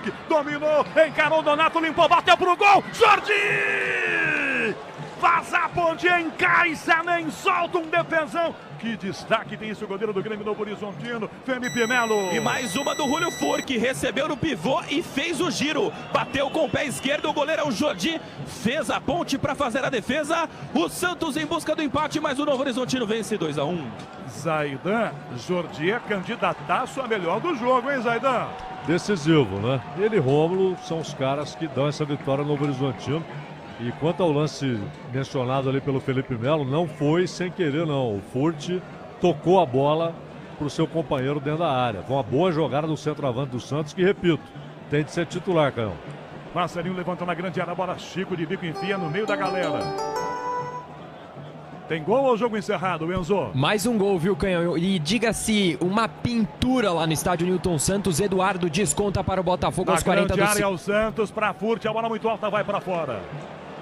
Fulk, dominou, encarou o Donato, limpou, bateu pro gol, Jordi! Faz a ponte, encaixa, nem solta um defensão. Que destaque tem esse goleiro do Grêmio Novo Horizontino, Felipe Melo. E mais uma do Julio Furque, recebeu no pivô e fez o giro. Bateu com o pé esquerdo, o goleiro é o Jordi, fez a ponte para fazer a defesa. O Santos em busca do empate, mas o Novo Horizontino vence 2-1. Zaidan, Jordi é candidataço a melhor do jogo, hein, Zaidan? Decisivo, né? Ele e Rômulo são os caras que dão essa vitória no Novo Horizontino. E quanto ao lance mencionado ali pelo Felipe Melo, não foi sem querer, não. O Furti tocou a bola para o seu companheiro dentro da área. Foi uma boa jogada do centroavante do Santos, que, repito, tem de ser titular, Canhão. Marcelinho levanta na grande área, a bola Chico de bico enfia no meio da galera. Tem gol ou jogo encerrado, Enzo? Mais um gol, viu, Canhão? E diga-se, uma pintura lá no estádio Newton Santos. Eduardo desconta para o Botafogo aos 40 do segundo. Na grande área, o Santos para Furti, a bola muito alta, vai para fora.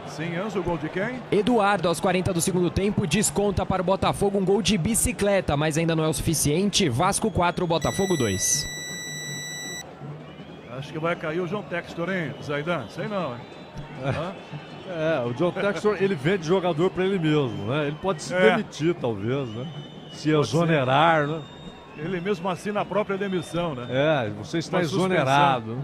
Sim, Enzo, gol de quem? Eduardo, aos 40 do segundo tempo, desconta para o Botafogo um gol de bicicleta, mas ainda não é o suficiente. Vasco 4, Botafogo 2. Acho que vai cair o João Textor, hein, Zaidan? Sei não, hein? O John Textor, ele vende jogador para ele mesmo, né? Ele pode se demitir, talvez, né? Se exonerar, né? Ele mesmo assina a própria demissão, né? Você está exonerado, né?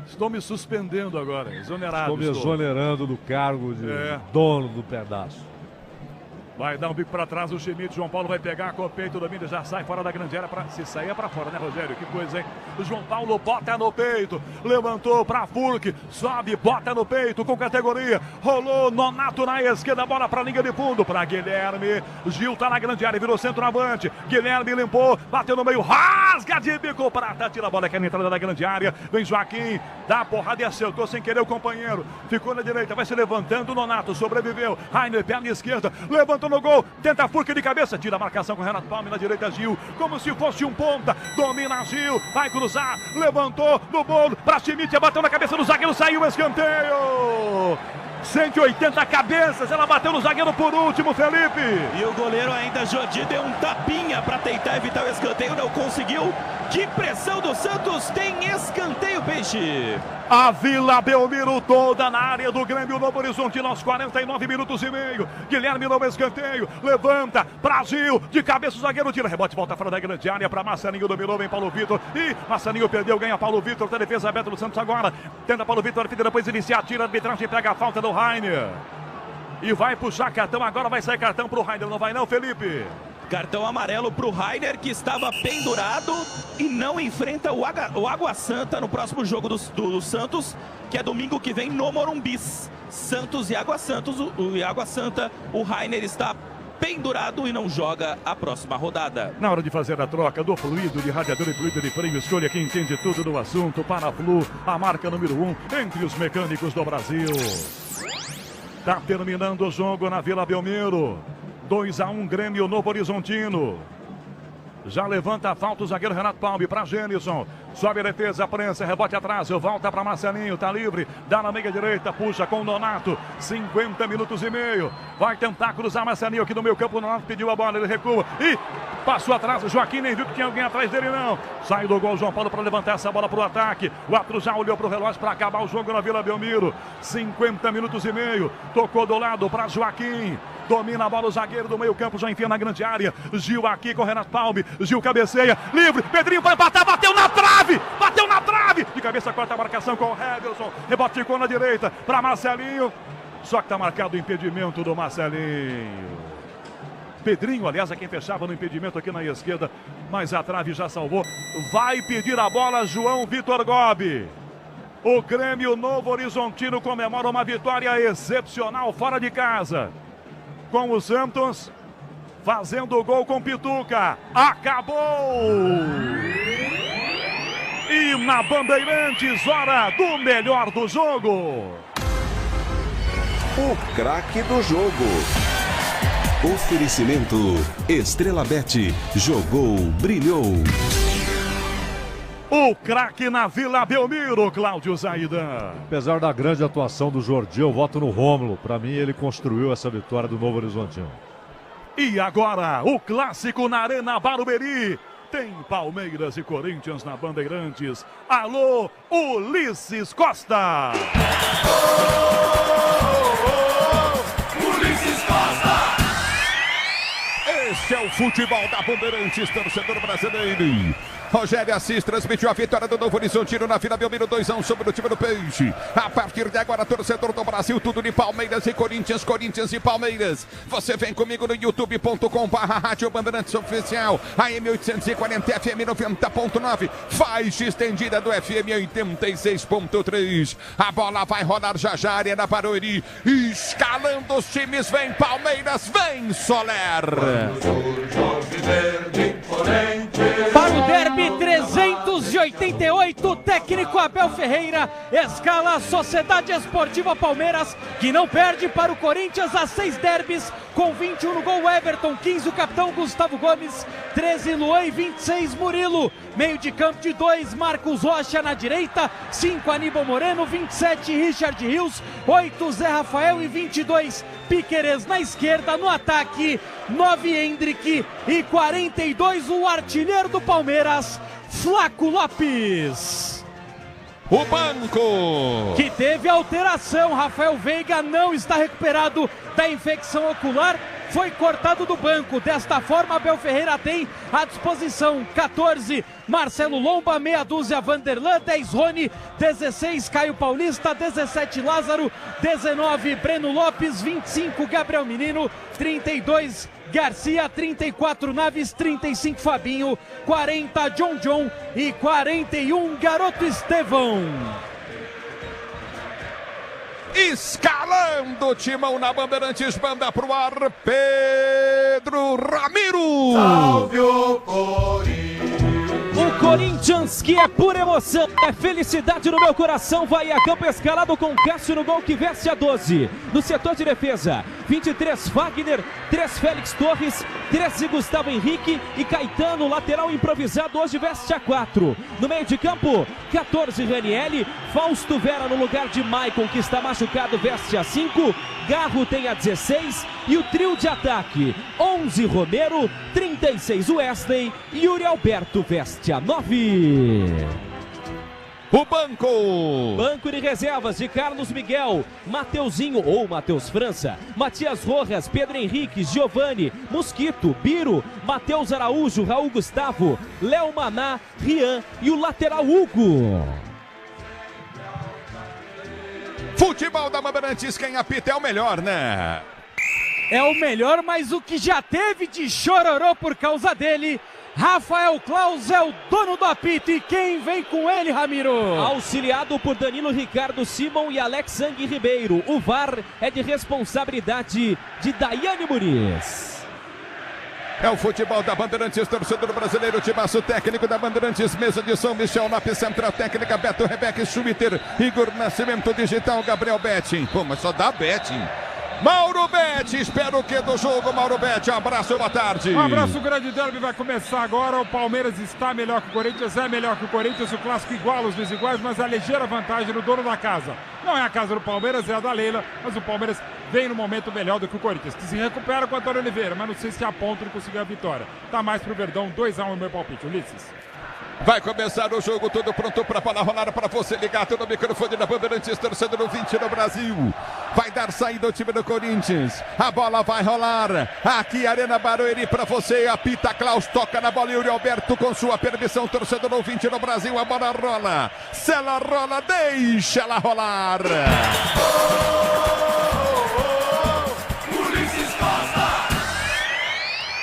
Estou me suspendendo agora, exonerado. Estou me exonerando do cargo de dono do pedaço. Vai dar um bico para trás o Schmidt, João Paulo vai pegar com o peito, domina, já sai fora da grande área, se sair é para fora, né, Rogério? Que coisa, hein? O João Paulo bota no peito, levantou para Fulk, sobe, bota no peito com categoria, rolou, Nonato na esquerda, bola para a linha de fundo, para Guilherme, Gil tá na grande área, virou centroavante, Guilherme limpou, bateu no meio, rasga de bico, prata, tira a bola aqui na entrada da grande área, vem Joaquim, dá a porrada e acertou sem querer o companheiro, ficou na direita, vai se levantando, Nonato sobreviveu, Rainer, perna esquerda, levantou no gol, tenta a Fulk de cabeça, tira a marcação com o Renato Palme na direita, Gil, como se fosse um ponta, domina Gil, vai cruzar, levantou no bolo, pra Schmidt, bateu na cabeça do zagueiro, saiu o escanteio, 180 cabeças, ela bateu no zagueiro por último, Felipe. E o goleiro ainda, Jordi, deu um tapinha para tentar evitar o escanteio, não conseguiu. Que pressão do Santos, tem escanteio, Peixe. A Vila Belmiro toda na área do Grêmio Novo Horizontino aos 49 minutos e meio. Guilherme no escanteio, levanta, Brasil, de cabeça o zagueiro tira, rebote, volta fora da grande área para Marcelinho, dominou, vem Paulo Vitor, e Marcelinho perdeu, ganha Paulo Vitor, tá defesa aberta do Santos agora, tenta Paulo Vitor, depois iniciar, tira a arbitragem, pega a falta do Rainer. E vai puxar cartão, agora vai sair cartão pro Rainer, não vai não, Felipe? Cartão amarelo para o Rainer, que estava pendurado e não enfrenta o Água Santa no próximo jogo do Santos, que é domingo que vem no Morumbis. Santos e Água Santos, o Água Santa, o Rainer está pendurado e não joga a próxima rodada. Na hora de fazer a troca do fluido de radiador e fluido de freio, escolha quem entende tudo do assunto. Paraflu, a marca número 1 entre os mecânicos do Brasil. Tá terminando o jogo na Vila Belmiro. 2-1 Grêmio Novo Horizontino. Já levanta a falta o zagueiro Renato Palme para Gênison. Sobe a defesa, prensa, rebote atrás, volta para Marcelinho, tá livre, dá na meia direita, puxa com o Nonato, 50 minutos e meio. Vai tentar cruzar Marcelinho aqui no meio campo, o Nonato pediu a bola, ele recua e passou atrás, o Joaquim nem viu que tinha alguém atrás dele não. Sai do gol João Paulo para levantar essa bola pro ataque. O Atro já olhou pro relógio para acabar o jogo na Vila Belmiro. 50 minutos e meio, tocou do lado para Joaquim. Domina a bola o zagueiro do meio campo, já enfia na grande área. Gil aqui com o Renato Palme. Gil cabeceia, livre, Pedrinho vai empatar, bateu na trave! Bateu na trave! De cabeça corta a marcação com o Heverson. Rebote ficou na direita para Marcelinho. Só que tá marcado o impedimento do Marcelinho. Pedrinho, aliás, é quem fechava no impedimento aqui na esquerda. Mas a trave já salvou. Vai pedir a bola João Vitor Gobi. O Grêmio Novo Horizontino comemora uma vitória excepcional fora de casa. Com o Santos fazendo o gol com Pituca. Acabou! E na Bandeirantes, hora do melhor do jogo. O craque do jogo. Oferecimento Estrela Bet. Jogou, brilhou. O craque na Vila Belmiro, Cláudio Zaidan. Apesar da grande atuação do Jordi, eu voto no Rômulo. Para mim, ele construiu essa vitória do Novo Horizontino. E agora, o clássico na Arena Barueri. Tem Palmeiras e Corinthians na Bandeirantes. Alô, Ulisses Costa! Ulisses Costa! Este é o futebol da Bandeirantes, torcedor brasileiro. Rogério Assis transmitiu a vitória do Novo Horizontino na Vila Belmiro, 2-1 sobre o time do Peixe. A partir de agora, torcedor do Brasil, tudo de Palmeiras e Corinthians, Corinthians e Palmeiras. Você vem comigo no youtube.com/Rádio Bandeirantes Oficial, AM 840, FM 90.9, faixa estendida do FM 86.3. A bola vai rolar já, área da Barueri, escalando os times, vem Palmeiras, vem Soler. Para o derby 388, técnico Abel Ferreira escala a Sociedade Esportiva Palmeiras, que não perde para o Corinthians há 6 derbys, com 21 no gol Everton, 15 o capitão Gustavo Gomes, 13 Luan e 26 Murilo. Meio de campo de 2, Marcos Rocha na direita, 5 Aníbal Moreno, 27 Richard Rios, 8 Zé Rafael e 22 Piquerez na esquerda. No ataque, 9 Hendrick e 42 o artilheiro do Palmeiras, Flaco Lopes. O banco que teve alteração, Rafael Veiga não está recuperado da infecção ocular, foi cortado do banco. Desta forma, Abel Ferreira tem à disposição 14 Marcelo Lomba, meia dúzia Vanderlan, 10 Rony, 16 Caio Paulista, 17 Lázaro, 19 Breno Lopes, 25 Gabriel Menino, 32 Garcia, 34 Naves, 35 Fabinho, 40 John e 41 Garoto Estevão. Escalando o timão na Bandeirantes, banda pro ar, Pedro Ramiro. Salve o Corinthians! O Corinthians, que é pura emoção, é felicidade no meu coração, vai a campo escalado com Cássio no gol, que veste a 12. No setor de defesa, 23 Wagner, 3 Félix Torres, 13 Gustavo Henrique e Caetano, lateral improvisado, hoje veste a 4. No meio de campo, 14 Ranieri, Fausto Vera no lugar de Maicon, que está machucado, veste a 5. Garro tem a 16 e o trio de ataque, 11 Romero, 36 Wesley e Yuri Alberto veste a 9. O banco de reservas de Carlos Miguel, Mateuzinho ou Matheus França, Matias Rojas, Pedro Henrique, Giovani, Mosquito, Biro, Matheus Araújo, Raul Gustavo, Léo Maná, Rian e o lateral Hugo. Futebol da Bandeirantes, quem apita é o melhor, né? É o melhor, mas o que já teve de chororô por causa dele, Rafael Claus é o dono do apito. E quem vem com ele, Ramiro? Auxiliado por Danilo Ricardo Simon e Alex Ang Ribeiro. O VAR é de responsabilidade de Daiane Muniz. É o futebol da Bandeirantes, torcedor brasileiro, timaço técnico da Bandeirantes, mesa de São Michel, Lopes, central técnica, Beto, Rebeca, Schumiter, Igor Nascimento, digital, Gabriel Betting. Pô, mas só dá Betting. Mauro Betti, espera o que do jogo, Mauro Betti? Um abraço, boa tarde. Um abraço, o grande derby vai começar agora. O Palmeiras está melhor que o Corinthians, é melhor que o Corinthians. O clássico iguala os desiguais, mas a ligeira vantagem do dono da casa. Não é a casa do Palmeiras, é a da Leila, mas o Palmeiras vem no momento melhor do que o Corinthians, que se recupera com o Antônio Oliveira, mas não sei se a ponto de conseguir a vitória. Tá mais pro Verdão, 2-1 no meu palpite, Ulisses. Vai começar o jogo, tudo pronto para a bola rolar, para você ligar no microfone da Bandeirantes, torcedor 20 no Brasil. Vai dar saída o time do Corinthians. A bola vai rolar. Aqui, Arena Barueri, para você. Apita Klaus, toca na bola. Yuri Alberto, com sua permissão, torcedor 20 no Brasil. A bola rola. Se ela rola, deixa ela rolar. Ulisses Costa!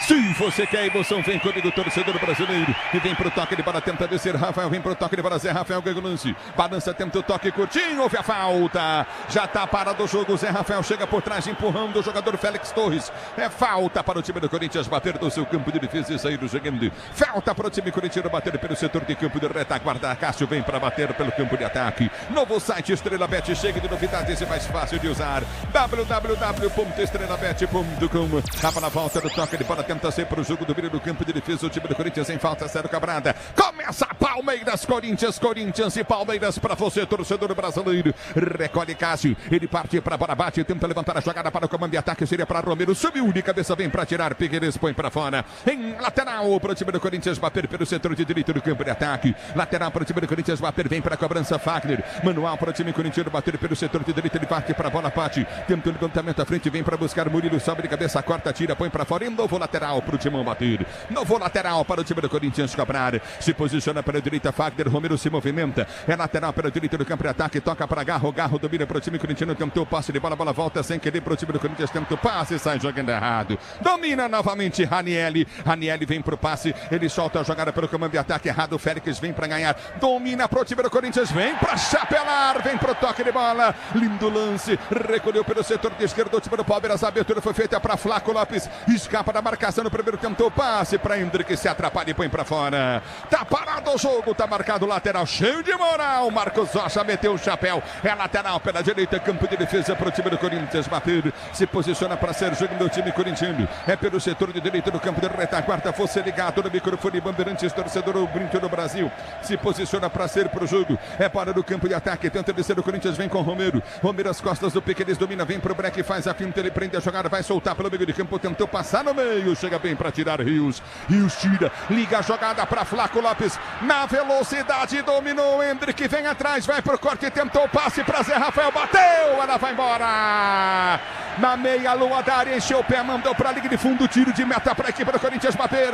Se você quer emoção, vem comigo, torcedor brasileiro. E vem pro toque de bola, tenta descer. Rafael vem pro toque de bola, Zé Rafael ganha o lance. Balança, tenta o toque curtinho, houve a falta. Já tá parado o jogo, Zé Rafael chega por trás, empurrando o jogador Félix Torres. É falta para o time do Corinthians bater do seu campo de defesa e sair jogando. Falta para o time corintiano bater pelo setor de campo de retaguarda. Cássio vem para bater pelo campo de ataque. Novo site Estrela Bet, chega de novidades e mais fácil de usar. www.estrelabet.com. Tapa na volta do toque de bola, tenta ser para o jogo do meio do campo de defesa. O time do Corinthians em falta, Sérgio Cabrada. Começa Palmeiras, Corinthians e Palmeiras para você, torcedor brasileiro. Recolhe Cássio, ele parte para a bola, bate, tenta levantar a jogada para o comando de ataque, seria para Romero, subiu de cabeça, vem para tirar, Piqueires põe para fora. Em lateral para o time do Corinthians, bater pelo setor de direito do campo de ataque. Lateral para o time do Corinthians, bater, vem para a cobrança, Fagner. Manual para o time corintiano, bater pelo setor de direito, ele parte para a bola, Pati. Tenta o levantamento à frente, vem para buscar Murilo, sobe de cabeça, corta, tira, põe para fora. E novo lateral para o Timão bater. Novo lateral para o time do Corinthians cobrar. Se posiciona para a direita, Fagner, Romero se movimenta. É lateral para a direita do campo de ataque, toca para Garro, Garro domina para o time corintiano, tentou o passe de bola, bola volta sem querer para o time do Corinthians, tenta o passe, sai jogando errado. Domina novamente Ranieri. Ranieri vem para o passe, ele solta a jogada pelo comando de ataque errado. O Félix vem para ganhar, domina para o time do Corinthians, vem para chapelar, vem para o toque de bola. Lindo lance, recolheu pelo setor de esquerda o time do Palmeiras. A abertura foi feita para Flaco Lopes, escapa da marcação no primeiro, tentou o passe para Hendrick, se atrapalha e põe para fora. Tá parado o jogo, tá marcado o lateral, cheio de moral. Marcos Rocha meteu o chapéu, é lateral pela direita, campo de defesa para o time do Corinthians bater. Se posiciona para ser jogo do time corintiano, é pelo setor de direita do campo de retaguarda. Fosse ligado no microfone Bandeirantes, torcedor o brinco do Brasil. Se posiciona para ser pro jogo, é para do campo de ataque, tenta descer o Corinthians, vem com Romero. Romero às costas do Piqueires, domina, vem pro break, faz a finta, ele prende a jogada, vai soltar pelo meio de campo, tentou passar no meio, chega bem para tirar Rios. Rios tira, liga a jogada para Flaco Lopes, na velocidade, dominou o Hendrick, vem atrás, vai pro corte, tentou o passe para Zé Rafael, bateu, ela vai embora. Na meia lua da área, encheu o pé, mandou para a linha de fundo, tiro de meta para a equipe do Corinthians bater.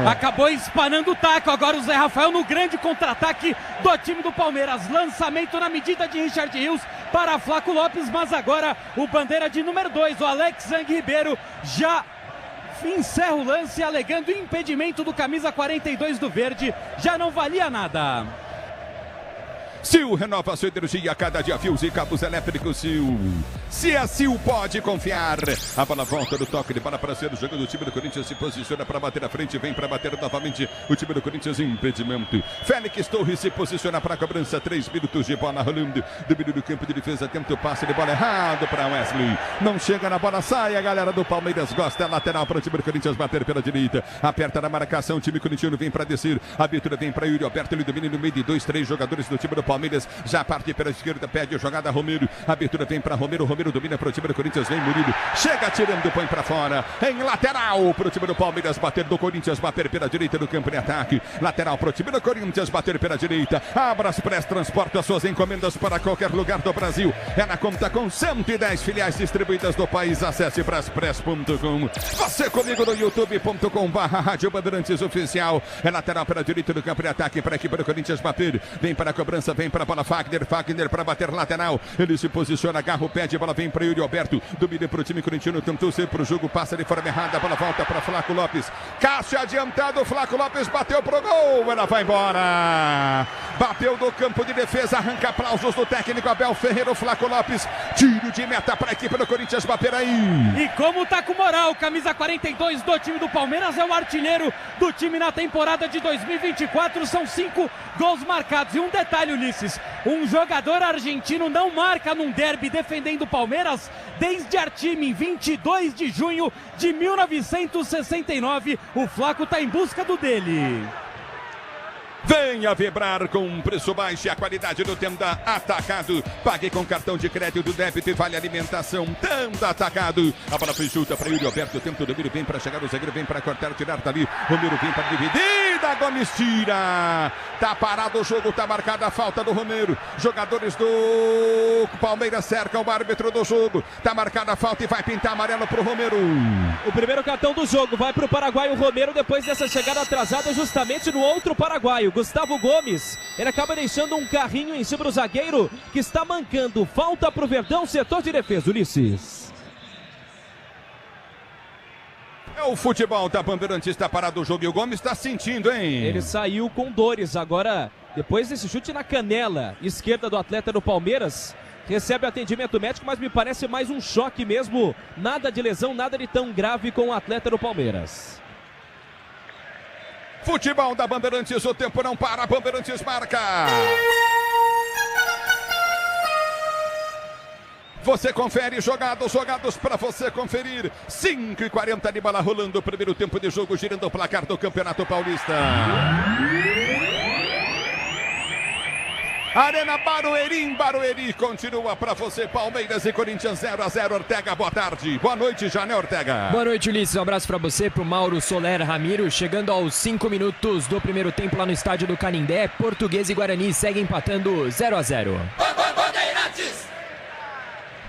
Acabou espanando o taco, agora o Zé Rafael no grande contra-ataque do time do Palmeiras. Lançamento na medida de Richard Rios para Flaco Lopes, mas agora o bandeira de número 2, o Alex Zang Ribeiro, já encerra o lance alegando impedimento do camisa 42 do verde, já não valia nada. Sil renova sua energia, cada dia fios e cabos elétricos Sil. Se a Sil pode confiar. A bola volta do toque de bola para ser o jogo do time do Corinthians, se posiciona para bater à frente, vem para bater novamente o time do Corinthians, impedimento. Félix Torres se posiciona para a cobrança, 3 minutos de bola rolando, domínio do campo de defesa, tenta o passe de bola errado para Wesley. Não chega na bola, sai, a galera do Palmeiras gosta, lateral para o time do Corinthians bater pela direita, aperta na marcação, o time corintiano vem para descer, a abertura vem para Yuri Alberto, ele domina no meio de 2, 3 jogadores do time do Palmeiras, já parte pela esquerda, pede a jogada Romero, a abertura vem para Romero, Romero domina para o time do Corinthians, vem Murilo, chega tirando, põe para fora, em lateral para o time do Palmeiras, bater do Corinthians, bater pela direita do campo de ataque, lateral para o time do Corinthians, bater pela direita, Abras Press transporta suas encomendas para qualquer lugar do Brasil, ela conta com 110 filiais distribuídas do país, acesse braspress.com, você comigo no youtube.com/Rádio Bandeirantes Oficial, é lateral pela direita do campo de ataque para a equipe do Corinthians bater, vem para a cobrança, vem para a bola, Fagner para bater lateral, ele se posiciona, agarra o pé de bola, vem para Yuri Alberto, domina para o time corintiano, tentou ser para o jogo, passa de forma errada, a bola volta para Flaco Lopes, Cássio adiantado, Flaco Lopes bateu pro gol, ela vai embora, bateu do campo de defesa, arranca aplausos do técnico Abel Ferreira, o Flaco Lopes, tiro de meta para a equipe do Corinthians bater aí. E como tá com moral, camisa 42 do time do Palmeiras é o artilheiro do time na temporada de 2024, são 5 gols marcados. E um detalhe, Ulisses, um jogador argentino não marca num derby defendendo o Palmeiras desde Artime, em 22 de junho de 1969. O Flaco tá em busca do dele. Venha vibrar com um preço baixo e a qualidade do Tenda Atacado. Pague com cartão de crédito, débito e vale alimentação. Tenda Atacado. A bola foi chuta para Yuri Alberto. Tenta o domínio, vem para chegar o zagueiro, vem para cortar, tirar dali. Romero vem para dividida. Gomes tira. Tá parado o jogo, tá marcada a falta do Romero. Jogadores do Palmeiras cercam o árbitro do jogo. Tá marcada a falta e vai pintar amarelo pro Romero. O primeiro cartão do jogo vai pro paraguaio Romero depois dessa chegada atrasada justamente no outro paraguaio. Gustavo Gomes, ele acaba deixando um carrinho em cima do zagueiro que está mancando. Falta pro Verdão, setor de defesa, Ulisses. É o futebol da Bandeirantes, está parado o jogo e o Gomes está sentindo, hein? Ele saiu com dores agora, depois desse chute na canela esquerda do atleta do Palmeiras. Recebe atendimento médico, mas me parece mais um choque mesmo. Nada de lesão, nada de tão grave com o atleta do Palmeiras. Futebol da Bandeirantes, o tempo não para, Bandeirantes marca. você confere, jogados para você conferir. 5h40 de bola rolando o primeiro tempo de jogo, girando o placar do Campeonato Paulista. Arena Barueri continua para você, Palmeiras e Corinthians 0-0. Ortega, boa tarde. Boa noite, Jané Ortega. Boa noite, Ulisses. Um abraço para você, pro Mauro Soler Ramiro. Chegando aos 5 minutos do primeiro tempo lá no estádio do Canindé, Português e Guarani seguem empatando 0-0.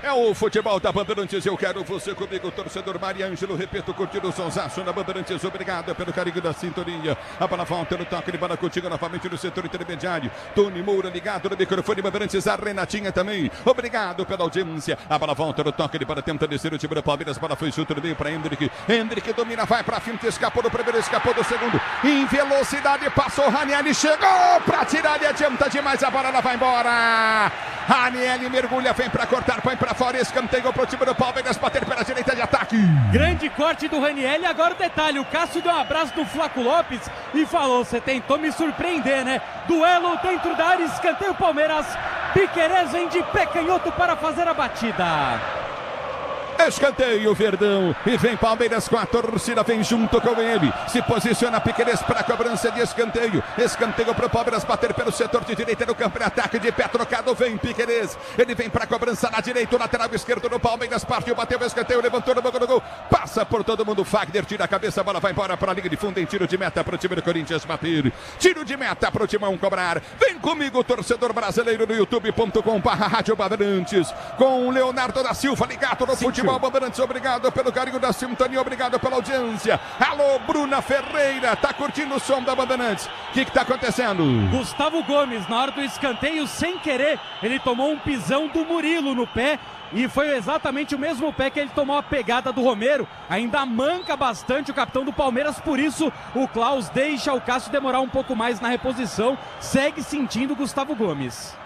É o futebol da Bandeirantes, eu quero você comigo, torcedor Mariângelo, repito, curtindo o sonsaço na Bandeirantes, obrigado pelo carinho da sintonia. A bola volta no toque de bola contigo novamente no setor intermediário. Tony Moura ligado no microfone Bandeirantes, a Renatinha também, obrigado pela audiência. A bola volta no toque de bola, tenta descer o time do Palmeiras, bola foi chute no meio para Hendrick domina, vai para a finta, escapou do primeiro, escapou do segundo, em velocidade, passou Ranieri, chegou para tirar e adianta demais, a bola ela vai embora. Ranieri mergulha, vem para cortar, põe para fora, escanteio pro time do Palmeiras, bater pela direita de ataque. Grande corte do Ranieri, agora o detalhe, o Cássio deu um abraço do Flaco Lopes e falou, você tentou me surpreender, né? Duelo dentro da área, escanteio Palmeiras, Piquerez vem de pé canhoto para fazer a batida. Escanteio Verdão e vem Palmeiras com a torcida, vem junto com ele, se posiciona Piquerez para a cobrança de escanteio para o Palmeiras bater pelo setor de direita no campo de ataque, de pé trocado, vem Piquerez, ele vem para a cobrança na direita, o lateral esquerdo do Palmeiras, partiu, bateu o escanteio, levantou no banco do gol, passa por todo mundo, Fagner tira a cabeça, a bola vai embora para a linha de fundo, em tiro de meta para o time do Corinthians bater, tiro de meta para o Timão cobrar. Vem comigo, torcedor brasileiro, no youtube.com/Rádio Bandeirantes, com Leonardo da Silva ligado no futebol Bandeirantes, obrigado pelo carinho da sintonia, obrigado pela audiência. Alô, Bruna Ferreira, tá curtindo o som da Bandeirantes? O que tá acontecendo? Gustavo Gomes, na hora do escanteio, sem querer, ele tomou um pisão do Murilo no pé. E foi exatamente o mesmo pé que ele tomou a pegada do Romero. Ainda manca bastante o capitão do Palmeiras, por isso o Klaus deixa o Cássio demorar um pouco mais na reposição. Segue sentindo o Gustavo Gomes.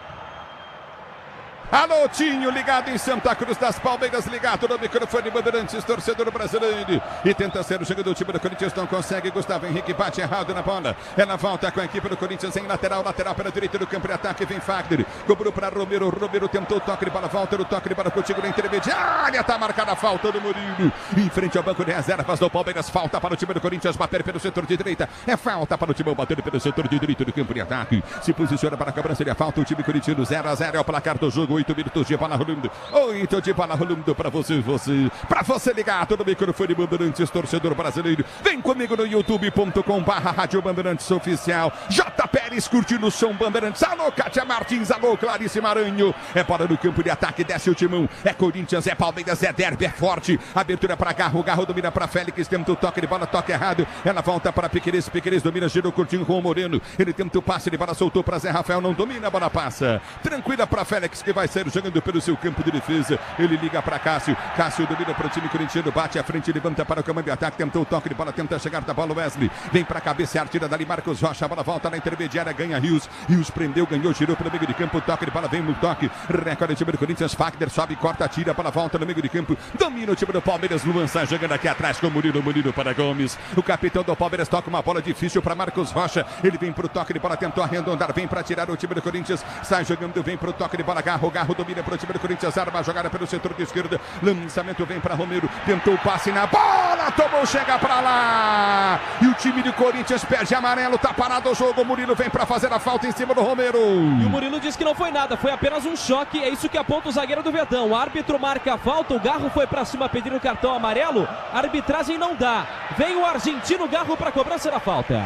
Alô, Tinho, ligado em Santa Cruz das Palmeiras, ligado no microfone Bandeirantes, torcedor brasileiro. E tenta ser o jogador do time do Corinthians, não consegue. Gustavo Henrique bate errado na bola. Ela volta com a equipe do Corinthians em lateral pela direita do campo de ataque. Vem Fagner, cobrou para Romero. Romero tentou o toque de bola, volta no toque de bola contigo na intermediária. Tá marcada a falta do Murilo. Em frente ao banco de reservas do Palmeiras, falta para o time do Corinthians bater pelo setor de direita. É falta para o time bater pelo setor de direita do campo de ataque. Se posiciona para a cobrança de falta. O time corintiano 0-0 é o placar do jogo. 8 minutos de bola rolando. 8 de bola rolando para você ligado no microfone Bandeirantes, torcedor brasileiro. Vem comigo no youtube.com/Rádio Bandeirantes Oficial. J. Pérez curtindo o som Bandeirantes. Alô, Kátia Martins. Alô, Clarice Maranho. É bola no campo de ataque, desce o timão. É Corinthians, é Palmeiras, é derby, é forte. Abertura para Garro. Garro domina para Félix. Tenta o toque de bola, toque errado. Ela volta para Piquerez. Piquerez domina, girou curtinho com o Moreno. Ele tenta o passe de bola, soltou para Zé Rafael. Não domina, a bola passa. Tranquila para Félix, que vai sair jogando pelo seu campo de defesa. Ele liga para Cássio. Cássio domina para o time corintiano. Bate à frente, levanta para o comando de ataque. Tentou o toque de bola, tenta chegar da bola. Wesley vem para a cabeça, tira dali Marcos Rocha. A bola volta na intermediária, ganha Rios. Rios prendeu, ganhou, girou pelo meio de campo. Toque de bola, vem no toque. Recorde o time do Corinthians. Fagner sobe, corta, tira. A bola volta no meio de campo. Domina o time do Palmeiras. Luan sai jogando aqui atrás com o Murilo. Murilo para Gomes. O capitão do Palmeiras toca uma bola difícil para Marcos Rocha. Ele vem para o toque de bola, tentou arredondar. Vem para tirar o time do Corinthians. Sai jogando, vem para o toque de bola. Garro. Garro domina para o time do Corinthians. Arma a jogada pelo setor de esquerda. Lançamento vem para Romero. Tentou o passe na bola. Tomou, chega para lá. E o time do Corinthians perde amarelo. Tá parado o jogo. O Murilo vem para fazer a falta em cima do Romero. E o Murilo disse que não foi nada. Foi apenas um choque. É isso que aponta o zagueiro do Verdão. O árbitro marca a falta. O Garro foi para cima pedindo cartão amarelo. A arbitragem não dá. Vem o argentino Garro para a cobrança da falta.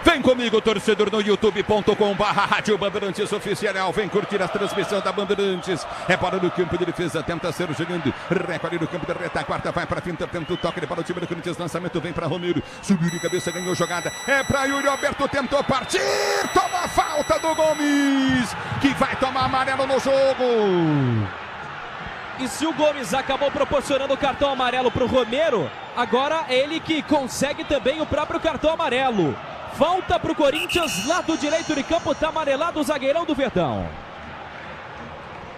Vem comigo, torcedor, no youtube.com/Rádio Bandeirantes Oficial. Vem curtir a transmissão da Bandeirantes. É bola no campo de defesa, tenta ser jogando. Recorde no campo de retaguarda, vai para a finta, tenta o toque de bola. O time do Corinthians, lançamento vem para Romero. Subiu de cabeça, ganhou jogada. É para Yuri Alberto, tentou partir. Toma a falta do Gomes, que vai tomar amarelo no jogo. E se o Gomes acabou proporcionando o cartão amarelo para o Romero, agora é ele que consegue também o próprio cartão amarelo. Falta para o Corinthians, lado direito de campo, está amarelado o zagueirão do Verdão.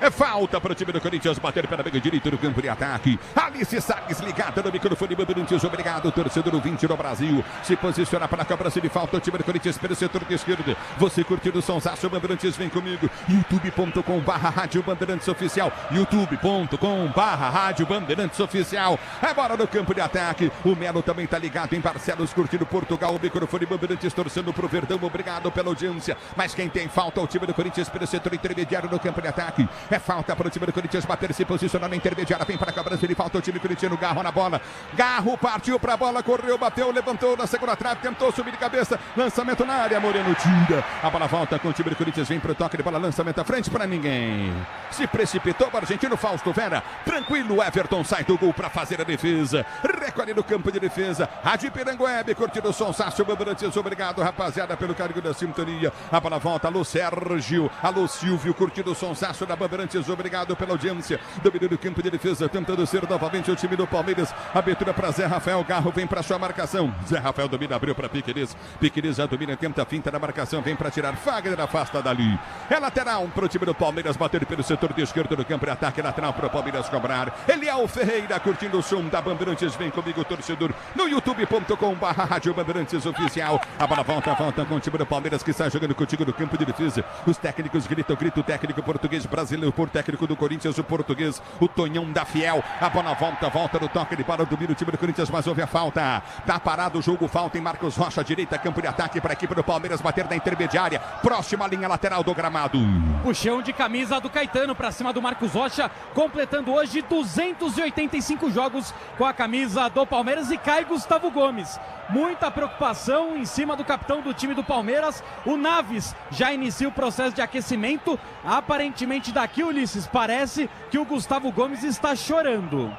É falta para o time do Corinthians bater pela meia direita do campo de ataque. Alice Salles ligada no microfone Bandeirantes. Obrigado, torcedor 20 no Brasil. Se posiciona para a cobrança de falta o time do Corinthians pelo setor de esquerda. Você curtindo o Sonsaço Bandeirantes, vem comigo. youtube.com/Rádio Bandeirantes Oficial. youtube.com/Rádio Bandeirantes Oficial. É bola no campo de ataque. O Melo também está ligado em Barcelos, curtindo Portugal. O microfone Bandeirantes torcendo pro Verdão. Obrigado pela audiência. Mas quem tem falta é o time do Corinthians pelo setor intermediário no campo de ataque. É falta para o time do Corinthians bater, se posicionar na intermediária. Vem para a cobrança de falta o time corintiano. Garro na bola. Garro partiu para a bola, correu, bateu, levantou na segunda trave, tentou subir de cabeça. Lançamento na área, Moreno tira. A bola volta com o time do Corinthians. Vem para o toque de bola, lançamento à frente para ninguém. Se precipitou o argentino Fausto Vera. Tranquilo, Everton sai do gol para fazer a defesa. Recolhe no campo de defesa. Rádio Piranguebe, curtindo o som. Sácio Bandeirantes, obrigado, rapaziada, pelo cargo da sintonia. A bola volta, alô Sérgio, alô Silvio, curtindo o som. Sácio da Bandeirantes. Obrigado pela audiência. Domínio do campo de defesa, tentando ser novamente o time do Palmeiras. Abertura para Zé Rafael. Garro vem para sua marcação. Zé Rafael domina, abriu para Piqueires. Piqueires já domina, tenta a finta na marcação. Vem para tirar. Fagner afasta dali. É lateral para o time do Palmeiras. Bater pelo setor de esquerda do campo de ataque. Lateral para o Palmeiras cobrar. Eliel Ferreira curtindo o som da Bandeirantes. Vem comigo, torcedor. No youtube.com/Rádio Bandeirantes Oficial. A bola volta com o time do Palmeiras que está jogando contigo no campo de defesa. Os técnicos gritam, grita o técnico português brasileiro. Por técnico do Corinthians, o português, o Tonhão da Fiel. A bola volta no toque de bola, domina o time do Corinthians, mas houve a falta. Tá parado o jogo, falta em Marcos Rocha, direita, campo de ataque para a equipe do Palmeiras bater na intermediária, próxima linha lateral do gramado. Puxão de camisa do Caetano para cima do Marcos Rocha, completando hoje 285 jogos com a camisa do Palmeiras e cai Gustavo Gomes. Muita preocupação em cima do capitão do time do Palmeiras. O Naves já inicia o processo de aquecimento. Aparentemente daqui, Ulisses, parece que o Gustavo Gomes está chorando.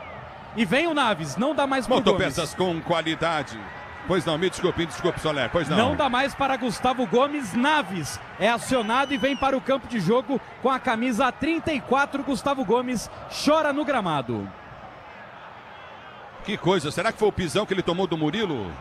E vem o Naves, não dá mais para o Gomes. Motopeças com qualidade. Pois não, me desculpe, Soler, pois não. Não dá mais para Gustavo Gomes. Naves é acionado e vem para o campo de jogo com a camisa 34. Gustavo Gomes chora no gramado. Que coisa, será que foi o pisão que ele tomou do Murilo?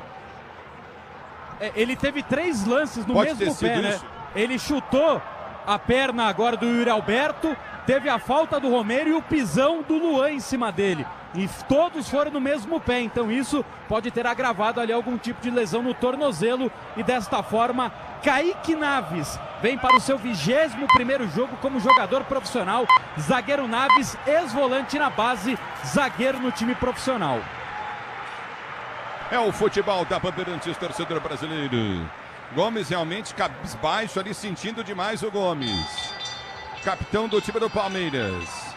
Ele teve 3 lances no mesmo pé, né? Ele chutou a perna agora do Yuri Alberto, teve a falta do Romero e o pisão do Luan em cima dele. E todos foram no mesmo pé, então isso pode ter agravado ali algum tipo de lesão no tornozelo. E desta forma, Kaique Naves vem para o seu 21º jogo como jogador profissional. Zagueiro Naves, ex-volante na base, zagueiro no time profissional. É o futebol da Bandeirantes, torcedor brasileiro. Gomes realmente cabisbaixo ali, sentindo demais o Gomes. Capitão do time do Palmeiras.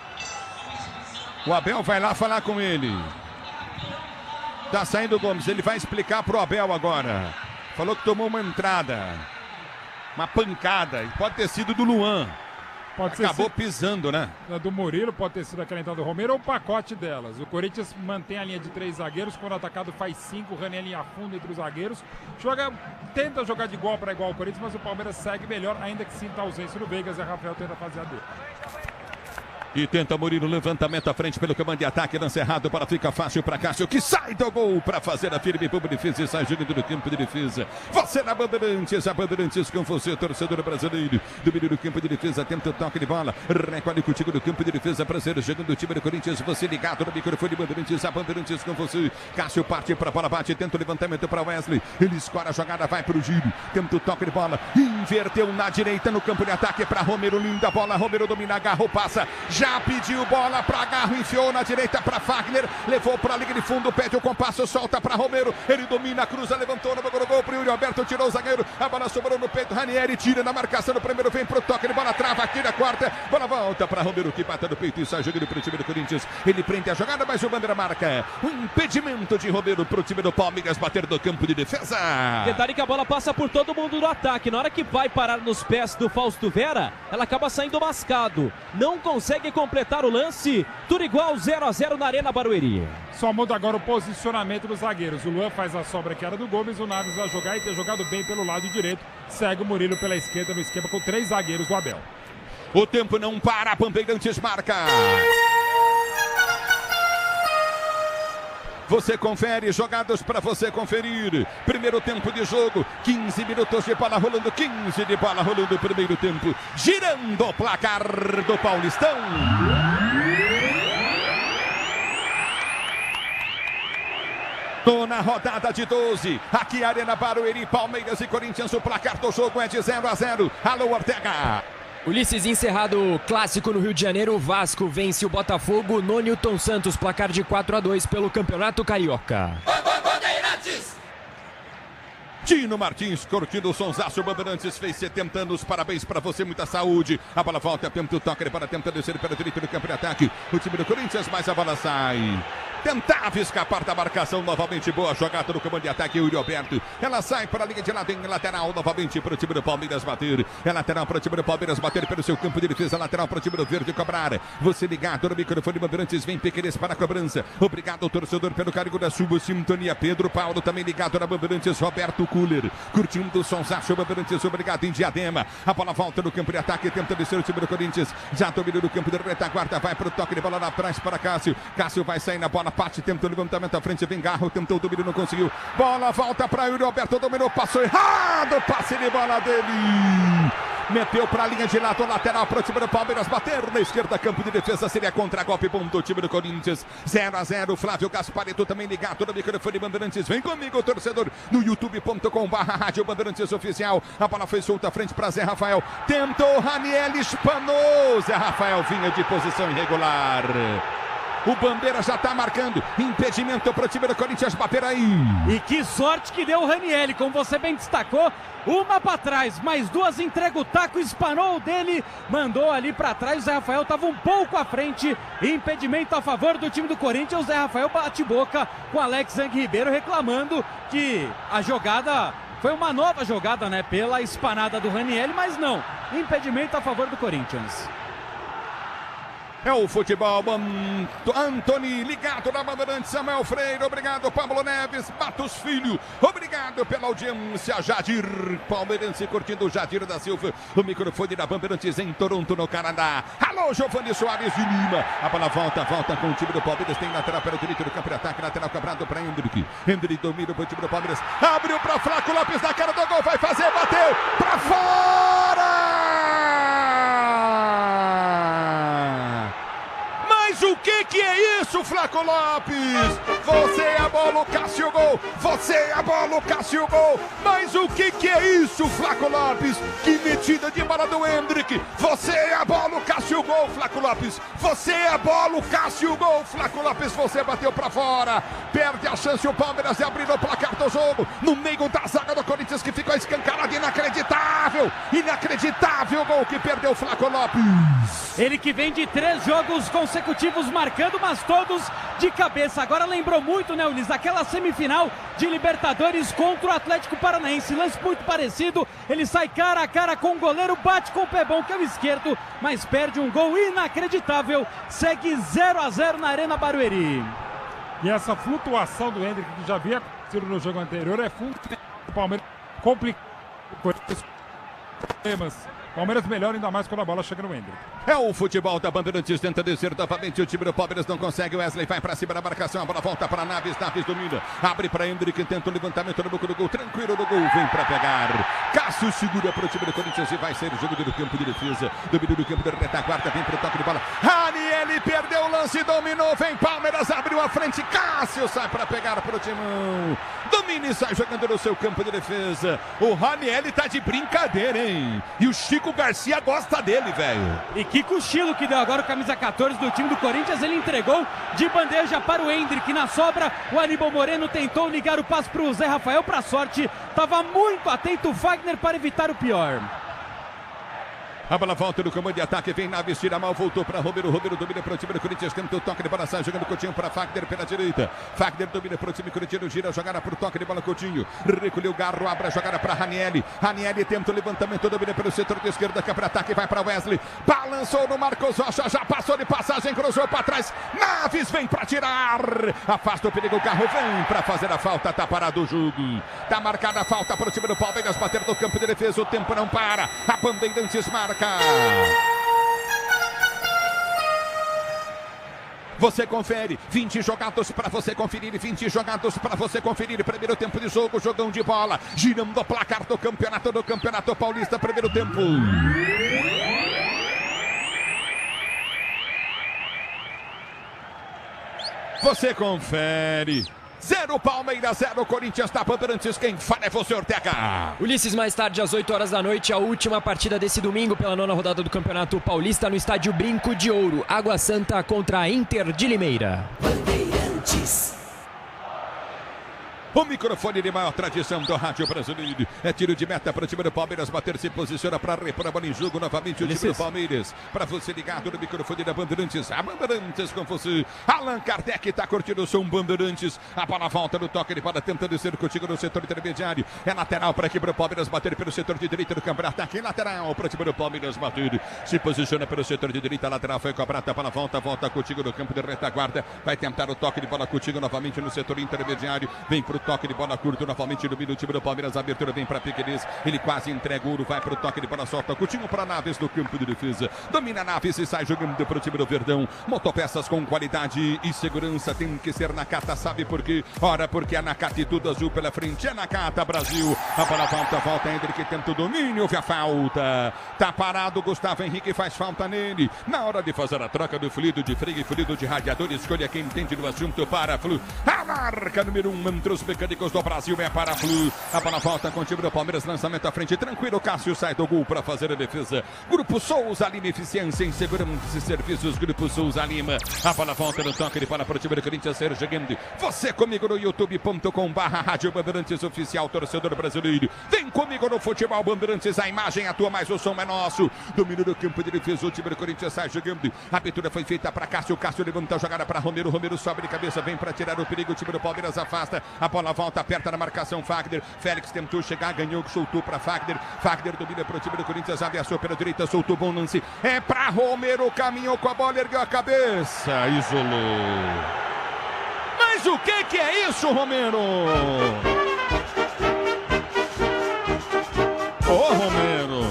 O Abel vai lá falar com ele. Tá saindo o Gomes, ele vai explicar pro Abel agora. Falou que tomou uma entrada. Uma pancada, pode ter sido do Luan. Acabou pisando, né? Do Murilo, pode ter sido aquela entrada do Romero ou o pacote delas. O Corinthians mantém a linha de 3 zagueiros, quando atacado faz 5, o Rani linha fundo entre os zagueiros. Tenta jogar de igual para igual o Corinthians, mas o Palmeiras segue melhor, ainda que sinta a ausência do Veigas, e a Rafael tenta fazer a dele. E tenta Murilo, levantamento à frente pelo comando de ataque, lance errado para fica fácil para Cássio, que sai do gol para fazer a firme para defesa e sai jogando no campo de defesa. Você na Bandeirantes, a Bandeirantes com você, torcedor brasileiro. Domínio do campo de defesa, tenta o toque de bola, recolhe contigo no campo de defesa, prazer jogando o time do Corinthians, você ligado no microfone Bandeirantes, a Bandeirantes com você. Cássio parte para a bola, bate, tenta o levantamento para Wesley, ele escora a jogada, vai para o giro, tenta o toque de bola, inverteu na direita no campo de ataque para Romero, linda bola, Romero domina, Garro passa, já pediu bola para Garro, enfiou na direita para Fagner, levou para a linha de fundo, pede o compasso, solta para Romero, ele domina, cruza, levantou, no gol para o Yuri Alberto, tirou o zagueiro, a bola sobrou no peito, Ranieri tira na marcação, no primeiro vem pro toque de bola, trava aqui na quarta, bola volta para Romero, que bate no peito e sai jogando para o time do Corinthians, ele prende a jogada, mas o bandeira marca, o impedimento de Romero para o time do Palmeiras bater no campo de defesa. Detalhe que a bola passa por todo mundo do ataque, na hora que vai parar nos pés do Fausto Vera, ela acaba saindo mascado, não consegue completar o lance, tudo igual, 0-0 na Arena Barueri. Só muda agora o posicionamento dos zagueiros. O Luan faz a sobra que era do Gomes, o Naves vai jogar e ter jogado bem pelo lado direito. Segue o Murilo pela esquerda no esquema com 3 zagueiros do Abel. O tempo não para, Bandeirantes marca. Você confere, jogadas para você conferir. Primeiro tempo de jogo, 15 minutos de bola rolando, 15 de bola rolando, primeiro tempo. Girando o placar do Paulistão. Tô na rodada de 12, aqui Arena Barueri, Palmeiras e Corinthians, o placar do jogo é de 0-0. Alô, Ortega. Ulisses, encerrado o clássico no Rio de Janeiro, o Vasco vence o Botafogo no Newton Santos, placar de 4-2 pelo Campeonato Carioca. Tino Martins, curtindo o sonsaço, Bandeirantes fez 70 anos, parabéns pra você, muita saúde. A bola volta, tenta o toque, para tentar descer pela direita do campo de ataque. O time do Corinthians, mas a bola sai. Tentava escapar da marcação, novamente boa jogada no comando de ataque, Yuri Alberto. Ela sai para a linha de lado em lateral, novamente para o time do Palmeiras bater. É lateral para o time do Palmeiras bater pelo seu campo de defesa, lateral para o time do Verde cobrar. Você ligado no microfone, Bandeirantes vem Pequenês para a cobrança. Obrigado, torcedor, pelo carinho da sua sintonia. Pedro Paulo também ligado na Bandeirantes, Roberto Kuller, curtindo o sonsaço, Bandeirantes, obrigado em Diadema. A bola volta no campo de ataque, tenta descer o time do Corinthians. Já dominou no campo de retaguarda, vai para o toque de bola lá atrás para Cássio. Cássio vai sair na bola. Pate tentou o levantamento à frente, vem Garro, tentou o domínio, não conseguiu. Bola volta para Yuri Alberto, dominou, passou errado, passe de bola dele. Meteu para a linha de lado, lateral para o time do Palmeiras, bater na esquerda, campo de defesa, seria contra-golpe, bom do time do Corinthians. 0-0, Flávio Gaspareto também ligado no microfone, Bandeirantes, vem comigo, torcedor, no youtube.com/rádio Bandeirantes Oficial. A bola foi solta à frente para Zé Rafael, tentou Raniel, espanou, Zé Rafael vinha de posição irregular. O Bandeira já está marcando. Impedimento para o time do Corinthians bater aí. E que sorte que deu o Raniel, como você bem destacou. Uma para trás, mais duas, entrega o taco, espanou dele, mandou ali para trás. O Zé Rafael estava um pouco à frente. Impedimento a favor do time do Corinthians. O Zé Rafael bate boca com o Alex Zang Ribeiro, reclamando que a jogada foi uma nova jogada, né? Pela espanada do Raniel, mas não. Impedimento a favor do Corinthians. É o futebol, Antony ligado na Bandeirantes, Samuel Freire, obrigado, Pablo Neves, Matos Filho, obrigado pela audiência, Jadir Palmeirense curtindo o Jadir da Silva, o microfone da Bandeirantes em Toronto, no Canadá. Alô, Giovanni Soares de Lima, a bola volta com o time do Palmeiras, tem lateral pelo direito do campo de ataque, lateral cobrado para Hendrick, Hendrick domina para o time do Palmeiras, abriu para Flaco Lopes na cara do gol, vai fazer, bateu, para fora! Mas o que é isso, Flaco Lopes? Você é a bola, o Cássio gol. Você é a bola, o Cássio gol. Mas o que é isso, Flaco Lopes? Que metida de bola do Hendrick. Você é a bola, o Cássio gol, Flaco Lopes. Você é a bola, o Cássio gol, Flaco Lopes. Você bateu pra fora. Perde a chance o Palmeiras de abrir o placar do jogo. No meio da zaga do Corinthians que ficou escancarado. Inacreditável. Inacreditável gol que perdeu o Flaco Lopes. Ele que vem de 3 jogos consecutivos marcando, mas todos de cabeça. Agora lembrou muito, né, Ulisses, aquela semifinal de Libertadores contra o Atlético Paranaense. Lance muito parecido. Ele sai cara a cara com o goleiro, bate com o pé bom, que é o esquerdo, mas perde um gol inacreditável. Segue 0-0 na Arena Barueri. E essa flutuação do Hendrick, que já havia acontecido no jogo anterior, é fundamental. O Palmeiras complica problemas. Palmeiras melhor ainda mais quando a bola chega no Hendrick. É o futebol da Bandeirantes, tenta descer novamente, o time do Palmeiras não consegue, Wesley vai pra cima da marcação, a bola volta para Naves, Naves domina, abre para Hendrick, tenta o levantamento no boca do gol, tranquilo no gol, vem pra pegar, Cássio segura para o time do Corinthians e vai sair o jogo do campo de defesa, domínio do campo de retaguarda, vem pro toque de bola, Raniel perdeu o lance, dominou, vem Palmeiras, abriu a frente, Cássio sai pra pegar pro timão, domina e sai jogando no seu campo de defesa, o Raniel tá de brincadeira, hein, e o Chico Garcia gosta dele, velho. E que cochilo que deu agora o camisa 14 do time do Corinthians, ele entregou de bandeja para o Hendrick, na sobra o Aníbal Moreno tentou ligar o passe para o Zé Rafael, para sorte, estava muito atento o Fagner para evitar o pior. A bola volta no comando de ataque, vem Naves, tira mal, voltou para Romero, Romero domina para o time do Corinthians, tenta o toque de bola, sai jogando Coutinho para Fagner pela direita, Fagner domina para o time corintiano, gira, jogada para o toque de bola, Coutinho, recolheu o Garro, abre a jogada para Raniel, Raniel tenta o levantamento, domina pelo setor de esquerda, que é para ataque, vai para Wesley, balançou no Marcos Rocha, já passou de passagem, cruzou para trás, Naves vem para tirar, afasta o perigo, o Garro vem para fazer a falta, tá parado o jogo, tá marcada a falta para o time do Palmeiras, bater no campo de defesa, o tempo não para, a Bandeirantes marca. Você confere, 20 jogados para você conferir, 20 jogados para você conferir. Primeiro tempo de jogo, jogão de bola, girando o placar do Campeonato Paulista, primeiro tempo. Você confere. 0 Palmeiras, 0 Corinthians, tá Bandeirantes, quem fala é você, Ortega. Ulisses, mais tarde, às 8 horas da noite, a última partida desse domingo pela 9ª rodada do Campeonato Paulista no estádio Brinco de Ouro. Água Santa contra a Inter de Limeira. Bandeirantes. O microfone de maior tradição do rádio brasileiro. É tiro de meta para o time do Palmeiras bater, se posiciona para repor a bola em jogo novamente o time do Palmeiras. Para você ligado no microfone da Bandeirantes. A Bandeirantes com você. Allan Kardec está curtindo o som Bandeirantes. A bola volta no toque de bola, tentando ser contigo no setor intermediário. É lateral para aqui para o Palmeiras bater pelo setor de direita do campo. Ataque lateral para o time do Palmeiras bater. Se posiciona pelo setor de direita, lateral foi cobrada. A bola volta contigo no campo de retaguarda. Vai tentar o toque de bola contigo novamente no setor intermediário. Vem pro toque de bola curto, novamente domina o time do Palmeiras, a abertura vem para Piqueires, ele quase entrega o ouro, vai para o toque de bola, solta Coutinho para Naves no campo de defesa, domina Naves e sai jogando para o time do Verdão. Motopeças com qualidade e segurança, tem que ser Nakata, sabe por quê? Ora, porque é Nakata e tudo azul pela frente, é Nakata Brasil, a bola volta, Hendrick tenta o domínio, houve a falta, tá parado, Gustavo Henrique faz falta nele, na hora de fazer a troca do fluido de freio e fluido de radiador, escolha quem entende do assunto para Flu, a marca número 1 entre os mecânicos do Brasil é para a Flu. A bola volta com o time do Palmeiras, lançamento à frente, tranquilo, Cássio sai do gol para fazer a defesa. Grupo Souza Lima, eficiência em segurança e serviços, Grupo Souza Lima. A bola volta no toque de bola para o time do Corinthians, Sérgio Guedes. Você comigo no youtube.com/Rádio Bandeirantes Oficial, torcedor brasileiro. Vem comigo no Futebol Bandeirantes, a imagem é tua, mas o som é nosso. Domínio do campo de defesa, o time do Corinthians, Sérgio Guedes. A abertura foi feita para Cássio, Cássio levanta a jogada para Romero, Romero sobe de cabeça, vem para tirar o perigo, o time do Palmeiras afasta. A bola volta, aperta na marcação, Fagner. Félix tentou chegar, ganhou, soltou para Fagner. Fagner domina para o time do Corinthians, ameaçou pela direita, soltou, bom lance. É para Romero, caminhou com a bola, ergueu a cabeça, isolou. Mas o que é isso, Romero? Ô, Romero.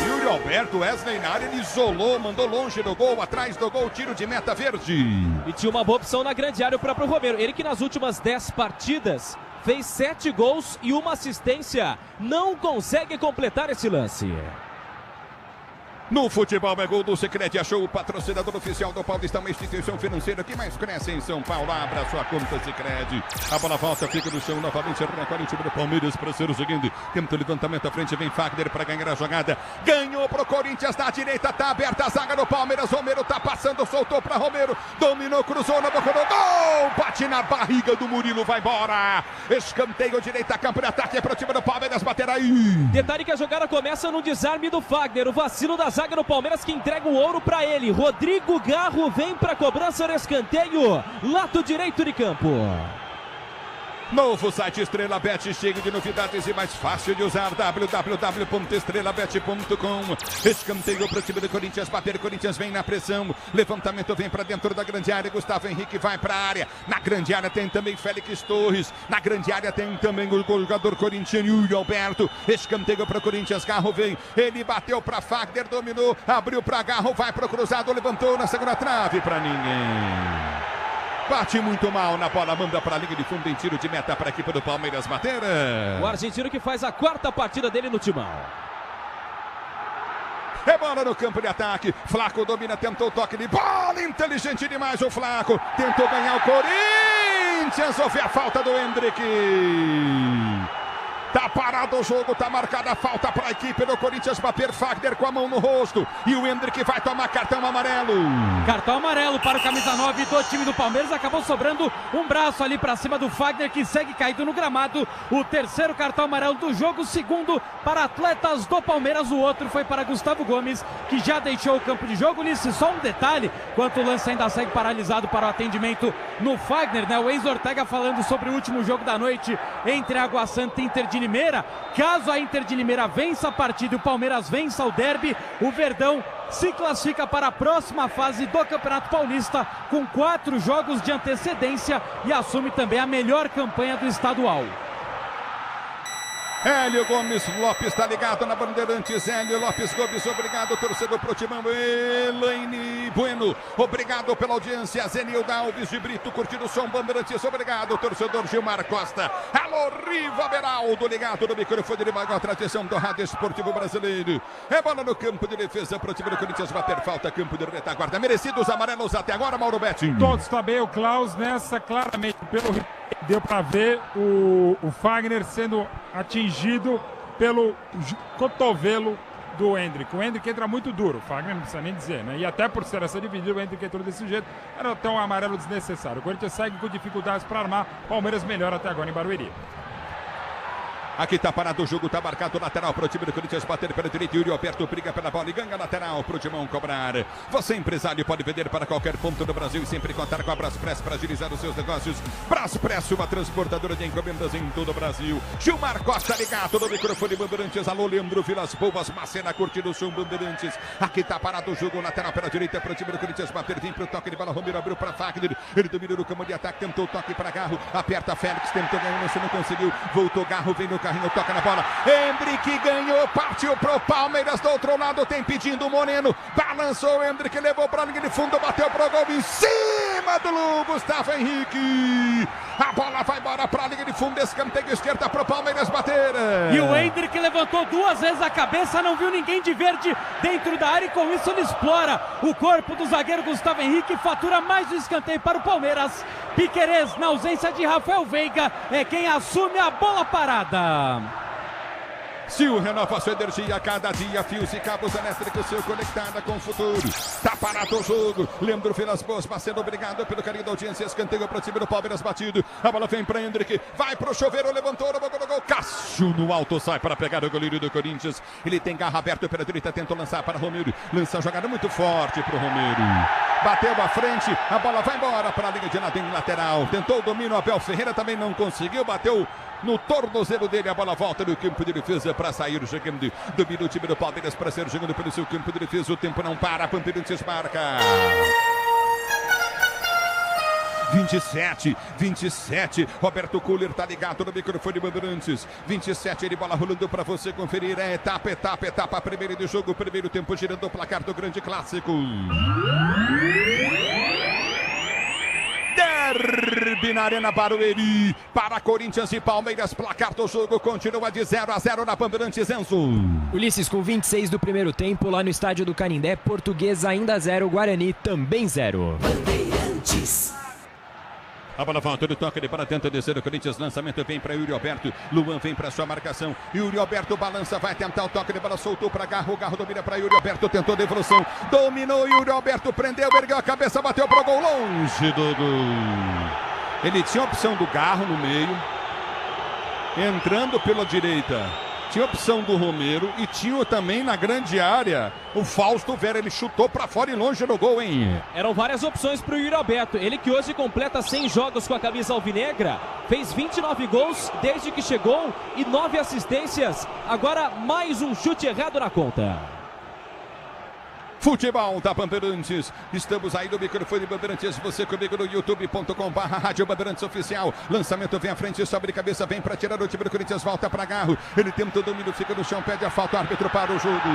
Yuri Alberto, Wesley na área, ele isolou, mandou longe do gol, atrás do gol, tiro de meta verde. E tinha uma boa opção na grande área, o próprio Romero. Ele que nas últimas 10 partidas fez 7 gols e uma assistência. Não consegue completar esse lance. No futebol é gol do Sicredi, achou o patrocinador oficial do Paulista, uma instituição financeira que mais cresce em São Paulo. Abra sua conta Sicredi. A bola volta, fica no chão novamente, recolhe o time do Palmeiras para ser o seguinte. Tenta o levantamento à frente, vem Fagner para ganhar a jogada. Ganhou pro Corinthians na direita, tá aberta a zaga do Palmeiras. Romero tá passando, soltou para Romero, dominou, cruzou na boca do gol. Bate na barriga do Murilo, vai embora. Escanteio direita, campo de ataque para o time do Palmeiras bater aí. Detalhe que a jogada começa no desarme do Fagner, o vacilo da zaga no Palmeiras que entrega o ouro para ele. Rodrigo Garro vem para cobrança no escanteio, lado direito de campo. Novo site Estrela Bet, cheio de novidades e mais fácil de usar, www.estrelabet.com. Escanteio para o time do Corinthians, bater, Corinthians vem na pressão, levantamento vem para dentro da grande área, Gustavo Henrique vai para a área, na grande área tem também Félix Torres, na grande área tem também o jogador corintiano Yuri Alberto. Escanteio para o Corinthians, Garro vem, ele bateu para Fagner, dominou, abriu para Garro, vai para o cruzado, levantou na segunda trave para ninguém. Bate muito mal na bola, manda para a linha de fundo em tiro de meta para a equipe do Palmeiras bater. O argentino que faz a 4ª partida dele no timão. É bola no campo de ataque. Flaco domina, tentou o toque de bola. Inteligente demais o Flaco. Tentou ganhar o Corinthians. Houve a falta do Hendrick. Tá parado o jogo, tá marcada a falta para a equipe do Corinthians bater. Fagner com a mão no rosto e o Hendrick vai tomar cartão amarelo. Cartão amarelo para o camisa 9 do time do Palmeiras. Acabou sobrando um braço ali para cima do Fagner, que segue caído no gramado. O 3º cartão amarelo do jogo, 2º para atletas do Palmeiras. O outro foi para Gustavo Gomes, que já deixou o campo de jogo. Nisso, só um detalhe, enquanto o lance ainda segue paralisado para o atendimento no Fagner, né? O ex-Ortega falando sobre o último jogo da noite entre Água Santa e Inter de Limeira. Caso a Inter de Limeira vença a partida e o Palmeiras vença o derby, o Verdão se classifica para a próxima fase do Campeonato Paulista com 4 jogos de antecedência e assume também a melhor campanha do estadual. Hélio Gomes Lopes está ligado na Bandeirantes. Hélio Lopes Gomes, obrigado, torcedor pro Timão. Elaine Rony Bueno. Obrigado pela audiência. Zenilda Alves de Brito, curtindo o som Bandeirantes. Obrigado, torcedor Gilmar Costa. Alô, Riva Beraldo, ligado no microfone de maior tradição do Rádio Esportivo Brasileiro. É bola no campo de defesa para o time do Corinthians bater falta, campo de retaguarda. Merecidos amarelos até agora, Mauro Betti. Todos também, o Klaus nessa, claramente, pelo deu para ver o Fagner sendo atingido pelo cotovelo do Hendrick. O Hendrick entra muito duro, o Fagner não precisa nem dizer, né? E até por ser essa dividida, o Hendrick entrou desse jeito, era até um amarelo desnecessário. O Corinthians segue com dificuldades para armar, Palmeiras melhor até agora em Barueri. Aqui tá parado o jogo, tá marcado o lateral para o time do Corinthians bater pela direita. Yuri Alberto briga pela bola e ganha lateral para o Timão cobrar. Você, empresário, pode vender para qualquer ponto do Brasil e sempre contar com a Braspress para agilizar os seus negócios. Braspress, uma transportadora de encomendas em todo o Brasil. Gilmar Costa ligado no microfone Bandeirantes. Alô, Leandro Vilas Boas, Macena curtindo o som Bandeirantes. Aqui tá parado o jogo, lateral pela direita para o time do Corinthians bater. Vem para o toque de bola, Romero abriu para Fagner. Ele dominou no campo de ataque, tentou o toque para Garro. Aperta Félix, tentou ganhar, não conseguiu. Voltou Garro, vem no carrinho, toca na bola. Hendrick ganhou, partiu pro Palmeiras do outro lado, tem pedindo o Moreno. Balançou o Hendrick, levou pra linha de fundo, bateu pro gol em cima do Gustavo Henrique. A bola vai embora pra linha de fundo, escanteio esquerda pro Palmeiras bater. E o Hendrick levantou duas vezes a cabeça, não viu ninguém de verde dentro da área e com isso ele explora o corpo do zagueiro Gustavo Henrique, fatura mais um escanteio para o Palmeiras. Piquerez, na ausência de Rafael Veiga, é quem assume a bola parada. Sil renova sua energia a cada dia. Fios e cabos elétricos, Sil conectada com o futuro. Tá parado o jogo. Leandro Vilas Boas, sendo obrigado pelo carinho da audiência. Escanteio para o time do Palmeiras batido. A bola vem para Hendrick. Vai pro chuveiro, levantou, no gol. Cássio no alto, sai para pegar o goleiro do Corinthians. Ele tem garra aberta pela direita, tentou lançar para Romero. Lança a jogada muito forte pro Romero. Bateu à frente, a bola vai embora para a linha de lado em lateral. Tentou o domínio, Abel Ferreira também não conseguiu. Bateu no tornozelo dele, a bola volta no campo de defesa para sair jogando. Domina o time do Palmeiras para ser jogando pelo seu campo de defesa. O tempo não para, Bandeirantes marca. 27, Roberto Kuller tá ligado no microfone Bandeirantes. 27, ele bola rolando para você conferir. É etapa, primeiro de jogo, primeiro tempo girando o placar do grande clássico. Derby na Arena Barueri, para Corinthians e Palmeiras, placar do jogo continua de 0-0 na Bandeirantes, Enzo. Ulisses, com 26 do primeiro tempo, lá no estádio do Canindé, Portuguesa ainda 0, Guarani também 0. Bandeirantes. A bola volta do toque de bola, tenta descer o Corinthians, lançamento vem para Yuri Alberto, Luan vem para sua marcação, Yuri Alberto balança, vai tentar o toque de bola, soltou para Garro, Garro domina para Yuri Alberto, tentou devolução, dominou Yuri Alberto, prendeu, ergueu a cabeça, bateu pro gol, longe do gol. Ele tinha a opção do Garro no meio, entrando pela direita. Tinha a opção do Romero e tinha também na grande área o Fausto Vera. Ele chutou para fora e longe no gol, hein? Eram várias opções para o Yuri Alberto. Ele que hoje completa 100 jogos com a camisa alvinegra. Fez 29 gols desde que chegou e 9 assistências. Agora mais um chute errado na conta. Futebol da Bandeirantes, estamos aí no microfone Bandeirantes, você comigo no youtube.com/Rádio Bandeirantes Oficial, lançamento vem à frente, sobre cabeça, vem para tirar o time do Corinthians, volta para Garro, ele tenta o domínio, fica no chão, pede a falta, o árbitro para o jogo,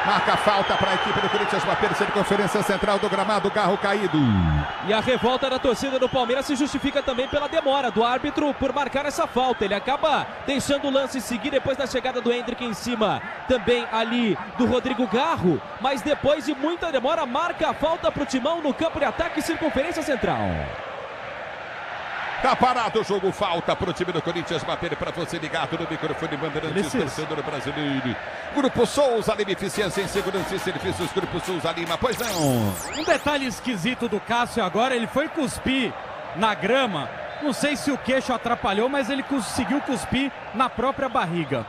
marca a falta para a equipe do Corinthians, bater circunferência central do gramado, Garro caído. E a revolta da torcida do Palmeiras se justifica também pela demora do árbitro por marcar essa falta, ele acaba deixando o lance seguir depois da chegada do Hendrick em cima, também ali do Rodrigo Garro, mas depois de muita demora, marca a falta para o Timão no campo de ataque, circunferência central. Tá parado o jogo, falta para o time do Corinthians bater para você ligado no microfone Bandeirantes, torcedor brasileiro. Grupo Souza Lima, eficiência em segurança e serviços, Grupo Souza Lima, pois não. Um detalhe esquisito do Cássio agora, ele foi cuspir na grama, não sei se o queixo atrapalhou, mas ele conseguiu cuspir na própria barriga.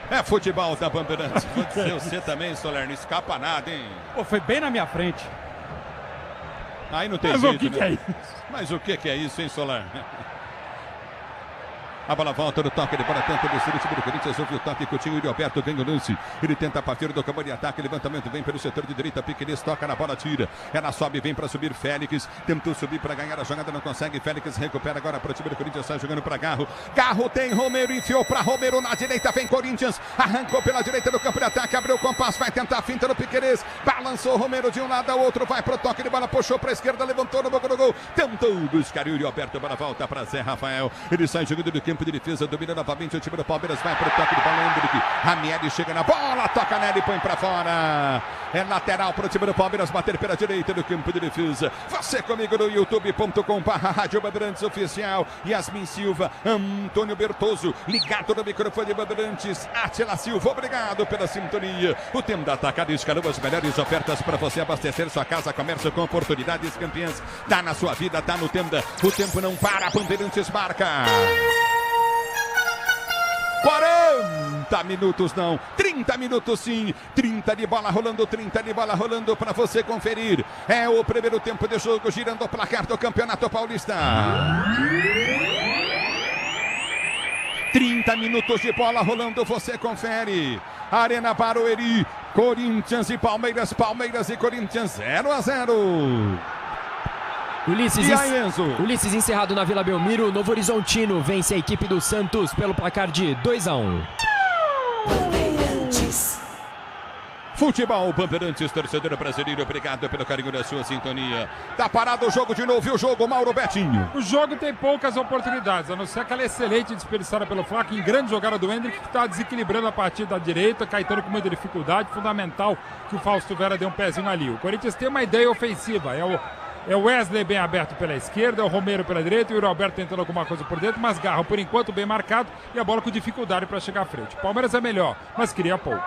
É futebol da Bandeirantes. Vou dizer você também, Soler, não escapa nada, hein? Pô, foi bem na minha frente. Aí não tem mas jeito, o que né? que é isso? Mas o que é isso, hein, Soler? A bola volta no toque de bola, tenta descer o time do Corinthians, ouve o toque, Coutinho, Yuri Alberto ganha o lance, ele tenta partir do campo de ataque, levantamento vem pelo setor de direita, Piquerez toca na bola, tira, ela sobe, vem para subir, Félix, tentou subir para ganhar a jogada, não consegue, Félix recupera agora para o time do Corinthians, sai jogando para Garro, Garro tem Romero, enfiou para Romero na direita, vem Corinthians, arrancou pela direita do campo de ataque, abriu o compasso, vai tentar a finta no Piquerez, balançou Romero de um lado ao outro, vai pro toque de bola, puxou pra esquerda, levantou no boca do gol, tentou buscar o Yuri Alberto, para volta para Zé Rafael, ele sai jogando do campo de defesa, domina novamente o time do Palmeiras, vai pro toque de bola, Hendrick, Ranieri chega na bola, toca nele e põe pra fora, é lateral pro time do Palmeiras, bater pela direita do campo de defesa, você comigo no youtube.com/Rádio Bandeirantes Oficial, Yasmin Silva, Antônio Bertoso, ligado no microfone de Bandeirantes, Átila Silva, obrigado pela sintonia, o tempo da Atacado escalou as melhores ofertas para você abastecer sua casa, comércio com oportunidades campeãs, tá na sua vida, tá no Tenda, o tempo não para, Bandeirantes marca. 40 minutos não, 30 minutos sim, 30 de bola rolando para você conferir. É o primeiro tempo de jogo, girando o placar do Campeonato Paulista. 30 minutos de bola rolando, você confere. Arena Barueri, Corinthians e Palmeiras, Palmeiras e Corinthians 0-0. Ulisses encerrado na Vila Belmiro, Novo Horizontino vence a equipe do Santos pelo placar de 2-1. Futebol Bandeirantes, torcedor brasileiro, obrigado pelo carinho da sua sintonia. Tá parado o jogo de novo, e o jogo, Mauro Betinho. O jogo tem poucas oportunidades, a não ser aquela excelente desperdiçada pelo Flaco, em grande jogada do Hendrick, que está desequilibrando a partida da direita, Caetano com muita dificuldade, fundamental que o Fausto Vera dê um pezinho ali. O Corinthians tem uma ideia ofensiva, é o Wesley bem aberto pela esquerda, é o Romero pela direita e o Roberto tentando alguma coisa por dentro, mas Garro por enquanto bem marcado e a bola com dificuldade para chegar à frente. O Palmeiras é melhor, mas cria pouco.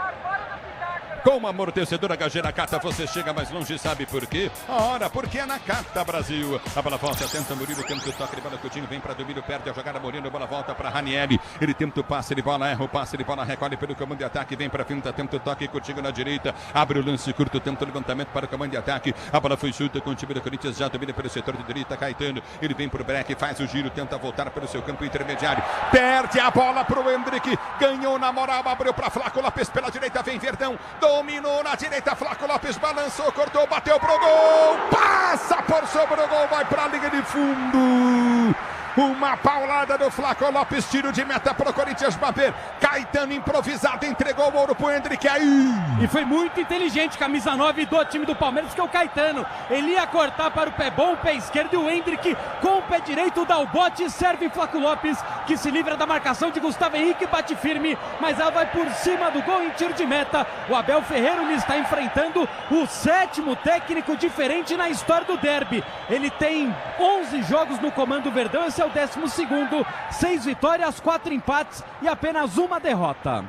Com uma amortecedora HG Nakata você chega mais longe, sabe por quê? Ora, porque é Nakata, Brasil. A bola volta, tenta Murilo, tenta o toque de bola, Coutinho vem para domínio, perde a jogada, Murilo, a bola volta para Ranieri. Ele tenta o passe de bola, erra o passe de bola, recolhe pelo comando de ataque, vem para frente, tenta o toque, Coutinho na direita, abre o lance curto, tenta o levantamento para o comando de ataque. A bola foi chuta com o time do Corinthians, já domina pelo setor de direita, Caetano. Ele vem para o break, faz o giro, tenta voltar pelo seu campo intermediário. Perde a bola para o Hendrick, ganhou na moral, abriu para Flaco Lopes pela direita, vem Verdão, dominou na direita, Flaco Lopes balançou, cortou, bateu pro gol, passa por sobre o gol, vai pra linha de fundo. Uma paulada do Flaco Lopes, tiro de meta para o Corinthians bater. Caetano improvisado, entregou o ouro pro Hendrick aí. E foi muito inteligente, camisa 9 do time do Palmeiras, que é o Caetano. Ele ia cortar para o pé bom, o pé esquerdo, e o Hendrick com o pé direito dá o bote, serve Flaco Lopes, que se livra da marcação de Gustavo Henrique, bate firme, mas ela vai por cima do gol em tiro de meta. O Abel Ferreira está enfrentando o 7º técnico diferente na história do derby. Ele tem 11 jogos no comando Verdão, esse é o 12º, 6 vitórias, 4 empates e apenas uma derrota.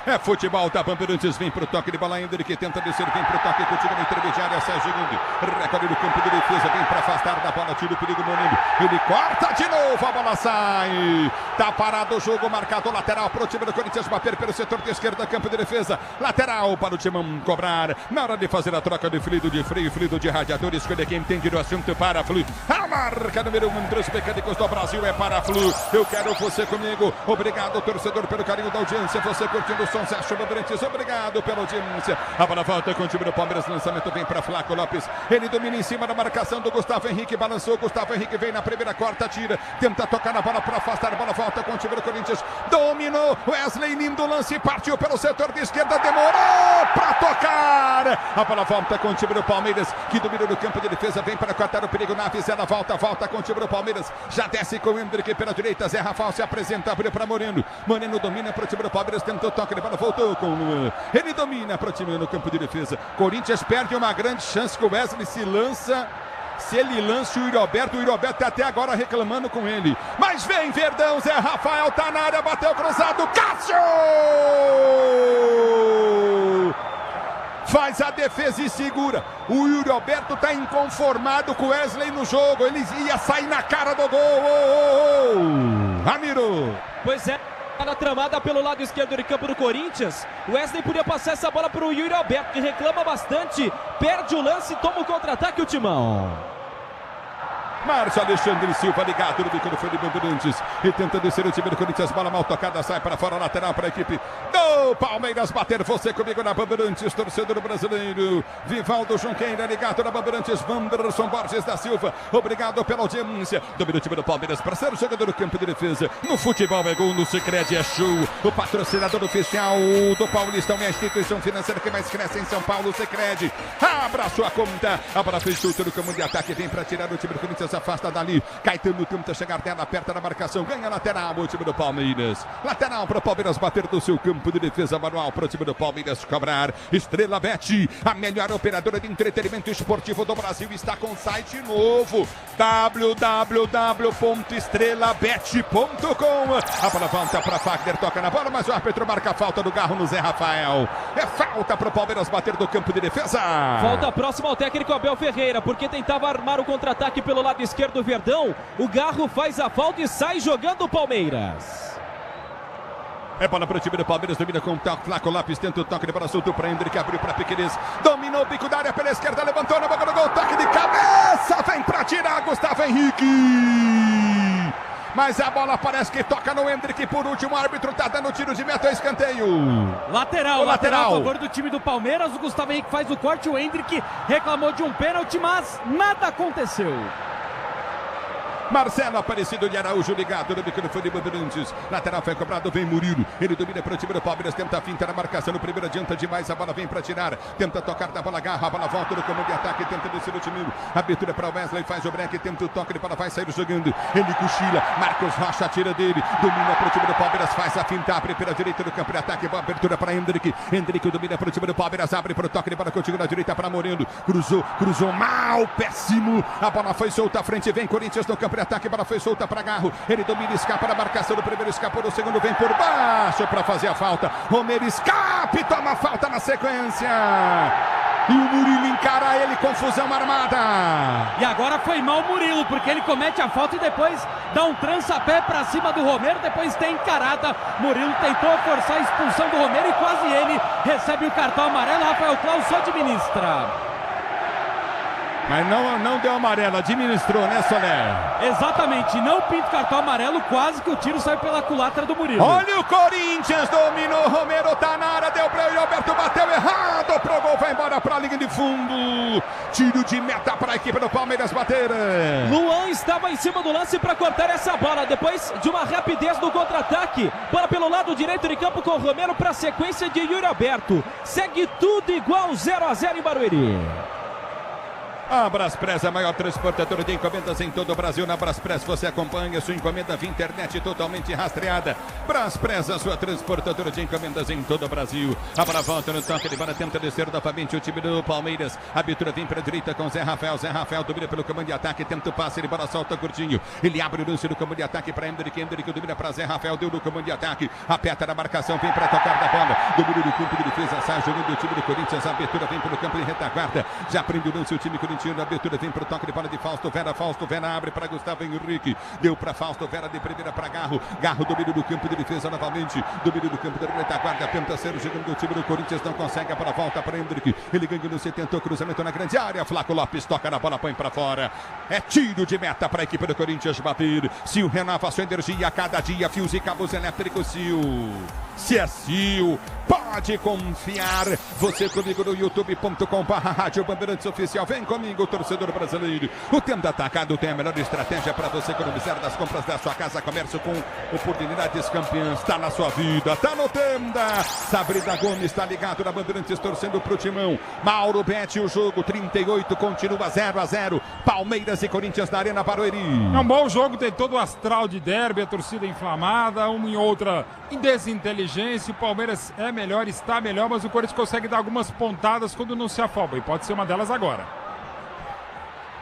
É futebol da Bandeirantes, vem pro toque de bola, Hendrick tenta descer, vem pro toque, continua na intermediária, sai jogando, recolhe no campo de defesa, vem para afastar da bola, tira o perigo Moreno, ele corta de novo, a bola sai, tá parado o jogo, marcado lateral pro time do Corinthians, bater pelo setor de esquerda, campo de defesa, lateral para o Timão cobrar, na hora de fazer a troca de fluido de freio, fluido de radiador, escolha quem entende do assunto para a Flu, a marca número 1 dos mecânicos do Brasil é para a Flu, eu quero você comigo, obrigado torcedor pelo carinho da audiência, você curtindo o som, Sérgio Bandeirantes, obrigado pela audiência. A bola volta com o time do Palmeiras, lançamento vem para Flaco Lopes, ele domina em cima da marcação do Gustavo Henrique, balançou, Gustavo Henrique vem na primeira, corta, tira, tenta tocar na bola para afastar, a bola volta com o time do Corinthians, dominou, Wesley, lindo lance, partiu pelo setor de esquerda, demorou para tocar, a bola volta com o time do Palmeiras, que domina no campo de defesa, vem para cortar o perigo, Naves, ela volta com o time do Palmeiras, já desce com o Hendrick pela direita, Zé Rafael se apresenta, abriu para Moreno, Moreno domina para o time do Palmeiras, tentou o toque de bola, voltou com o Luan, ele domina para o time no campo de defesa, Corinthians perde uma grande chance que o Wesley se lança, se ele lança o Yuri Alberto está até agora reclamando com ele, mas vem Verdão, Zé Rafael tá na área, bateu cruzado, Cássio! Faz a defesa e segura, o Yuri Alberto tá inconformado com o Wesley no jogo, ele ia sair na cara do gol, Ramiro! Pois é. Na tramada pelo lado esquerdo de campo do Corinthians, o Wesley podia passar essa bola para o Yuri Alberto, que reclama bastante, perde o lance e toma o contra-ataque o Timão. Márcio Alexandre Silva ligado no microfone de Bandeirantes e tenta descer o time do Corinthians, bola mal tocada, sai para fora, lateral para a equipe do Palmeiras, bater você comigo na Bandeirantes, torcedor brasileiro, Vivaldo Junqueira ligado na Bandeirantes, Wanderson Borges da Silva, obrigado pela audiência, domina o time do Palmeiras, para ser o jogador do campo de defesa, no futebol é gol, no Sicredi é show, o patrocinador oficial do Paulistão é a instituição financeira que mais cresce em São Paulo, Sicredi. Abra sua conta. A bola foi solta no campo de ataque, vem para tirar o time do Corinthians, afasta dali. Caetano tenta chegar dela, aperta na marcação, ganha lateral o time do Palmeiras. Lateral para o Palmeiras bater do seu campo de defesa manual para o time do Palmeiras cobrar. Estrela Bet, a melhor operadora de entretenimento esportivo do Brasil, está com site novo, www.estrelabet.com. A bola volta para Fagner, toca na bola, mas o árbitro marca a falta do Garro no Zé Rafael. É falta para o Palmeiras bater do campo de defesa. Falta próxima ao técnico Abel Ferreira, porque tentava armar o contra-ataque pelo lado esquerdo do Verdão. O Garro faz a falta e sai jogando o Palmeiras. É bola para o time do Palmeiras, domina com o toque. Flaco Lopes tenta o toque de bola, soltou para Hendrick, abriu para Piqueires, dominou o bico da área pela esquerda, levantou na boca do gol, toque de cabeça, vem para tirar Gustavo Henrique. Mas a bola parece que toca no Hendrick. Por último, o árbitro tá dando tiro de meta, escanteio. Lateral a favor do time do Palmeiras. O Gustavo Henrique faz o corte, o Hendrick reclamou de um pênalti, mas nada aconteceu. Marcelo Aparecido de Araújo ligado no microfone de Bandeirantes. Lateral foi cobrado, vem Murilo. Ele domina para o time do Palmeiras, tenta a finta na marcação. No primeiro adianta demais, a bola vem para tirar. Tenta tocar da bola, agarra, a bola volta no comando de ataque, tenta descer o time. Abertura para o Wesley, faz o break, tenta o toque de bola, vai sair jogando. Ele cochila, Marcos Rocha tira dele. Domina para o time do Palmeiras, faz a finta, abre pela direita do campo de ataque. Boa abertura para Hendrick. Hendrick domina para o time do Palmeiras, abre para o toque de bola, continua na direita para Moreno. Cruzou mal, péssimo. A bola foi solta à frente, vem Corinthians no campo de ataque, a bola foi solta para Garro, ele domina, escapa na marcação do primeiro, escapou do segundo, vem por baixo para fazer a falta. Romero escapa e toma falta na sequência. E o Murilo encara ele, confusão armada. E agora foi mal o Murilo, porque ele comete a falta e depois dá um trança-pé para cima do Romero, depois tem encarada. Murilo tentou forçar a expulsão do Romero e quase ele recebe o cartão amarelo. Rafael Claus só administra. Mas não deu amarelo, administrou, né, Soler? Exatamente, não pinta o cartão amarelo, quase que o tiro saiu pela culatra do Murilo. Olha o Corinthians, dominou, Romero tá na área, deu pra ele, Alberto bateu errado, pro gol, vai embora pra linha de fundo. Tiro de meta para a equipe do Palmeiras bater. Luan estava em cima do lance para cortar essa bola, depois de uma rapidez no contra-ataque. Bola pelo lado direito de campo com o Romero para a sequência de Yuri Alberto. Segue tudo igual, 0-0 em Barueri. A Braspress, a maior transportadora de encomendas em todo o Brasil. Na Braspress você acompanha sua encomenda via internet totalmente rastreada. Braspress, a sua transportadora de encomendas em todo o Brasil. A bola volta no toque de bola, tenta descer novamente o time do Palmeiras. A abertura vem para a direita com Zé Rafael. Zé Rafael domina pelo comando de ataque, tenta o passe, ele bola solta curtinho. Ele abre o lance do comando de ataque para Hendrick. Hendrick domina para Zé Rafael, deu no comando de ataque. Aperta na marcação, vem para tocar da bola. Domina do campo de defesa, sai jogando o time do Corinthians. A abertura vem pelo campo de retaguarda. Já prende o lance o time corintiano. A abertura vem para o toque de bola de Fausto Vera abre para Gustavo Henrique, deu para Fausto Vera de primeira para Garro domina do campo de defesa novamente, domina do campo da retaguarda, tenta ser jogando do time do Corinthians, não consegue, a bola volta para Hendrick, ele ganha no centro, tentou cruzamento na grande área, Flaco Lopes toca na bola, põe para fora, é tiro de meta para a equipe do Corinthians bater. Sil renova sua energia a cada dia, fios e cabos elétricos Sil. Se é Sil, pode confiar. Você comigo no youtube.com/Rádio Bandeirantes Oficial. Vem comigo, torcedor brasileiro. O Tenda Atacado tem a melhor estratégia para você economizar nas compras da sua casa. Comércio com oportunidades campeãs. Está na sua vida, está no Tenda. Sabrina Gomes está ligado na Bandeirantes, torcendo pro Timão. Mauro Betti, o jogo 38 continua 0-0. Palmeiras e Corinthians na Arena Barueri. É um bom jogo, tem todo o astral de derby, a torcida inflamada, uma em outra em desinteligência. O Palmeiras é melhor, está melhor, mas o Corinthians consegue dar algumas pontadas quando não se afoba, e pode ser uma delas agora.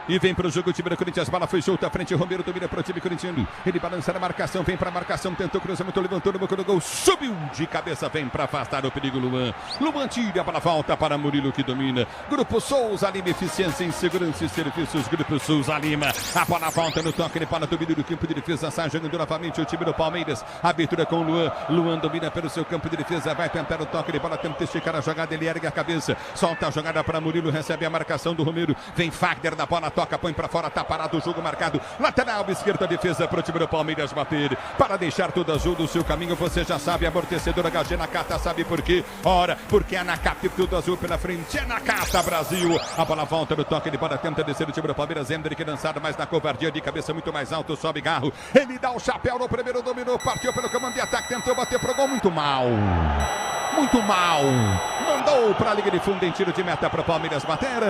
E vem para o jogo o time do Corinthians, bola foi solta à frente, Romero domina para o time corintiano, ele balança na marcação, vem para a marcação, tentou cruzamento, levantou no boca do gol, subiu de cabeça, vem para afastar o perigo Luan tira, a bola volta para Murilo que domina, Grupo Souza Lima, eficiência em segurança e serviços, Grupo Souza Lima, a bola volta no toque de bola, domínio do campo de defesa, sai jogando novamente o time do Palmeiras, abertura com Luan domina pelo seu campo de defesa, vai tentar o toque de bola, tenta esticar a jogada, ele ergue a cabeça, solta a jogada para Murilo, recebe a marcação do Romero, vem Fagner na bola, toca, põe pra fora, tá parado o jogo marcado. Lateral esquerda, defesa pro time do Palmeiras bater. Para deixar tudo azul do seu caminho, você já sabe, amortecedor HG Nakata, sabe por quê? Ora, porque é Nakata e tudo azul pela frente. É Nakata, Brasil. A bola volta no toque de bola, tenta descer o time do Palmeiras. Hendrick lançado, mas na covardia de cabeça muito mais alto, sobe Garro. Ele dá o chapéu no primeiro domínio, partiu pelo comando de ataque, tentou bater pro gol, muito mal. Muito mal. Mandou para a linha de fundo em tiro de meta para o Palmeiras bater.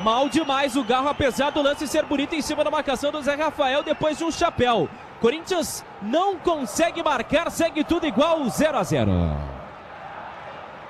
Mal demais o Garro, apesar do lance ser bonito em cima da marcação do Zé Rafael depois de um chapéu. Corinthians não consegue marcar, segue tudo igual, 0-0.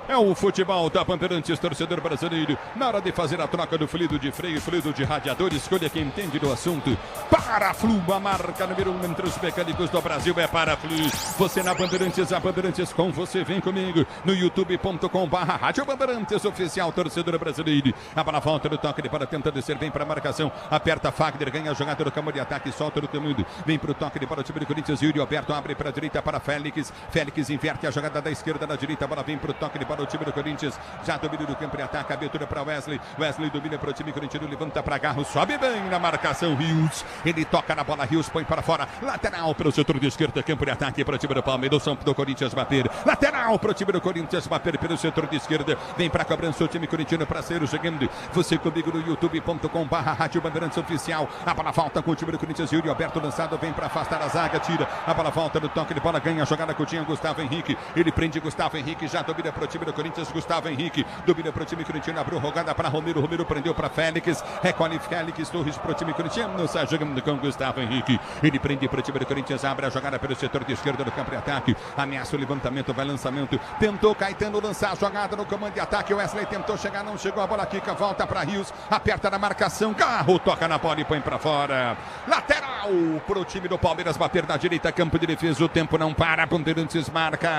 É o futebol da Bandeirantes, torcedor brasileiro. Na hora de fazer a troca do fluido de freio, fluido de radiador, escolha quem entende do assunto. Paraflu, a marca número 1 entre os mecânicos do Brasil é Paraflu. Você na Bandeirantes, a Bandeirantes com você, vem comigo no youtube.com/Rádio Bandeirantes oficial, torcedor brasileiro. A bola volta no toque de bola, tenta descer, vem para a marcação, aperta Fagner, ganha a jogada do campo de ataque, solta no caminho, vem para o toque de bola, o time do Corinthians, Yuri Alberto abre para a direita para Félix, Félix inverte a jogada da esquerda na direita, a bola vem para o toque de bola, o time do Corinthians já domina do campo e ataca, abertura para Wesley, Wesley domina para o time corintiano, levanta para Garro, sobe bem na marcação, Rios, ele toca na bola, Rios põe para fora, lateral para o setor de esquerda, campo de ataque para o time do Palmeiras, do Corinthians bater, lateral para o time do Corinthians bater pelo setor de esquerda, vem para a cobrança o time corintiano, parceiro chegando, você comigo no youtube.com/Rádio Bandeirantes oficial, a bola volta com o time do Corinthians, Yuri Alberto lançado, vem para afastar a zaga, tira, a bola volta no toque de bola, ganha a jogada com o time Gustavo Henrique, ele prende Gustavo Henrique, já domina para o time do Corinthians, Gustavo Henrique, domina para o time corintiano, abriu rogada para Romero, Romero prendeu para Félix, recolhe Félix, Torres para o time corintiano, sai jogando com Gustavo Henrique, ele prende para o time do Corinthians, abre a jogada pelo setor de esquerda do campo de ataque, ameaça o levantamento, vai lançamento, tentou Caetano lançar a jogada no comando de ataque, Wesley tentou chegar, não chegou, a bola quica, volta para Rios, aperta na marcação, Garro toca na bola e põe para fora, lateral para o time do Palmeiras bater na direita, campo de defesa, o tempo não para, Bandeirantes marca.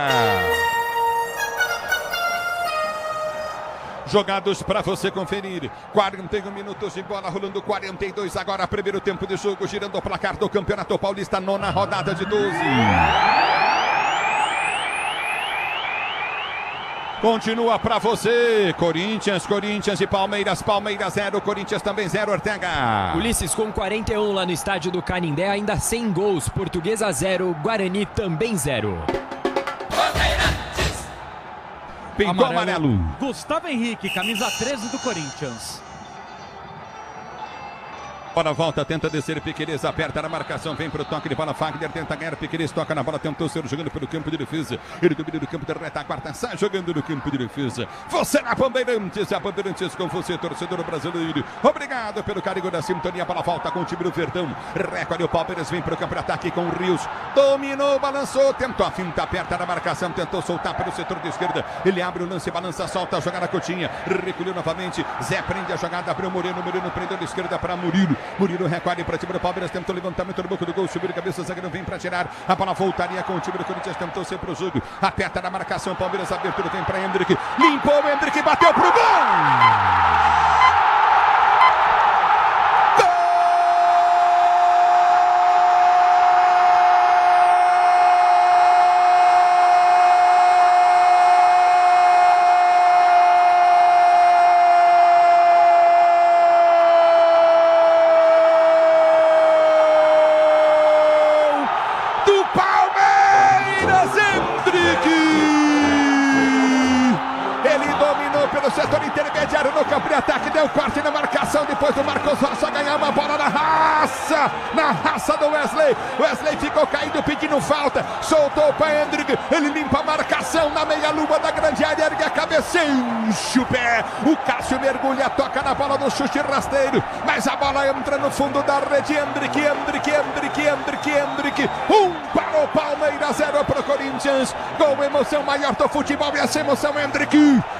Jogados para você conferir, 41 minutos de bola rolando, 42 agora, primeiro tempo de jogo, girando o placar do Campeonato Paulista, nona rodada de 12. Continua para você, Corinthians e Palmeiras, Palmeiras 0, Corinthians também 0, Ortega. Ulisses com 41 lá no estádio do Canindé, ainda sem gols, Portuguesa 0, Guarani também 0. Pintou amarelo. Gustavo Henrique, camisa 13 do Corinthians. Bola volta, tenta descer, Piquerez aperta na marcação, vem para o toque de bola, Fagner tenta ganhar, Piquerez toca na bola, tentou ser jogando pelo campo de defesa, ele domina do campo de retaguarda, sai jogando no campo de defesa, você na Bandeirantes, a Bandeirantes com você, torcedor brasileiro, obrigado pelo carinho da sintonia, bola volta com o time do Verdão, recolhe o Palmeiras, vem para o campo de ataque com o Rios, dominou, balançou, tentou a finta, aperta na marcação, tentou soltar pelo setor de esquerda, ele abre o lance, balança, solta a jogada Coutinho, recolheu novamente, Zé prende a jogada, abriu o Moreno prendeu da esquerda para Murilo, Murilo recolhe para o time do Palmeiras, tentou levantamento no boco do gol, subiu de cabeça, o zagueiro vem para tirar, a bola voltaria com o time do Corinthians, tentou ser pro jogo, aperta na marcação, Palmeiras, abertura, vem para Hendrick, limpou o Hendrick, bateu pro gol! Setor intermediário no campo de ataque, deu corte na marcação, depois do Marcos Rocha ganhar uma bola na raça do Wesley, Wesley ficou caído pedindo falta, soltou para Hendrick, ele limpa a marcação na meia-lua da grande área, ergue a cabeça, enche o pé, o Cássio mergulha, toca na bola do chute rasteiro, mas a bola entra no fundo da rede, Hendrick, 1 para o Palmeiras, 0 para o Corinthians, gol, emoção maior do futebol, e essa emoção Hendrick,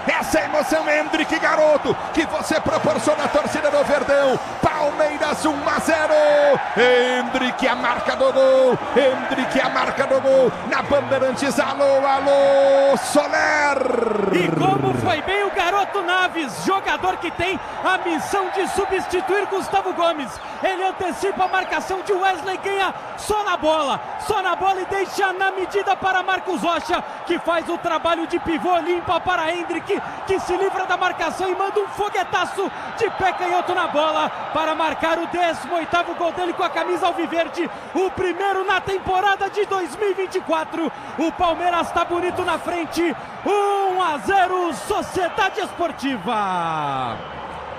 essa emoção Hendrick, garoto, que você proporciona a torcida do Verdão, Palmeiras 1-0, Hendrick a marca do gol, na Bandeirantes, alô, Soler! E como foi bem o garoto Naves, jogador que tem a missão de substituir Gustavo Gomes, ele antecipa a marcação de Wesley, ganha só na bola, bola e deixa na medida para Marcos Rocha, que faz o trabalho de pivô, limpa para Hendrick, que se livra da marcação e manda um foguetaço de pé canhoto na bola para marcar o 18º gol dele com a camisa alviverde, o primeiro na temporada de 2024. O Palmeiras está bonito na frente, 1-0 Sociedade Esportiva.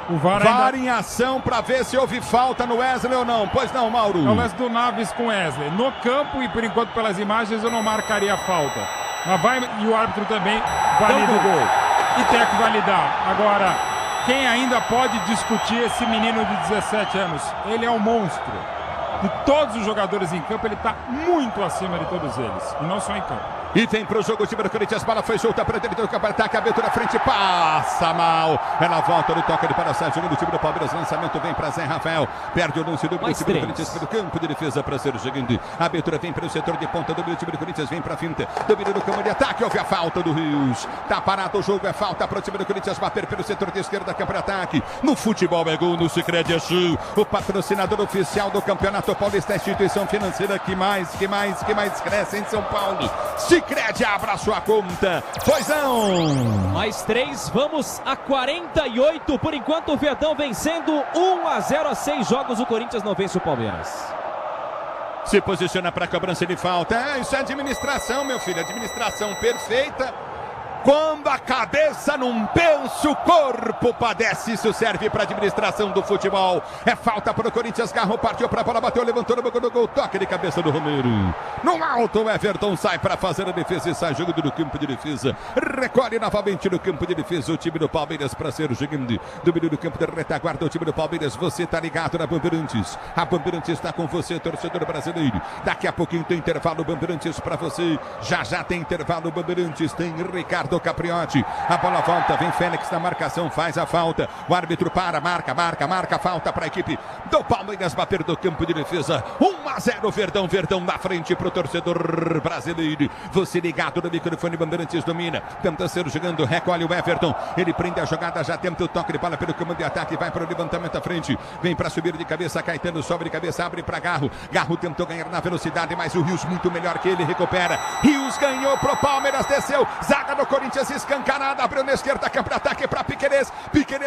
O VAR em ação para ver se houve falta no Wesley ou não. Pois não, Mauro? É o lance do Naves com Wesley. No campo e por enquanto pelas imagens eu não marcaria a falta. Mas e o árbitro também valida o gol. E tem que validar. Agora, quem ainda pode discutir esse menino de 17 anos? Ele é um monstro. De todos os jogadores em campo, ele está muito acima de todos eles. E não só em campo. E vem pro jogo o time do Corinthians, bola foi solta para dentro do campo, ataque, abertura na frente, passa mal. Ela volta no toque de passagem, jogando o time do Palmeiras, lançamento vem para Zé Rafael, perde o lance do time do Corinthians pelo campo de defesa para ser chegando. A abertura vem para o setor de ponta, domina o time do Corinthians, vem para a finta, domina no campo de ataque, houve a falta do Rios. Tá parado o jogo, é falta para o time do Corinthians bater pelo setor de esquerda, campo de ataque. No futebol é gol, no Sicredi é Sul, o patrocinador oficial do Campeonato Paulista, a instituição financeira que mais cresce em São Paulo. Sicredi, abra sua conta. Poisão. Mais 3, vamos a 48. Por enquanto o Verdão vencendo 1-0 a 6 jogos. O Corinthians não vence o Palmeiras. Se posiciona para cobrança de falta. Isso é administração, meu filho. Administração perfeita. Quando a cabeça não pensa, o corpo padece. Isso serve para administração do futebol. É falta para o Corinthians. Garro partiu para a bola, bateu, levantou no banco do gol. Toque de cabeça do Romero. No alto, o Everton sai para fazer a defesa e sai jogando no campo de defesa. Recolhe novamente no campo de defesa o time do Palmeiras para ser jogando. Domínio do campo de retaguarda o time do Palmeiras. Você está ligado na Bandeirantes. A Bandeirantes está com você, torcedor brasileiro. Daqui a pouquinho tem intervalo Bandeirantes para você. Já tem intervalo Bandeirantes. Tem Ricardo Capriotti, a bola volta, vem Félix na marcação, faz a falta, o árbitro para, marca, falta para a equipe do Palmeiras bater do campo de defesa, 1-0 Verdão na frente pro torcedor brasileiro, você ligado no microfone, Bandeirantes domina, tenta ser jogando, recolhe o Everton, ele prende a jogada, já tenta o toque de bola pelo comando de ataque, vai para o levantamento à frente, vem para subir de cabeça, Caetano sobe de cabeça, abre para Garro tentou ganhar na velocidade, mas o Rios muito melhor que ele, recupera, Rios ganhou pro Palmeiras, desceu, zaga do Corinthians escancarada, abriu na esquerda, campo de ataque para Piquerez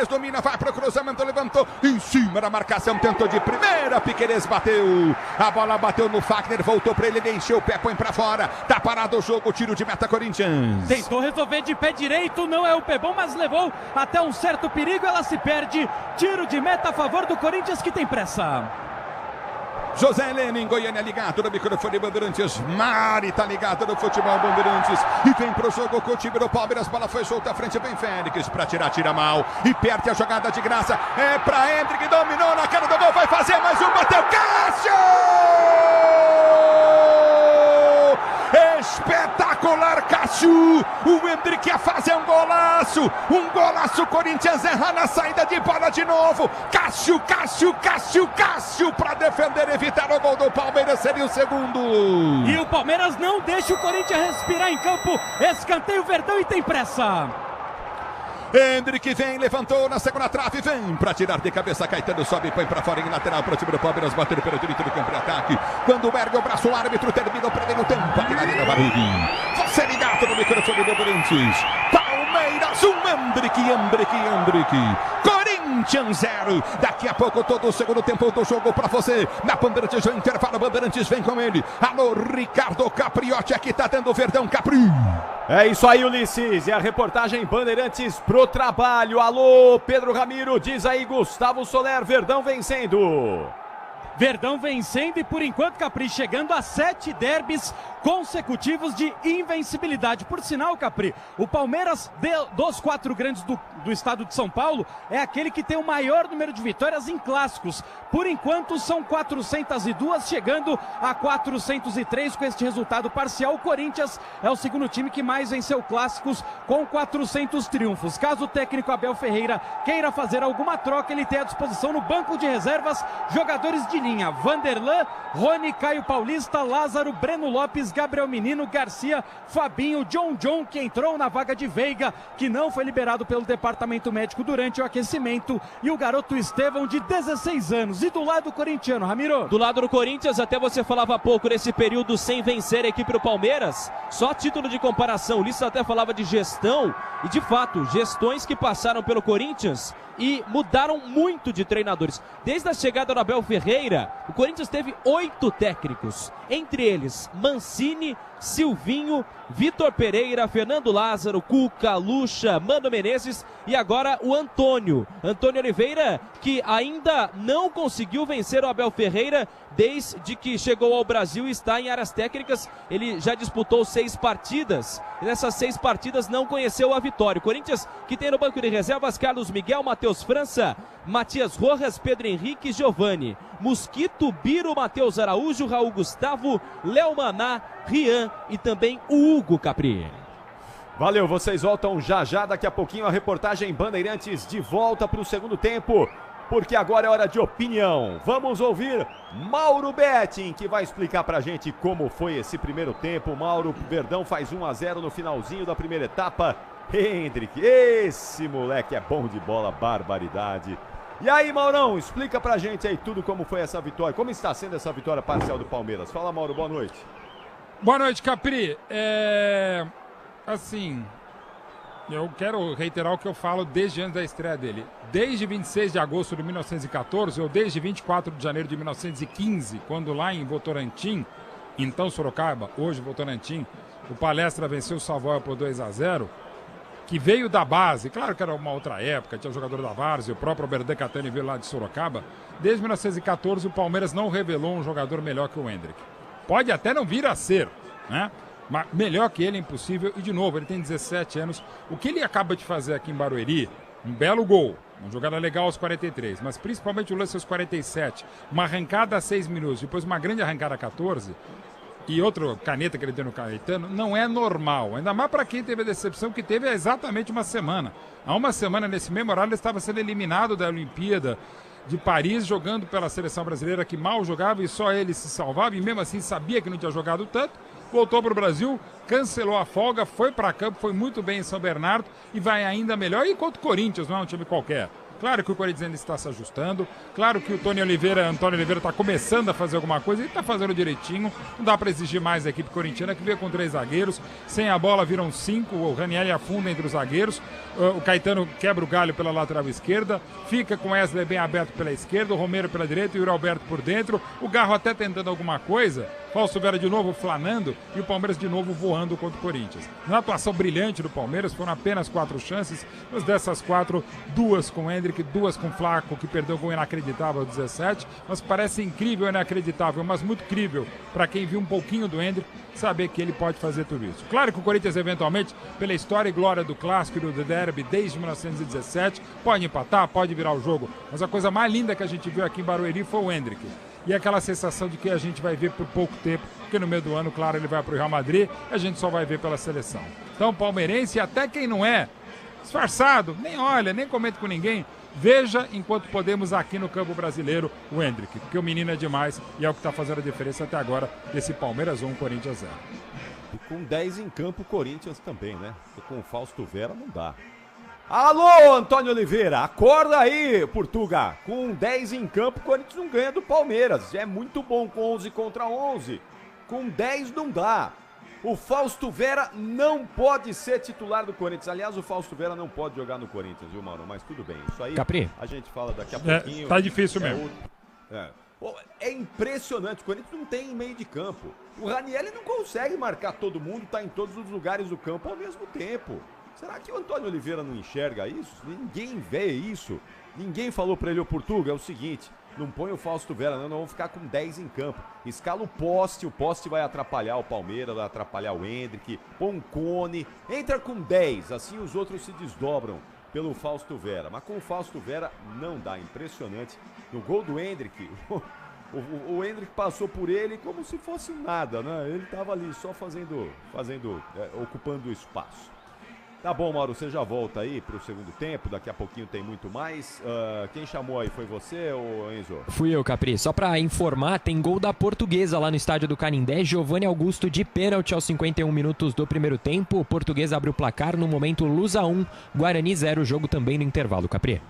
domina, vai para o cruzamento, levantou, em cima da marcação, tentou de primeira, Piquerez bateu, a bola bateu no Fagner, voltou para ele encheu o pé, põe para fora, tá parado o jogo, tiro de meta Corinthians. Tentou resolver de pé direito, não é o pé bom, mas levou até um certo perigo, ela se perde, tiro de meta a favor do Corinthians que tem pressa. José Helena em Goiânia ligado no microfone Bandeirantes, Mari tá ligado no futebol Bandeirantes e vem pro jogo com o time do Palmeiras, bola foi solta à frente, vem Félix pra tirar, tira mal e perde a jogada de graça, é pra Hendrick, dominou na cara do gol, vai fazer mais um, bateu, Cássio! Espetacular Cássio, o Hendrick ia fazer um golaço, Corinthians erra na saída de bola de novo, Cássio para defender, evitar o gol do Palmeiras, seria o segundo. E o Palmeiras não deixa o Corinthians respirar em campo, escanteio Verdão e tem pressa. Hendrick vem, levantou na segunda trave, vem para tirar de cabeça, Caetano sobe, põe para fora em lateral para o time do Palmeiras, bater pelo direito do campo de ataque, quando ergue o braço, o árbitro termina o primeiro tempo aqui na Arena Barueri. Você ligado no microfone do Corinthians, Palmeiras 1, Hendrick, Corinthians 0, daqui a pouco todo o segundo tempo do jogo para você, na Bandeirantes, o intervalo, Bandeirantes vem com ele, alô Ricardo Capriotti, aqui tá dando o Verdão, Capri. É isso aí, Ulisses, e a reportagem Bandeirantes pro trabalho. Alô, Pedro Ramiro, diz aí Gustavo Soler, Verdão vencendo. Verdão vencendo e por enquanto Capri chegando a 7 derbys consecutivos de invencibilidade. Por sinal, Capri, o Palmeiras dos 4 grandes do estado de São Paulo é aquele que tem o maior número de vitórias em clássicos. Por enquanto são 402, chegando a 403 com este resultado parcial. O Corinthians é o segundo time que mais venceu clássicos com 400 triunfos. Caso o técnico Abel Ferreira queira fazer alguma troca, ele tem à disposição no banco de reservas jogadores de linha: Vanderlan, Rony, Caio Paulista, Lázaro, Breno Lopes, Gabriel Menino, Garcia, Fabinho, John, que entrou na vaga de Veiga, que não foi liberado pelo departamento médico durante o aquecimento, e o garoto Estevão, de 16 anos. E do lado corintiano, Ramiro? Do lado do Corinthians, até você falava há pouco, nesse período sem vencer a equipe do Palmeiras, só título de comparação, o Ulisses até falava de gestão, e de fato, gestões que passaram pelo Corinthians e mudaram muito de treinadores. Desde a chegada do Abel Ferreira, o Corinthians teve 8 técnicos, entre eles Mancini, Silvinho, Vitor Pereira, Fernando Lázaro, Cuca, Lucha, Mano Menezes e agora o Antônio Oliveira, que ainda não conseguiu vencer o Abel Ferreira desde que chegou ao Brasil e está em áreas técnicas. Ele já disputou 6 partidas e nessas 6 partidas não conheceu a vitória. O Corinthians, que tem no banco de reservas Carlos Miguel, Matheus França, Matias Rojas, Pedro Henrique e Giovani, Mosquito, Biro, Matheus Araújo, Raul Gustavo, Léo Maná, Rian e também o Hugo Capri. Valeu, vocês voltam já, daqui a pouquinho a reportagem Bandeirantes de volta para o segundo tempo, porque agora é hora de opinião. Vamos ouvir Mauro Betting, que vai explicar pra gente como foi esse primeiro tempo. Mauro, Verdão faz 1-0 no finalzinho da primeira etapa. Hendrick, esse moleque é bom de bola, barbaridade. E aí, Maurão, explica pra gente aí tudo como foi essa vitória, como está sendo essa vitória parcial do Palmeiras. Fala, Mauro, boa noite. Boa noite, Capri. Assim, eu quero reiterar o que eu falo desde antes da estreia dele. Desde 26 de agosto de 1914, ou desde 24 de janeiro de 1915, quando lá em Votorantim, então Sorocaba, hoje Votorantim, o Palestra venceu o Savoia por 2-0, que veio da base, claro que era uma outra época, tinha o jogador da Várzea, o próprio Berdan Catani veio lá de Sorocaba. Desde 1914 o Palmeiras não revelou um jogador melhor que o Hendrick. Pode até não vir a ser, né? Mas melhor que ele é impossível. E de novo, ele tem 17 anos. O que ele acaba de fazer aqui em Barueri, um belo gol, uma jogada legal aos 43, mas principalmente o lance aos 47, uma arrancada a 6 minutos, depois uma grande arrancada a 14, e outra caneta que ele deu no Caetano, não é normal. Ainda mais para quem teve a decepção que teve há exatamente uma semana. Há uma semana, nesse mesmo horário, ele estava sendo eliminado da Olimpíada de Paris, jogando pela seleção brasileira, que mal jogava e só ele se salvava, e mesmo assim sabia que não tinha jogado tanto. Voltou para o Brasil, cancelou a folga, foi para campo, foi muito bem em São Bernardo e vai ainda melhor. E contra o Corinthians, não é um time qualquer. Claro que o Corinthians ainda está se ajustando, claro que o Antônio Oliveira está começando a fazer alguma coisa, ele está fazendo direitinho, não dá para exigir mais a equipe corintiana, que veio com 3 zagueiros, sem a bola viram 5, o Ranieri afunda entre os zagueiros, o Caetano quebra o galho pela lateral esquerda, fica com o Wesley bem aberto pela esquerda, o Romero pela direita e o Yuri Alberto por dentro, o Garro até tentando alguma coisa, Fausto Vera de novo flanando e o Palmeiras de novo voando contra o Corinthians. Na atuação brilhante do Palmeiras, foram apenas 4 chances, mas dessas 4, 2 com o Hendrick, 2 com o Flaco, que perdeu um gol inacreditável 17, mas parece incrível, inacreditável, mas muito crível para quem viu um pouquinho do Hendrick, saber que ele pode fazer tudo isso. Claro que o Corinthians, eventualmente, pela história e glória do clássico e do derby desde 1917, pode empatar, pode virar o jogo, mas a coisa mais linda que a gente viu aqui em Barueri foi o Hendrick. E aquela sensação de que a gente vai ver por pouco tempo, porque no meio do ano, claro, ele vai para o Real Madrid, a gente só vai ver pela seleção. Então, palmeirense, até quem não é disfarçado, nem olha, nem comenta com ninguém, veja enquanto podemos aqui no campo brasileiro o Hendrick, porque o menino é demais e é o que está fazendo a diferença até agora desse Palmeiras 1, Corinthians 0. E com 10 em campo, o Corinthians também, né? Porque com o Fausto Vera não dá. Alô, Antônio Oliveira, acorda aí, Portuga. Com 10 em campo, o Corinthians não ganha do Palmeiras. É muito bom com 11 contra 11. Com 10 não dá. O Fausto Vera não pode ser titular do Corinthians. Aliás, o Fausto Vera não pode jogar no Corinthians, viu, mano? Mas tudo bem. Isso aí Capri, a gente fala daqui a pouquinho. Tá difícil mesmo. É impressionante. O Corinthians não tem meio de campo. O Ranieri não consegue marcar todo mundo, tá em todos os lugares do campo ao mesmo tempo. Será que o Antônio Oliveira não enxerga isso? Ninguém vê isso. Ninguém falou pra ele, ô Portuga, é o seguinte, não põe o Fausto Vera, não vamos ficar com 10 em campo. Escala o poste vai atrapalhar o Palmeiras, vai atrapalhar o Hendrick, põe um Cone, entra com 10, assim os outros se desdobram pelo Fausto Vera. Mas com o Fausto Vera não dá, impressionante. No gol do Hendrick, o Hendrick passou por ele como se fosse nada, né? Ele tava ali só ocupando o espaço. Tá bom, Mauro, você já volta aí pro segundo tempo, daqui a pouquinho tem muito mais. Quem chamou aí, foi você ou Enzo? Fui eu, Capri. Só pra informar, tem gol da Portuguesa lá no estádio do Canindé. Giovanni Augusto de pênalti aos 51 minutos do primeiro tempo. O Portuguesa abre o placar no momento Lusa 1, Guarani 0, jogo também no intervalo, Capri.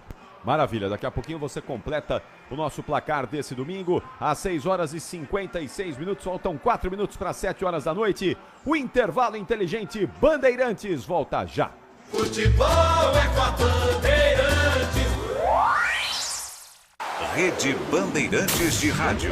Maravilha, daqui a pouquinho você completa o nosso placar desse domingo, às 6 horas e 56 minutos, faltam 4 minutos para 7 horas da noite, o intervalo inteligente Bandeirantes volta já. Futebol é com a Bandeirantes. Rede Bandeirantes de Rádio.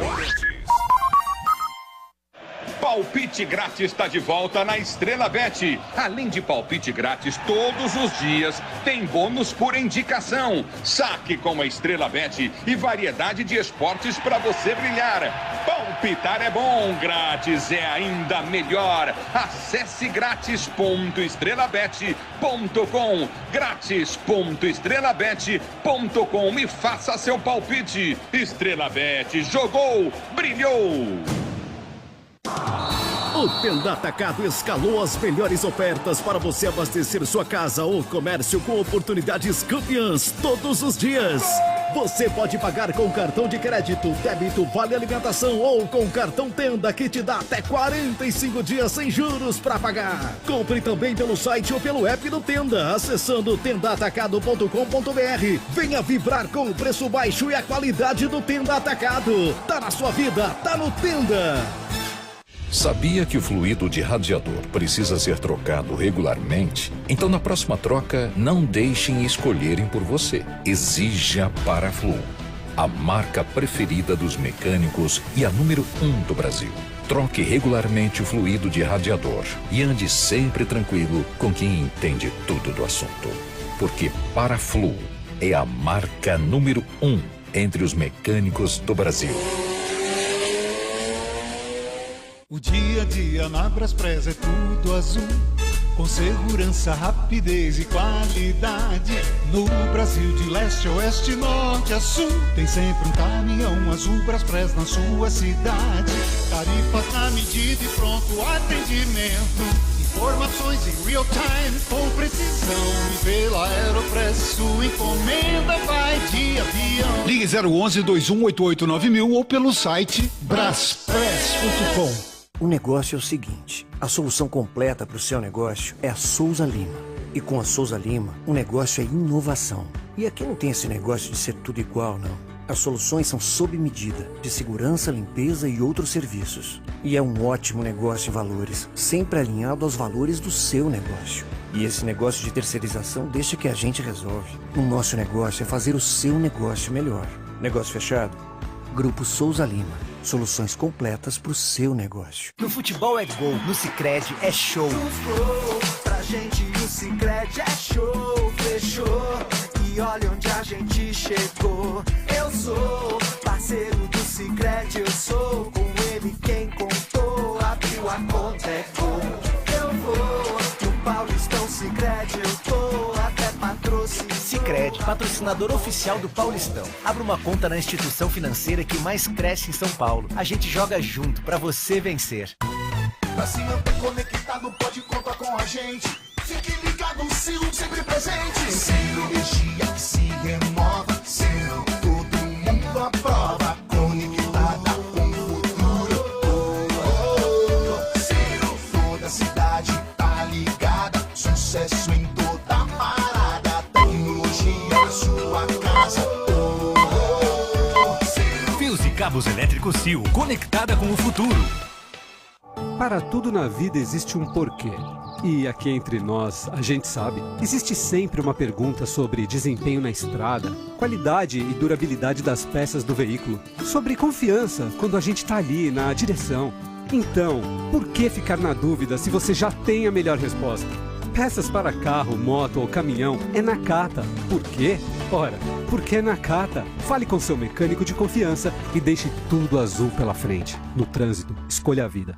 Palpite grátis está de volta na Estrela Bet. Além de palpite grátis todos os dias, tem bônus por indicação. Saque com a Estrela Bet e variedade de esportes para você brilhar. Palpitar é bom, grátis é ainda melhor. Acesse grátis.estrelabet.com, grátis.estrelabet.com e faça seu palpite. Estrela Bet jogou, brilhou. O Tenda Atacado escalou as melhores ofertas para você abastecer sua casa ou comércio com oportunidades campeãs todos os dias. Você pode pagar com cartão de crédito, débito, vale alimentação ou com cartão Tenda que te dá até 45 dias sem juros para pagar. Compre também pelo site ou pelo app do Tenda, acessando tendaatacado.com.br. Venha vibrar com o preço baixo e a qualidade do Tenda Atacado. Tá na sua vida, tá no Tenda. Sabia que o fluido de radiador precisa ser trocado regularmente? Então, na próxima troca, não deixem escolherem por você. Exija Paraflu, a marca preferida dos mecânicos e a número 1 do Brasil. Troque regularmente o fluido de radiador e ande sempre tranquilo com quem entende tudo do assunto. Porque Paraflu é a marca número 1 entre os mecânicos do Brasil. O dia a dia na Braspress é tudo azul, com segurança, rapidez e qualidade. No Brasil de leste a oeste, norte a sul, tem sempre um caminhão azul Braspress na sua cidade. Tarifas na medida e pronto atendimento, informações em real time com precisão. E pela Aeropress sua encomenda vai de avião. Ligue 011-2188-9000 ou pelo site braspress.com. O negócio é o seguinte, a solução completa para o seu negócio é a Souza Lima. E com a Souza Lima, o negócio é inovação. E aqui não tem esse negócio de ser tudo igual, não. As soluções são sob medida, de segurança, limpeza e outros serviços. E é um ótimo negócio em valores, sempre alinhado aos valores do seu negócio. E esse negócio de terceirização deixa que a gente resolve. O nosso negócio é fazer o seu negócio melhor. Negócio fechado? Grupo Souza Lima. Soluções completas para o seu negócio. No futebol é gol, no Sicredi é show. Pra gente o Sicredi é show, fechou. E olha onde a gente chegou. Eu sou parceiro do Sicredi, eu sou com ele quem contou. Abriu a conta é gol. Eu vou no Paulistão Sicredi, eu tô até patrocínio. Sicredi, patrocinador oficial do Paulistão. Abra uma conta na instituição financeira que mais cresce em São Paulo. A gente joga junto pra você vencer. Pra se manter conectado, pode contar com a gente. Fique ligado, Ciro sempre presente. Ciro, energia que se renova. Ciro, todo mundo aprova. Conectada com o futuro. Ciro, toda a cidade tá ligada. Sucesso em toda a parada. Tecnologia na sua casa. Fios e cabos elétricos Sil, conectada com o futuro. Para tudo na vida existe um porquê. E aqui entre nós, a gente sabe, existe sempre uma pergunta sobre desempenho na estrada, qualidade e durabilidade das peças do veículo, sobre confiança quando a gente está ali na direção. Então, por que ficar na dúvida se você já tem a melhor resposta? Peças para carro, moto ou caminhão é Nakata. Por quê? Ora, porque é Nakata. Fale com seu mecânico de confiança e deixe tudo azul pela frente. No trânsito, escolha a vida.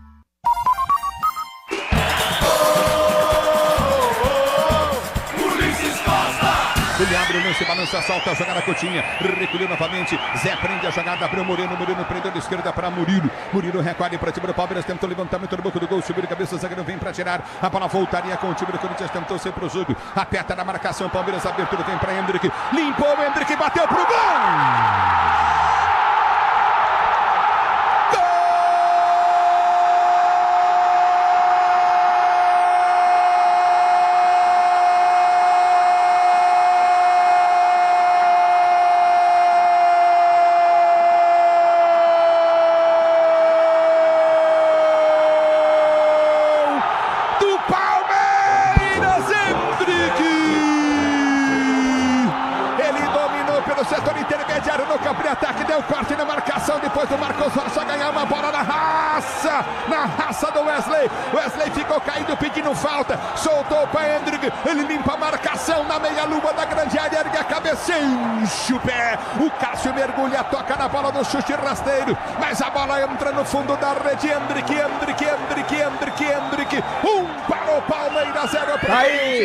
Ele abre o lance, balança, solta a jogada Coutinho. Recolheu novamente. Zé prende a jogada, abriu Moreno. Moreno prendeu de esquerda para Murilo. Murilo recolhe para o time do Palmeiras. Tentou levantamento no banco do gol. Subiu de cabeça, o zagueiro vem para tirar. A bola voltaria com o time do Corinthians. Tentou ser pro jogo. Aperta na marcação. Palmeiras, abertura vem para Hendrick. Limpou o Hendrick, bateu pro gol! Setor intermediário no campo de ataque, deu corte na marcação, depois do Marcos Rocha ganhar uma bola na raça do Wesley. Wesley ficou caído pedindo falta, soltou para Hendrick, ele limpa a marcação na meia-lua da grande área, ergue a cabeça, enche o pé, o Cássio mergulha, toca na bola do chute rasteiro, mas a bola entra no fundo da rede. Hendrick, para o Palmeiras, 0 para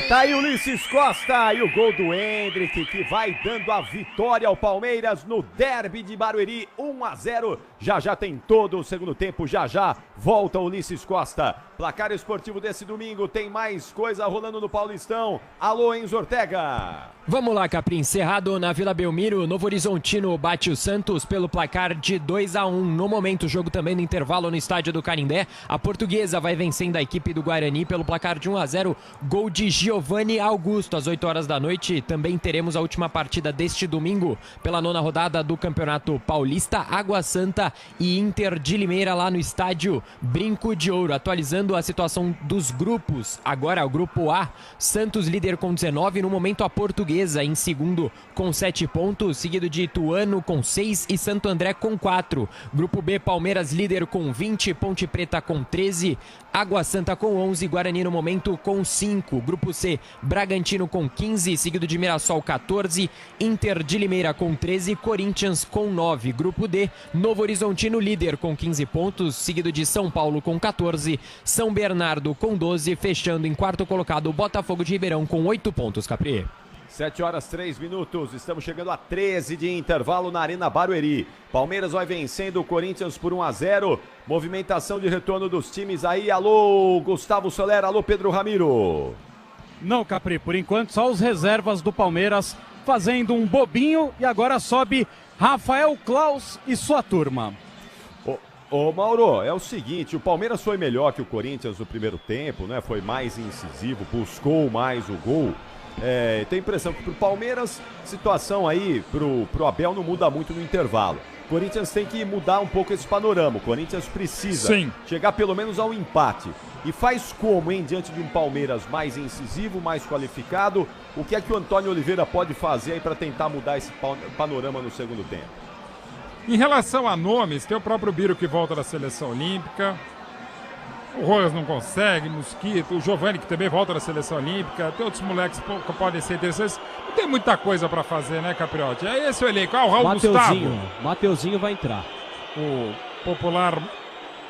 Tá aí Ulisses Costa e o gol do Hendrick, que vai dando a vitória ao Palmeiras no derby de Barueri, 1-0. Já tem todo o segundo tempo, já volta Ulisses Costa. Placar esportivo desse domingo, tem mais coisa rolando no Paulistão. Alô, Enzo Ortega. Vamos lá, Capri, encerrado na Vila Belmiro, Novo Horizontino bate o Santos pelo placar de 2-1. No momento, o jogo também no intervalo no estádio do Canindé. A Portuguesa vai vencendo a equipe do Guarani pelo placar de 1-0. Gol de Giovanni Augusto, às 8 horas da noite. Também teremos a última partida deste domingo pela 9ª rodada do Campeonato Paulista. Água Santa e Inter de Limeira lá no estádio Brinco de Ouro. Atualizando a situação dos grupos. Agora o grupo A, Santos líder com 19. No momento a Portuguesa em segundo com 7 pontos, seguido de Ituano com 6 e Santo André com 4. Grupo B, Palmeiras líder com 20, Ponte Preta com 13, Água Santa com 11, Guarani no momento com 5. Grupo C, Bragantino com 15, seguido de Mirassol 14, Inter de Limeira com 13, Corinthians com 9. Grupo D, Novo Horizontino líder com 15 pontos, seguido de São Paulo com 14, São Bernardo com 12, fechando em quarto colocado Botafogo de Ribeirão com 8 pontos, Capri. 7 horas 3 minutos, estamos chegando a 13 de intervalo na Arena Barueri. Palmeiras vai vencendo o Corinthians por 1-0. Movimentação de retorno dos times aí. Alô, Gustavo Soler, alô, Pedro Ramiro. Não, Capri, por enquanto só os reservas do Palmeiras fazendo um bobinho e agora sobe Rafael Claus e sua turma. Ô Mauro, é o seguinte, o Palmeiras foi melhor que o Corinthians no primeiro tempo, né? Foi mais incisivo, buscou mais o gol. Tem a impressão que pro Palmeiras, situação aí pro Abel não muda muito no intervalo. O Corinthians tem que mudar um pouco esse panorama. O Corinthians precisa chegar pelo menos ao empate. E faz como, hein, diante de um Palmeiras mais incisivo, mais qualificado? O que é que o Antônio Oliveira pode fazer aí para tentar mudar esse panorama no segundo tempo? Em relação a nomes, tem o próprio Biro que volta da seleção olímpica. O Rojas não consegue, Mosquito, o Giovanni que também volta da seleção olímpica, tem outros moleques que podem ser interessantes. Não tem muita coisa pra fazer, né, Capriotti? É esse o elenco. O Raul Gustavo. Mateuzinho vai entrar. O popular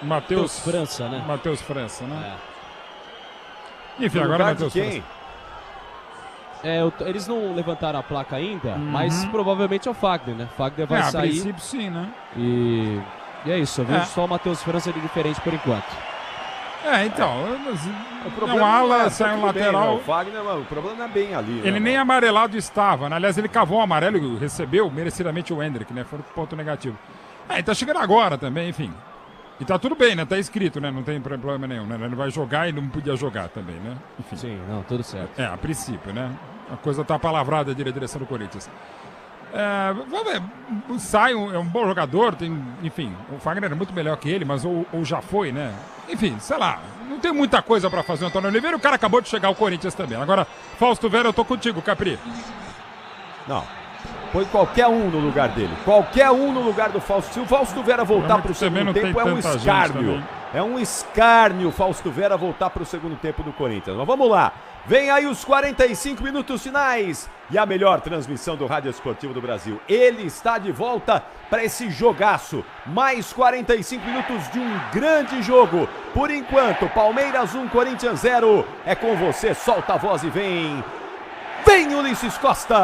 Matheus França, né? Matheus França, né? Enfim, agora Matheus França. Eles não levantaram a placa ainda, mas provavelmente é o Fagner, né? Fagner vai sair. A princípio sim, né? E é isso, eu vejo só o Matheus França de diferente por enquanto. Então, o problema ala, sai um lateral. Bem, o Fagner, o problema não é bem ali. Ele nem amarelado estava, né? Aliás, ele cavou o amarelo e recebeu merecidamente o Hendrick, né? Foi um ponto negativo. E tá chegando agora também, enfim. E tá tudo bem, né? Tá escrito, né? Não tem problema nenhum, né? Ele vai jogar e não podia jogar também, né? Enfim. Sim, não, tudo certo. A princípio, né? A coisa tá palavrada da direção do Corinthians. Vamos ver, sai é um bom jogador, enfim, o Fagner é muito melhor que ele, mas ou já foi, né? Enfim, sei lá, não tem muita coisa pra fazer o Antônio Oliveira, o cara acabou de chegar ao Corinthians também. Agora, Fausto Vera, eu tô contigo, Capri. Não, põe qualquer um no lugar dele, qualquer um no lugar do Fausto. Se o Fausto Vera voltar pro segundo tempo, é um escárnio. É um escárnio o Fausto Vera voltar pro segundo tempo do Corinthians. Mas vamos lá. Vem aí os 45 minutos finais e a melhor transmissão do Rádio Esportivo do Brasil. Ele está de volta para esse jogaço. Mais 45 minutos de um grande jogo. Por enquanto, Palmeiras 1, Corinthians 0. É com você, solta a voz e vem. Vem Ulisses Costa!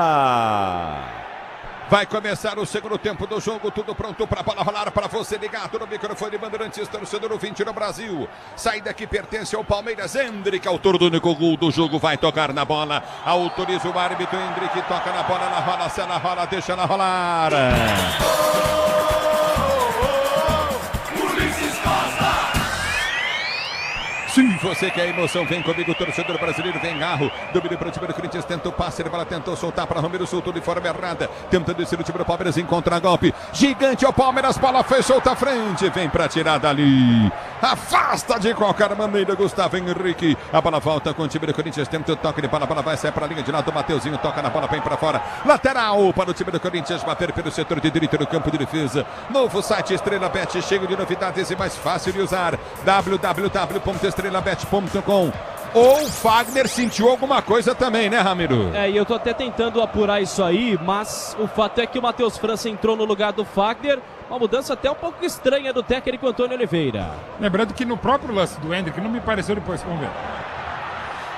Vai começar o segundo tempo do jogo, tudo pronto para a bola rolar, para você ligado no microfone Bandeirantes, torcedor ouvinte no Brasil. Saída que pertence ao Palmeiras, Hendrick, autor do único gol do jogo, vai tocar na bola, autoriza o árbitro, Hendrick toca na bola, ela rola, se ela rola, deixa ela rolar. Ulisses Costa! Se você quer emoção, vem comigo, torcedor brasileiro, vem Garro, domínio para o time do Corinthians, tentou passe, ele bola tentou soltar para Romero, soltou de forma errada, tentando descer o time do Palmeiras, encontra golpe, gigante ao Palmeiras, bola foi solta à frente, vem para tirar dali, afasta de qualquer maneira, Gustavo Henrique, a bola volta com o time do Corinthians, tenta o toque de bola, a bola vai sair para a linha de lado, o Mateuzinho toca na bola, vem para fora, lateral para o time do Corinthians, bater pelo setor de direita no campo de defesa, novo site Estrela Bet, cheio de novidades e mais fácil de usar, www.estrelabet.com. Ou o Fagner sentiu alguma coisa também, né, Ramiro? E eu tô até tentando apurar isso aí, mas o fato é que o Matheus França entrou no lugar do Fagner, uma mudança até um pouco estranha do técnico Antônio Oliveira. Lembrando que no próprio lance do Hendrick, não me pareceu depois, vamos ver.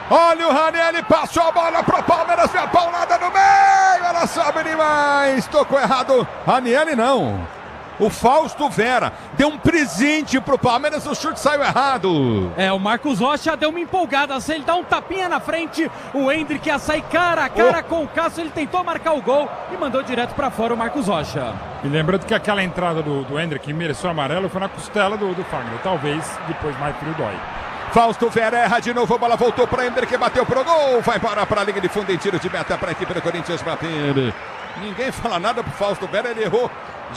Olha o Ranieri, passou a bola pro Palmeiras, vem a paulada no meio, ela sobe demais, tocou errado, Ranieri não. O Fausto Vera deu um presente pro Palmeiras, o chute saiu errado. O Marcos Rocha deu uma empolgada, se ele dá um tapinha na frente, o Hendrick ia sair cara a cara com o Cássio, ele tentou marcar o gol e mandou direto pra fora o Marcos Rocha. E lembrando que aquela entrada do Hendrick, que mereceu amarelo, foi na costela do Fagner, talvez depois mais frio dói. Fausto Vera erra de novo, a bola voltou para Hendrick, bateu pro gol, vai para a linha de fundo em tiro de meta para a equipe do Corinthians bater. Ninguém fala nada pro Fausto Vera, ele errou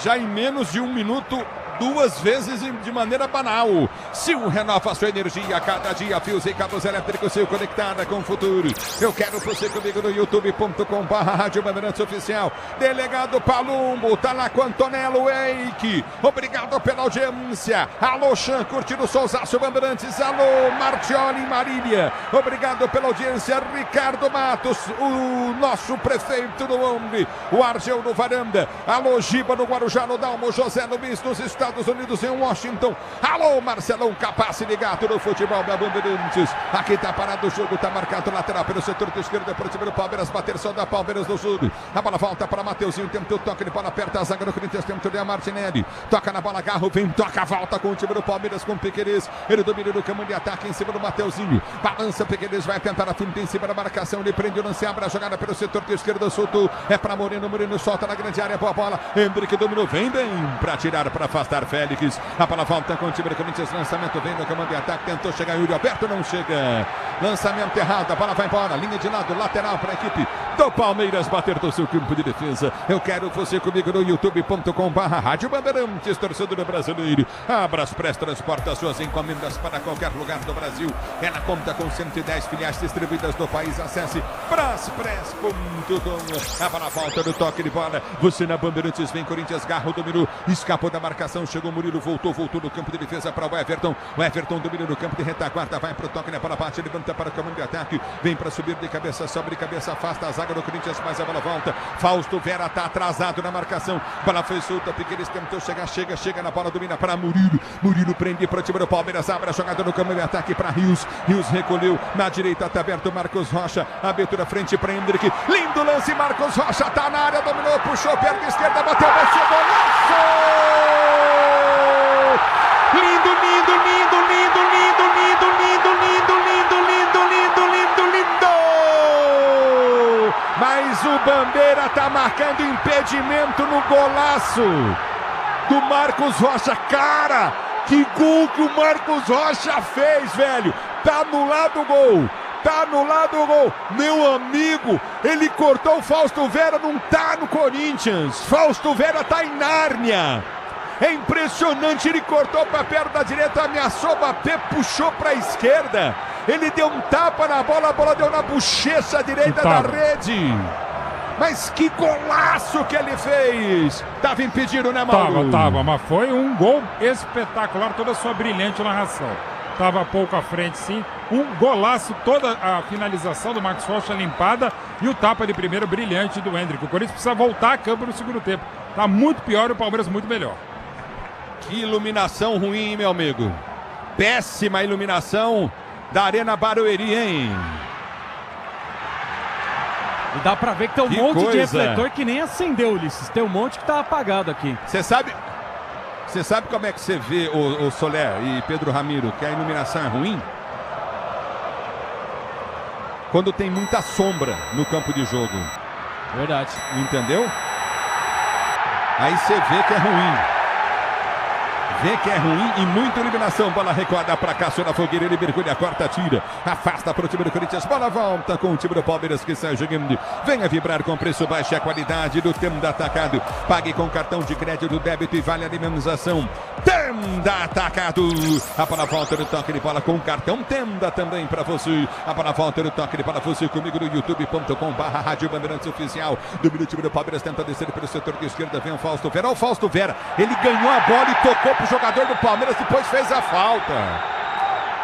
já em menos de um minuto, 2 vezes de maneira banal. Sil renova sua energia a cada dia, fios e cabos elétricos, Sil conectada com o futuro. Eu quero você comigo no youtube.com/Rádio Bandeirantes Oficial. Delegado Palumbo, tá lá com Antonello Eike. Obrigado pela audiência. Alô, Chan, curtindo o Souzaço Bandeirantes. Alô, Martioli Marília. Obrigado pela audiência. Ricardo Matos, o nosso prefeito do Homem. O Argel no Varanda. Alô, Giba no Guarujá, no Dalmo, José Luiz nos Estados Unidos, em Washington. Alô, Marcelão Capaz, ligado no futebol da Bandeirantes. Aqui tá parado o jogo, tá marcado lateral pelo setor de esquerda, para o time do Palmeiras, bater só da Palmeiras no jogo. A bola volta para Mateuzinho, tentou o toque de bola, aperta a zaga do Corinthians, tentou de Martinelli. Toca na bola, Garro, vem, toca, volta com o time do Palmeiras, com o Piquerez. Ele domina no caminho de ataque em cima do Mateuzinho. Balança, Piquerez vai tentar a finta em cima da marcação. Ele prende o lance, abre a jogada pelo setor de esquerda, soltou. É para Moreno, Moreno solta na grande área, boa bola. Hendrick dominou, vem bem para tirar, para afastar Félix. A bola volta com o time do Corinthians, lançamento vem no comando de ataque, tentou chegar Yuri Alberto, não chega. Lançamento errado, a bola vai embora, linha de lado, lateral para a equipe do Palmeiras bater do seu campo de defesa. Eu quero você comigo no youtube.com/Rádio Bandeirantes, torcedor brasileiro. A Braspress transporta suas encomendas para qualquer lugar do Brasil. Ela conta com 110 filiais distribuídas no país. Acesse braspress.com. A bola volta no toque de bola. Você na Bandeirantes, vem Corinthians, Garro dominou, escapou da marcação, chegou Murilo, voltou no campo de defesa para o Everton. O Everton domina no campo de retaguarda, vai para o toque, né? Bola bate, levanta para o comando de ataque, vem para subir de cabeça, sobe de cabeça, afasta a zaga do Corinthians, mas a bola volta. Fausto Vera está atrasado na marcação, bola foi solta, Piqueires tentou chegar, chega na bola, domina para Murilo prende para o time do Palmeiras, abre a jogada no campo de ataque para Rios recolheu, na direita está aberto Marcos Rocha, abertura frente para Hendrick, lindo lance, Marcos Rocha está na área, dominou, puxou, perna esquerda, bateu, bateu, golaço! Lindo, lindo, lindo, lindo, lindo, lindo, lindo, lindo, lindo, lindo, lindo, lindo, lindo! Mas o Bandeira tá marcando impedimento no golaço do Marcos Rocha. Cara, que gol que o Marcos Rocha fez, velho! Tá anulado o gol! Tá anulado o gol, meu amigo, ele cortou o Fausto Vera, não tá no Corinthians, Fausto Vera tá em Nárnia, é impressionante, ele cortou para a perna da direita, ameaçou bater, puxou para a esquerda, ele deu um tapa na bola, a bola deu na bochecha direita da rede. Mas que golaço que ele fez! Tava impedido, né, Mauro? Tava, mas foi um gol espetacular, toda a sua brilhante narração. Estava pouco à frente, sim. Um golaço, toda a finalização do Marcos Rocha limpada e o tapa de primeiro brilhante do Hendrick. O Corinthians precisa voltar a campo no segundo tempo. Tá muito pior e o Palmeiras muito melhor. Que iluminação ruim, meu amigo. Péssima iluminação da Arena Barueri, hein? E dá pra ver que tem um monte de refletor que nem acendeu, Ulisses. Tem um monte que tá apagado aqui. Você sabe como é que você vê, o Soler e Pedro Ramiro, que a iluminação é ruim? Quando tem muita sombra no campo de jogo. Verdade. Entendeu? Aí você vê que é ruim. Vê que é ruim e muita iluminação. Bola recuada para Cássio na fogueira. Ele mergulha, corta, tira. Afasta para o time do Corinthians. Bola volta com o time do Palmeiras que sai jogando. Venha vibrar com preço baixo e a qualidade do Tenda Atacado. Pague com cartão de crédito, débito e vale alimentação. Tenda Atacado. A bola volta no toque de bola com cartão Tenda também para você. A bola volta no toque de bola você comigo no youtube.com/Rádio Bandeirantes Oficial. Do time do Palmeiras tenta descer pelo setor de esquerda. Vem o Fausto Vera. Olha o Fausto Vera. Ele ganhou a bola e tocou pro jogador do Palmeiras, depois fez a falta.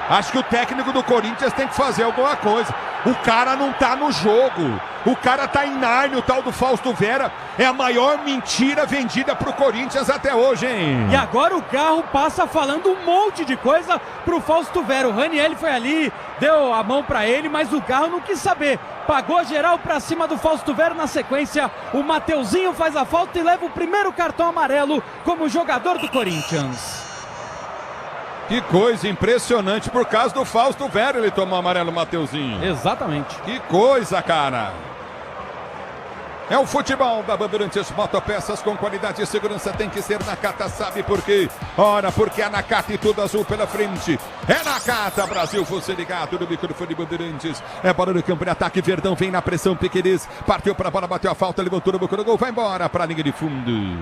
Acho que o técnico do Corinthians tem que fazer alguma coisa. O cara não tá no jogo. O cara tá em Nárnia, o tal do Fausto Vera. É a maior mentira vendida pro Corinthians até hoje, hein? E agora o carro passa falando um monte de coisa pro Fausto Vera. O Ranieri foi ali, deu a mão pra ele, mas o carro não quis saber. Pagou geral pra cima do Fausto Vera. Na sequência, o Mateuzinho faz a falta e leva o primeiro cartão amarelo como jogador do Corinthians. Que coisa impressionante, por causa do Fausto Vera ele tomou amarelo, Mateuzinho. Exatamente. Que coisa, cara. É o futebol da Bandeirantes, motopeças com qualidade e segurança tem que ser Nakata, sabe por quê? Ora, porque é Nakata e tudo azul pela frente. É Nakata, Brasil, você ligado no microfone Bandeirantes. É bola no campo de ataque, Verdão vem na pressão, Piqueires partiu pra bola, bateu a falta, levantou no boca do gol, vai embora pra linha de fundo.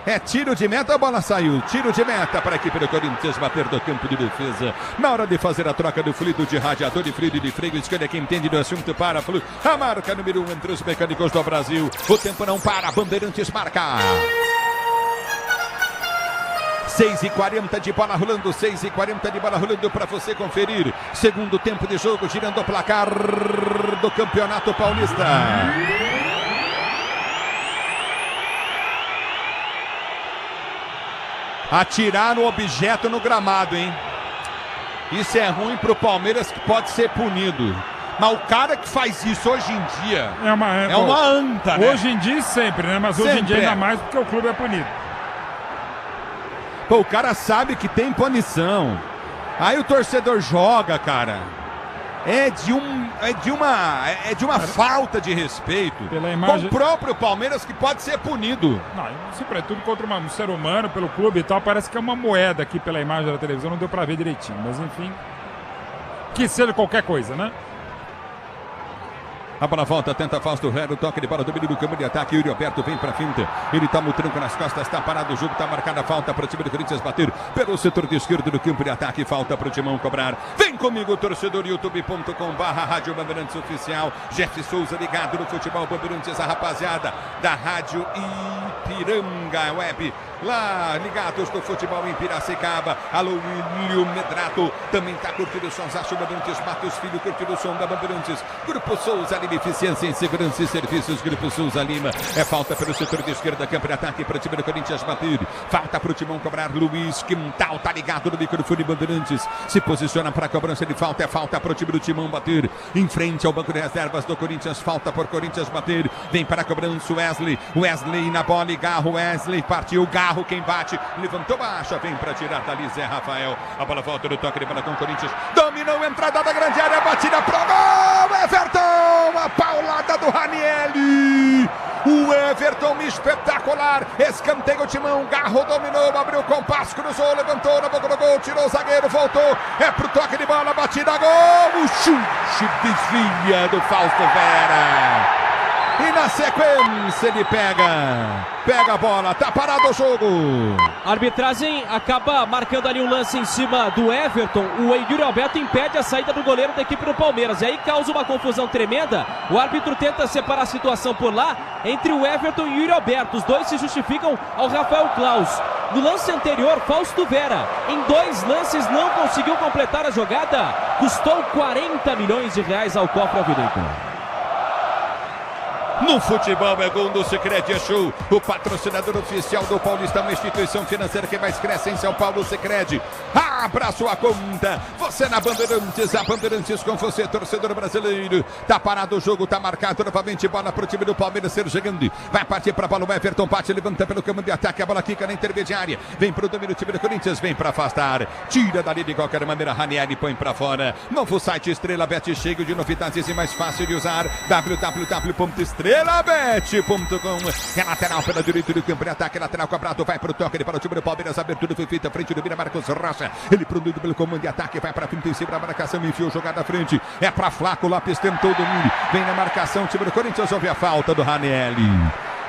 É tiro de meta, a bola saiu. Tiro de meta para a equipe do Corinthians bater do campo de defesa. Na hora de fazer a troca do fluido de radiador de fluido de freio, escolha quem entende do assunto para Flu. A marca número 1 entre os mecânicos do Brasil. O tempo não para, Bandeirantes marca. 6h40 de bola rolando, 6h40 de bola rolando para você conferir. Segundo tempo de jogo, girando o placar do Campeonato Paulista. Atirar no objeto no gramado, hein? Isso é ruim pro Palmeiras, que pode ser punido. Mas o cara que faz isso hoje em dia é uma anta, né? Hoje em dia sempre, né? Mas hoje em dia ainda mais porque o clube é punido. Pô, o cara sabe que tem punição. Aí o torcedor joga, cara. É de uma falta de respeito com o próprio Palmeiras, que pode ser punido. Não, sobretudo contra um ser humano, pelo clube e tal, parece que é uma moeda aqui pela imagem da televisão, não deu pra ver direitinho, mas enfim, que seja qualquer coisa, né? A bola volta, tenta Fausto Vera, o toque de bola, domínio do campo de ataque, Yuri Alberto vem pra finta, ele toma o tranco nas costas, tá parado o jogo, tá marcada a falta para o time do Corinthians bater pelo setor de esquerdo do campo de ataque, falta pro Timão cobrar. Vem comigo, torcedor, youtube.com/Rádio Bandeirantes Oficial, Jeff Souza ligado no futebol Bandeirantes, a rapaziada da Rádio Ipiranga Web, lá ligados no futebol em Piracicaba. Alô, William Medrato, também tá curtindo o som, Zacho Bandeirantes, Matheus Filho, curtindo o som da Bandeirantes, Grupo Souza, Eficiência em Segurança e Serviços, Grupo Souza Lima. É falta pelo setor de esquerda, campo de ataque para o time do Corinthians bater. Falta para o Timão cobrar. Luiz Quintal tá ligado no microfone Bandeirantes. Se posiciona para a cobrança de falta. É falta para o time do Timão bater. Em frente ao banco de reservas do Corinthians. Falta por Corinthians bater. Vem para a cobrança Wesley. Wesley na bola e Garro. Wesley partiu. Garro quem bate. Levantou baixa. Vem para tirar dali Zé Rafael. A bola volta no toque de bola com o Corinthians. Dominou a entrada da grande área. Batida pro gol. Everton. A paulada do Ranieri. O Everton espetacular. Escanteio o Timão. Garro dominou, abriu o compasso, cruzou, levantou na boca do gol, tirou o zagueiro, voltou. É pro toque de bola, batida, gol. O chute desvia do Fausto Vera. E na sequência ele pega a bola, tá parado o jogo. A arbitragem acaba marcando ali um lance em cima do Everton. O Yuri Alberto impede a saída do goleiro da equipe do Palmeiras. E aí causa uma confusão tremenda. O árbitro tenta separar a situação por lá entre o Everton e o Yuri Alberto. Os dois se justificam ao Rafael Claus. No lance anterior, Fausto Vera, em 2 lances, não conseguiu completar a jogada. Custou 40 milhões de reais ao cofre alvinegro. No futebol é gol, no Sicredi é show. O patrocinador oficial do Paulistão, uma instituição financeira que mais cresce em São Paulo, Sicredi. Abra sua conta. Você na Bandeirantes, a Bandeirantes com você, torcedor brasileiro. Tá parado o jogo, tá marcado novamente. Bola pro time do Palmeiras, Sérgio Gandhi. Vai partir pra bola, o Everton bate, levanta pelo campo de ataque. A bola quica na intermediária. Vem pro domínio do time do Corinthians, vem pra afastar. Tira dali de qualquer maneira, Ranieri põe pra fora. Novo site Estrela Bet, cheio de novidades e mais fácil de usar. www.estrelabet.com. É lateral pela direita do campo de ataque, lateral cobrado, vai pro toque para o time do Palmeiras. Abertura foi feita, frente do Mira, Marcos Rocha. Ele produzido pelo comando de ataque, vai pra frente em cima da marcação, enfiou jogada à frente. É pra Flaco, Lopes tentou o domínio. Vem na marcação, o time do Corinthians, houve a falta do Ranieri.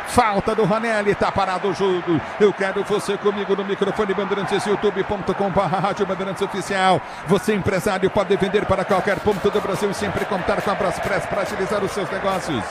Falta do Ranieri, tá parado o jogo. Eu quero você comigo no microfone Bandeirantes, youtube.com/rádio Bandeirantes Oficial. Você, empresário, pode vender para qualquer ponto do Brasil e sempre contar com a Braspress para agilizar os seus negócios.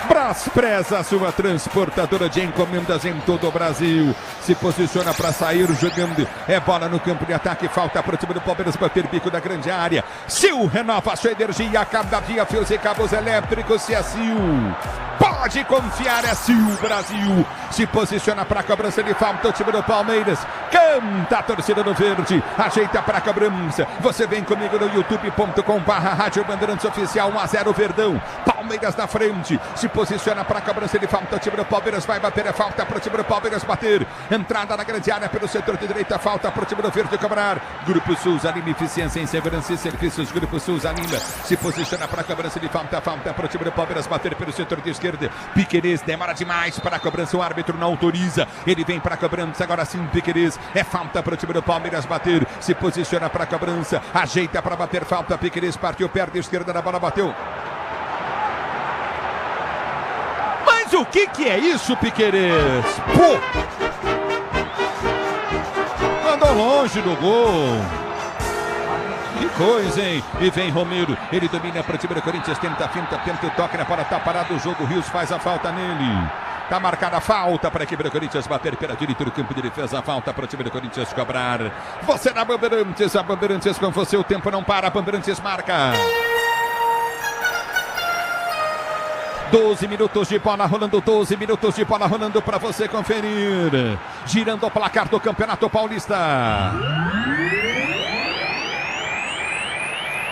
Braspress, a sua transportadora de encomendas em todo o Brasil. Se posiciona para sair jogando. É bola no campo de ataque. Falta para o time do Palmeiras bater bico da grande área. Sil renova a sua energia a cada dia. Fios e cabos elétricos. Se é Sil, pode confiar, é Sil Brasil. Se posiciona para a cobrança de falta o time do Palmeiras. Canta a torcida do verde. Ajeita para a cobrança. Você vem comigo no youtube.com/rádio Bandeirantes Oficial. 1-0 Verdão. Palmeiras na frente. Se posiciona para a cobrança de falta. O time do Palmeiras vai bater. É falta para o time do Palmeiras bater. Entrada na grande área pelo setor de direita. Falta para o time do verde cobrar. Grupo Souza Lima, eficiência em segurança e serviços. Grupo Souza Lima. Se posiciona para a cobrança de falta. Falta para o time do Palmeiras bater pelo setor de esquerda. Piquerez demora demais para a cobrança. O árbitro não autoriza. Ele vem para a cobrança. Agora sim, Piquerez. É falta para o time do Palmeiras bater. Se posiciona para a cobrança. Ajeita para bater. Falta. Piquerez partiu. Perde a esquerda da bola. Bateu. Mas o que é isso, Piquerez? Pô! Mandou longe do gol. Que coisa, hein? E vem Romero. Ele domina para o time do Corinthians. Tenta a finta, tenta o toque na bola. Tá parado o jogo. Rios faz a falta nele. Tá marcada a falta para a equipe do Corinthians bater pela direita do campo de defesa. A falta para o time do Corinthians cobrar. Você na Bandeirantes. A Bandeirantes com você. O tempo não para. A Bandeirantes marca. 12 minutos de bola rolando, 12 minutos de bola rolando para você conferir. Girando o placar do Campeonato Paulista.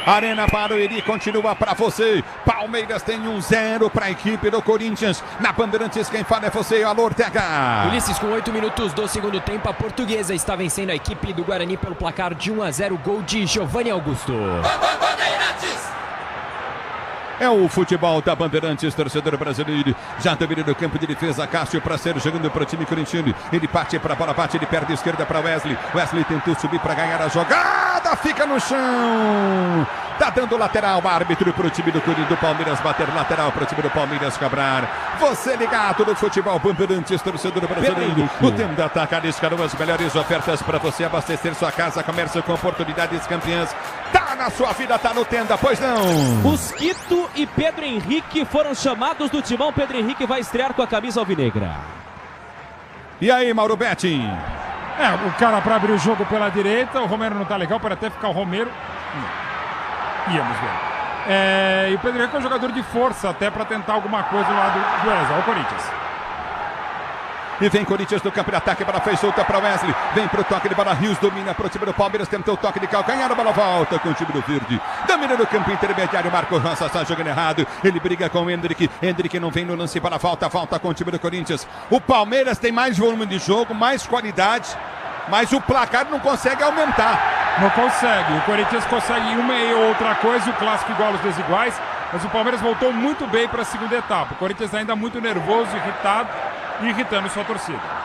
Arena Barueri continua para você. Palmeiras tem 1-0 para a equipe do Corinthians. Na Bandeirantes quem fala é você, Alô Ortega. Ulisses, com 8 minutos do segundo tempo, a Portuguesa está vencendo a equipe do Guarani pelo placar de 1-0, gol de Giovanni Augusto. É o futebol da Bandeirantes, torcedor brasileiro. Já domina no campo de defesa, Cássio para ser jogando para o time corintiano. Ele parte para a bola, bate, ele perde a esquerda para Wesley. Wesley tentou subir para ganhar a jogada, fica no chão. Tá dando lateral, árbitro para o time do Palmeiras bater, lateral para o time do Palmeiras cobrar. Você ligado no futebol Bandeirantes, torcedor brasileiro. O tempo de atacar escalou as melhores ofertas para você abastecer sua casa, comércio com oportunidades campeãs. Tá na sua vida, tá no Tenda, pois não? Mosquito e Pedro Henrique foram chamados do timão. Pedro Henrique vai estrear com a camisa alvinegra. E aí, Mauro Betti? O cara para abrir o jogo pela direita. O Romero não tá legal, pode até ficar o Romero. Íamos ver. E o Pedro Henrique é um jogador de força até para tentar alguma coisa no lado do Wesley. Olha o Corinthians. E vem Corinthians no campo de ataque, bola fez solta para Wesley. Vem pro toque de bola, Rios domina pro time do Palmeiras, tentou o toque de calcanhar, a bola volta com o time do Verde. Domina no campo intermediário, Marco Roça está jogando errado. Ele briga com o Hendrick. Hendrick não vem no lance, bola volta com o time do Corinthians. O Palmeiras tem mais volume de jogo, mais qualidade, mas o placar não consegue aumentar. Não consegue. O Corinthians consegue uma e outra coisa, o clássico igual aos desiguais, mas o Palmeiras voltou muito bem para a segunda etapa. O Corinthians ainda muito nervoso, irritado, e irritando sua torcida.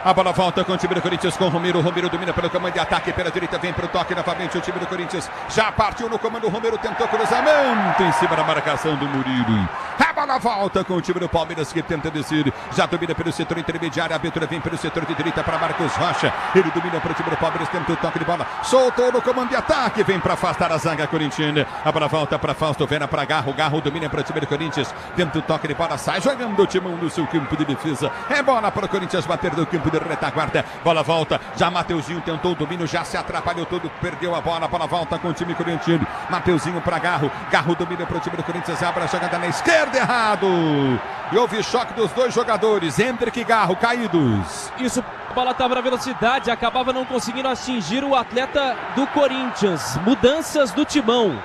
A bola volta com o time do Corinthians com o Romero. Romero domina pelo comando de ataque pela direita. Vem para o toque novamente o time do Corinthians. Já partiu no comando. O Romero tentou cruzamento em cima da marcação do Murilo. A bola volta com o time do Palmeiras que tenta descer. Já domina pelo setor intermediário. A abertura vem pelo setor de direita para Marcos Rocha. Ele domina para o time do Palmeiras. Tenta o toque de bola. Soltou no comando de ataque. Vem para afastar a zaga corintiana. A bola volta para Fausto. Vena para Garro. Garro domina para o time do Corinthians. Tenta o toque de bola. Sai jogando o timão no seu campo de defesa. É bola para o Corinthians bater no campo de retaguarda, bola volta, já Mateuzinho tentou o domínio, já se atrapalhou todo, perdeu a bola volta com o time corintiano, Mateuzinho para Garro, Garro domina para o time do Corinthians, abre a jogada na esquerda, agarrado. E houve choque dos dois jogadores, Hendrick e Garro, caídos. Isso, a bola estava na velocidade, acabava não conseguindo atingir o atleta do Corinthians. Mudanças do timão.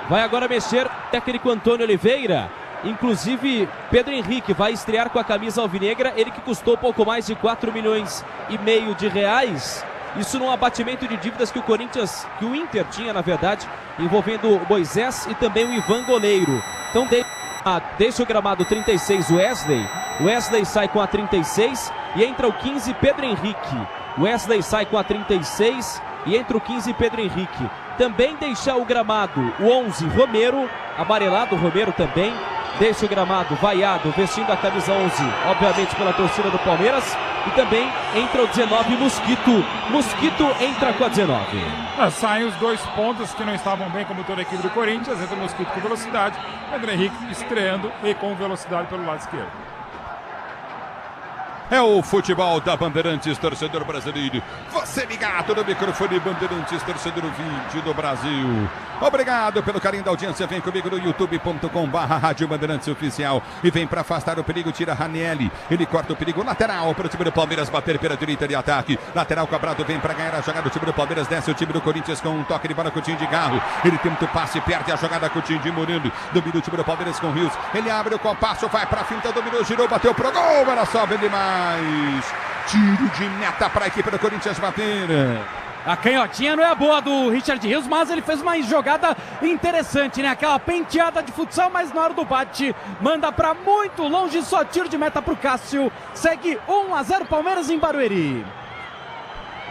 Vai agora mexer o técnico Antônio Oliveira. Inclusive, Pedro Henrique vai estrear com a camisa alvinegra. Ele que custou pouco mais de 4,5 milhões de reais. Isso num abatimento de dívidas que o Inter tinha, na verdade, envolvendo o Moisés e também o Ivan Goleiro. Então, deixa o gramado 36 Wesley sai com a 36 e entra o 15 Pedro Henrique. Wesley sai com a 36 e entra o 15 Pedro Henrique. Também deixa o gramado o 11 Romero, amarelado Romero também. Deixa o gramado vaiado, vestindo a camisa 11, obviamente pela torcida do Palmeiras. E também entra o 19 Mosquito. Mosquito entra com a 19. Saem os dois pontos que não estavam bem, como toda a equipe do Corinthians. Entra o Mosquito com velocidade. Pedro Henrique estreando e com velocidade pelo lado esquerdo. É o futebol da Bandeirantes, torcedor brasileiro. Você ligado no microfone Bandeirantes, torcedor 20 do Brasil. Obrigado pelo carinho da audiência. Vem comigo no youtube.com/Rádio Bandeirantes Oficial. E vem para afastar o perigo, tira Ranieri. Ele corta o perigo lateral para o time do Palmeiras bater pela direita de ataque. Lateral cobrado, vem para ganhar a jogada. O time do Palmeiras desce o time do Corinthians com um toque de bola, Coutinho de Garro. Ele tenta o passe, perde a jogada, Coutinho de Murilo. Domina o time do Palmeiras com Rios. Ele abre o compasso, vai para a finta, dominou, girou, bateu pro gol. Era só bem demais. Tiro de meta para a equipe do Corinthians bater. A canhotinha não é boa do Richard Rios, mas ele fez uma jogada interessante, né? Aquela penteada de futsal, mas na hora do bate, manda para muito longe, só tiro de meta para o Cássio. Segue 1-0 Palmeiras em Barueri.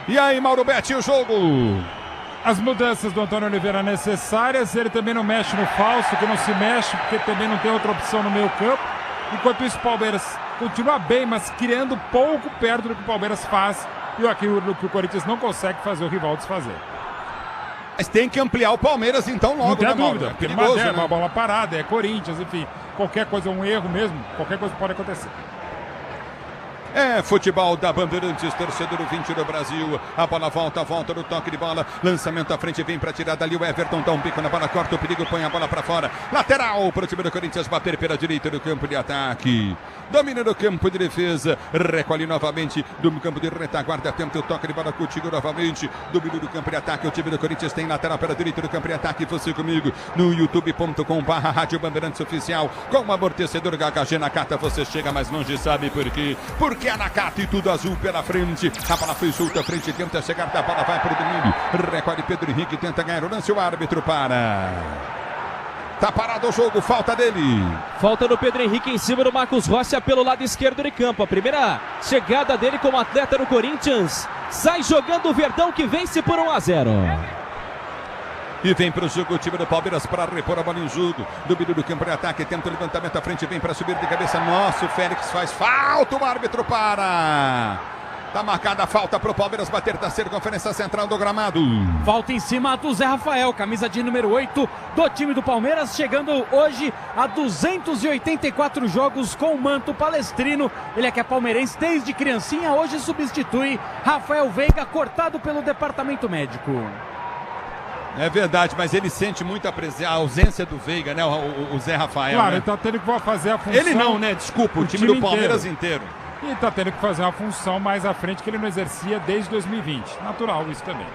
E aí, Mauro Betti, o jogo? As mudanças do Antônio Oliveira necessárias, ele também não mexe no falso, que não se mexe, porque também não tem outra opção no meio campo. Enquanto isso, o Palmeiras continua bem, mas criando pouco perto do que o Palmeiras faz e aquilo que o Corinthians não consegue fazer o rival desfazer. Mas tem que ampliar o Palmeiras então logo, não tem né, dúvida, porque perigoso, uma bola parada, é Corinthians, enfim, qualquer coisa, um erro mesmo, qualquer coisa pode acontecer. É futebol da Bandeirantes, torcedor 20 do Brasil. A bola volta no toque de bola. Lançamento à frente, vem para tirar dali o Everton. Dá um bico na bola, corta o perigo, põe a bola para fora. Lateral para o time do Corinthians bater pela direita do campo de ataque. Domina no campo de defesa. Recolhe novamente do campo de retaguarda. Tenta o toque de bola contigo novamente. Domina do campo de ataque. O time do Corinthians tem lateral pela direita do campo de ataque. Você comigo no youtube.com/Rádio Bandeirantes Oficial. Com o amortecedor HG Nakata você chega mais longe, sabe por quê? Porque é Nakata e tudo azul pela frente. A bola foi solta à frente, tenta chegar da bola, vai para o domínio. Recolhe Pedro Henrique, tenta ganhar o lance, o árbitro para. Tá parado o jogo, falta dele. Falta do Pedro Henrique em cima do Marcos Rocha pelo lado esquerdo de campo. A primeira chegada dele como atleta no Corinthians. Sai jogando o Verdão que vence por 1-0. E vem para o jogo o time do Palmeiras para repor a bola em jogo. Domínio do campo de ataque, tenta o levantamento à frente, vem para subir de cabeça. Nossa, o Félix faz falta, o árbitro para. Tá marcada a falta para o Palmeiras bater da circunferência central do gramado. Falta em cima do Zé Rafael, camisa de número 8 do time do Palmeiras, chegando hoje a 284 jogos com o manto palestrino. Ele é que é palmeirense desde criancinha, hoje substitui Rafael Veiga, cortado pelo departamento médico. É verdade, mas ele sente muito a ausência do Veiga, né? O Zé Rafael. Claro, né? Ele tá tendo que fazer a função. Ele não, né? Desculpa, o time do Palmeiras inteiro. E tá tendo que fazer uma função mais à frente que ele não exercia desde 2020. Natural isso também.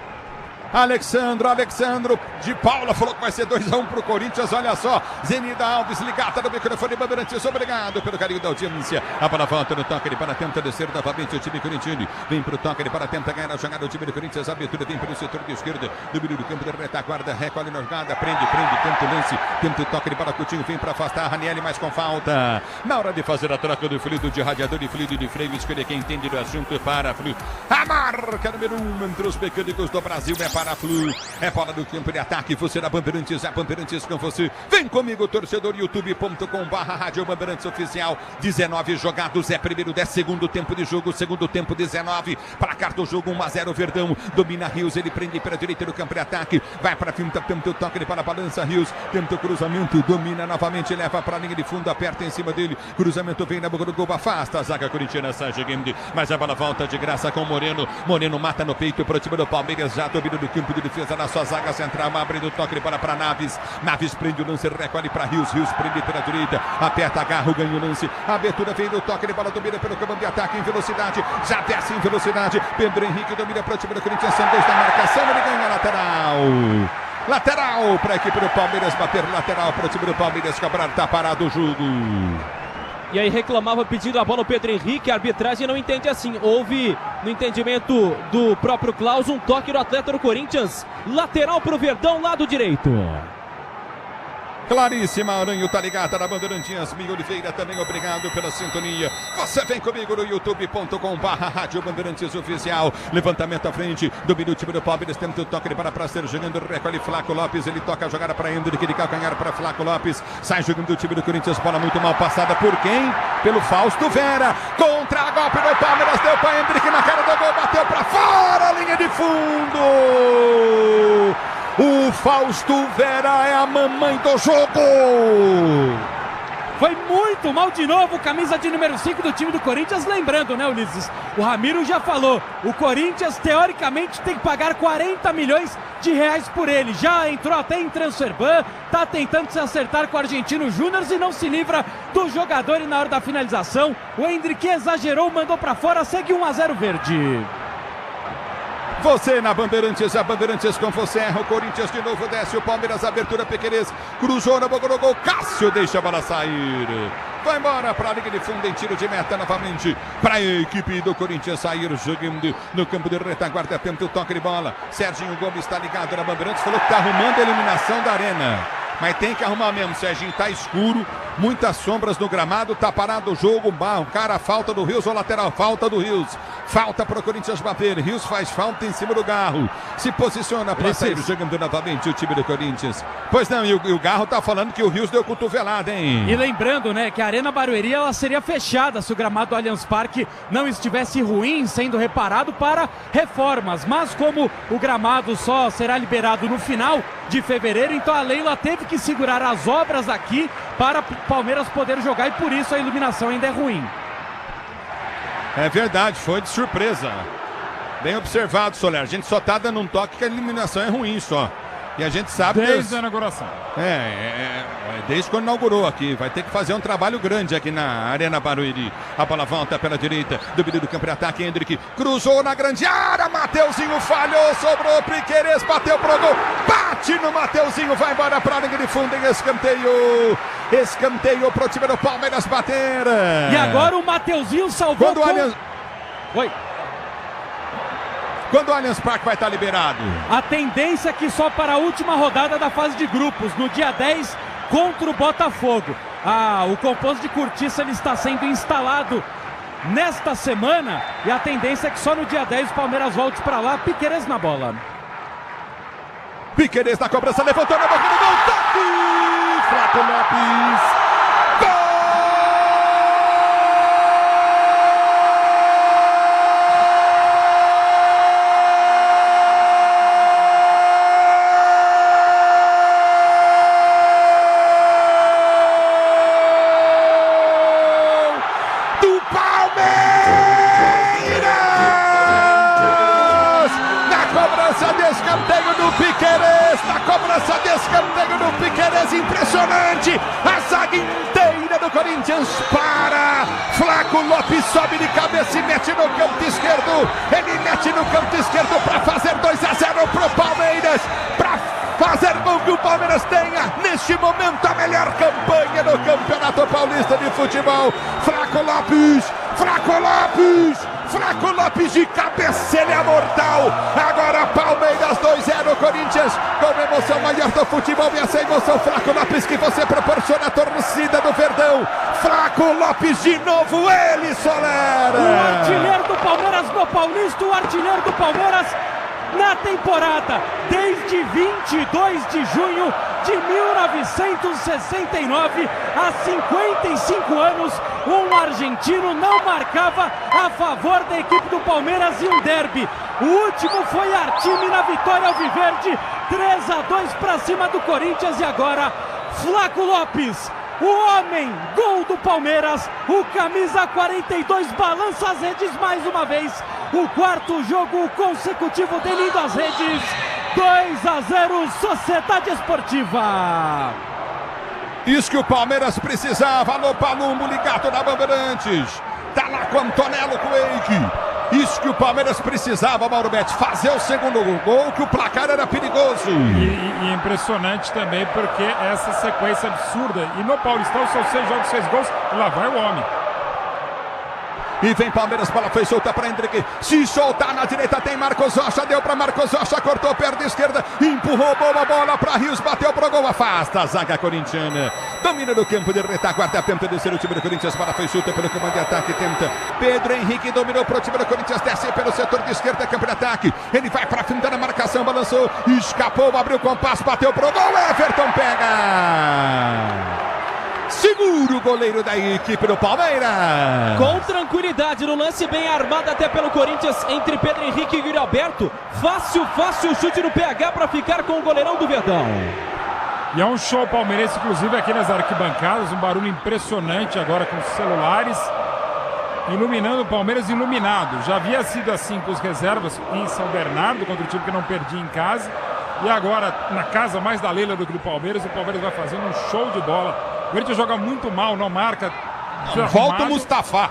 Alexandro de Paula falou que vai ser 2-1 pro Corinthians, olha só, Zenida Alves ligada no microfone Bandeirantes, obrigado pelo carinho da audiência. A bola volta no toque, ele para, tenta descer novamente o time corintiano, vem pro toque, ele para, tenta ganhar a jogada, o time do Corinthians, a abertura vem pelo setor de esquerda, domínio do campo de retaguarda, recolhe na jogada, prende, tenta o lance, tenta o toque, ele para, Coutinho, vem para afastar, Ranieri mais com falta. Na hora de fazer a troca do fluido de radiador e fluido de freio, escolha quem entende do assunto para fluido. A marca número 1 entre os mecânicos do Brasil é para Flu, é bola do campo de ataque, você na Bandeirantes, a Bandeirantes com você. Vem comigo, torcedor, youtube.com/Rádio Bandeirantes Oficial. 19 jogados, é primeiro 10, segundo tempo de jogo, segundo tempo 19. Placar do jogo 1-0, Verdão. Domina Rios, ele prende pela direita do campo de ataque. Vai para a finta, tenta o toque, ele para a balança, Rios. Tenta o cruzamento, domina novamente, leva para a linha de fundo, aperta em cima dele. Cruzamento vem na boca do gol, afasta a zaga corintiana, sai jogando. Mas a bola volta de graça com o Moreno. Moreno mata no peito para o time do Palmeiras, já domina do campo de defesa na sua zaga central, abrindo o toque de bola para Naves. Naves prende o lance, recolhe para Rios. Rios prende pela direita, aperta, agarra, ganha o lance. A abertura vem do toque de bola, domina pelo campo de ataque em velocidade. Já desce em velocidade. Pedro Henrique domina para o time do Corinthians. São 2 da marcação, ele ganha a lateral. Lateral para a equipe do Palmeiras bater, lateral para o time do Palmeiras cobrar, tá parado o jogo. E aí reclamava pedindo a bola o Pedro Henrique, a arbitragem não entende assim. Houve, no entendimento do próprio Klaus, um toque do atleta do Corinthians. Lateral pro Verdão, lado direito. Claríssima, Aranho tá ligada na Bandeirantes. Yasmin Oliveira também, obrigado pela sintonia. Você vem comigo no youtube.com/Rádio Bandeirantes Oficial. Levantamento à frente, domina o time do Palmeiras, tenta o toque para ser jogando, recolhe Flaco Lopes, ele toca a jogada para Hendrick, de calcanhar para Flaco Lopes, sai jogando o time do Corinthians, bola muito mal passada por quem? Pelo Fausto Vera, contra golpe do Palmeiras, deu para Hendrick na cara do gol, bateu para fora, linha de fundo. O Fausto Vera é a mamãe do jogo. Foi muito mal de novo, camisa de número 5 do time do Corinthians. Lembrando, né, Ulisses? O Ramiro já falou, o Corinthians teoricamente tem que pagar 40 milhões de reais por ele. Já entrou até em transferban, tá tentando se acertar com o Argentino Júnior e não se livra do jogador. E na hora da finalização, o Hendrick exagerou, mandou pra fora, segue 1-0 verde. Você na Bandeirantes, a Bandeirantes com você, erra o Corinthians de novo, desce o Palmeiras, abertura Piquerez, cruzou na boca do gol, Cássio deixa a bola sair. Vai embora para a linha de fundo em tiro de meta novamente para a equipe do Corinthians sair jogando no campo de retaguarda, tenta o toque de bola. Serginho Gomes está ligado na Bandeirantes, falou que está arrumando a eliminação da arena. Mas tem que arrumar mesmo, Serginho, tá escuro, muitas sombras no gramado, tá parado o jogo, cara, falta do Rios, ou lateral, falta do Rios, falta pro Corinthians bater, Rios faz falta em cima do Garro, se posiciona para sair jogando novamente o time do Corinthians. Pois não, e o Garro tá falando que o Rios deu cotovelada, hein? E lembrando, né, que a Arena Barueri, ela seria fechada se o gramado do Allianz Parque não estivesse ruim, sendo reparado para reformas, mas como o gramado só será liberado no final de fevereiro, então a Leila teve que segurar as obras aqui para o Palmeiras poder jogar e por isso a iluminação ainda é ruim. É verdade, foi de surpresa. Bem observado, Soler. A gente só tá dando um toque que a iluminação é ruim só. E a gente sabe desde a inauguração. Desde quando inaugurou aqui. Vai ter que fazer um trabalho grande aqui na Arena Barueri. A bola volta pela direita. Domínio do campo de ataque. Hendrick cruzou na grande área. Mateuzinho falhou. Sobrou Piquerez. Bateu pro gol. Bate no Mateuzinho. Vai embora pra linha de fundo em escanteio. Escanteio pro time do Palmeiras bater. E agora o Mateuzinho salvou. Quando o Allianz Parque vai estar liberado? A tendência é que só para a última rodada da fase de grupos, no dia 10, contra o Botafogo. O composto de cortiça ele está sendo instalado nesta semana e a tendência é que só no dia 10 o Palmeiras volte para lá. Piquerez na bola. Piquerez na cobrança, levantou na boca do gol. Toque! Flaco Lopes. Impressionante, a zaga inteira do Corinthians para, Flaco Lopes sobe de cabeça e mete no canto esquerdo, ele mete no canto esquerdo para fazer 2-0 pro Palmeiras, para fazer com que o Palmeiras tenha neste momento a melhor campanha no Campeonato Paulista de Futebol. Flaco Lopes, Flaco Lopes de cabeça, ele é mortal. Agora Palmeiras 2-0, Corinthians com emoção maior do futebol. E essa emoção, Flaco Lopes, que você proporciona a torcida do Verdão. Flaco Lopes de novo, ele, Soler. O artilheiro do Palmeiras no Paulista, o artilheiro do Palmeiras na temporada, desde 22 de junho de 1969, há 55 anos, um argentino não marcava a favor da equipe do Palmeiras em um derby. O último foi Artime na vitória alviverde, 3-2 para cima do Corinthians. E agora Flaco Lopes, o homem, gol do Palmeiras, o camisa 42 balança as redes mais uma vez, o quarto jogo consecutivo dele indo às redes. 2-0, Sociedade Esportiva. Isso que o Palmeiras precisava. Alô, Palumbo ligado na Bandeirantes. Tá lá com Antonello Coelho. Isso que o Palmeiras precisava, Mauro Betti, fazer o segundo gol, que o placar era perigoso. E impressionante também, porque essa sequência absurda. E no Paulistão são 6 jogos, 6 gols, e lá vai o homem. E vem Palmeiras, bola foi solta para Hendrick. Se soltar na direita tem Marcos Rocha, deu para Marcos Rocha, cortou perna esquerda, empurrou boa bola para Rios, bateu pro gol, afasta a zaga corintiana. Domina no campo de retaguarda, tenta descer o time do Corinthians, bola foi solta pelo comando de ataque, tenta Pedro Henrique, dominou pro time do Corinthians, desce pelo setor de esquerda, campo de ataque. Ele vai para frente da marcação, balançou, escapou, abriu o compasso, bateu pro gol, Everton pega. Segura o goleiro da equipe do Palmeiras. Com tranquilidade, no lance bem armado até pelo Corinthians, entre Pedro Henrique e Yuri Alberto. Fácil o chute no PH para ficar com o goleirão do Verdão. E é um show palmeirense, inclusive aqui nas arquibancadas, um barulho impressionante agora com os celulares, iluminando o Palmeiras iluminado. Já havia sido assim com os reservas em São Bernardo, contra o time que não perdia em casa. E agora, na casa mais da Leila do que do Palmeiras, o Palmeiras vai fazendo um show de bola. O Corinthians joga muito mal, não marca. Volta o Mustafa.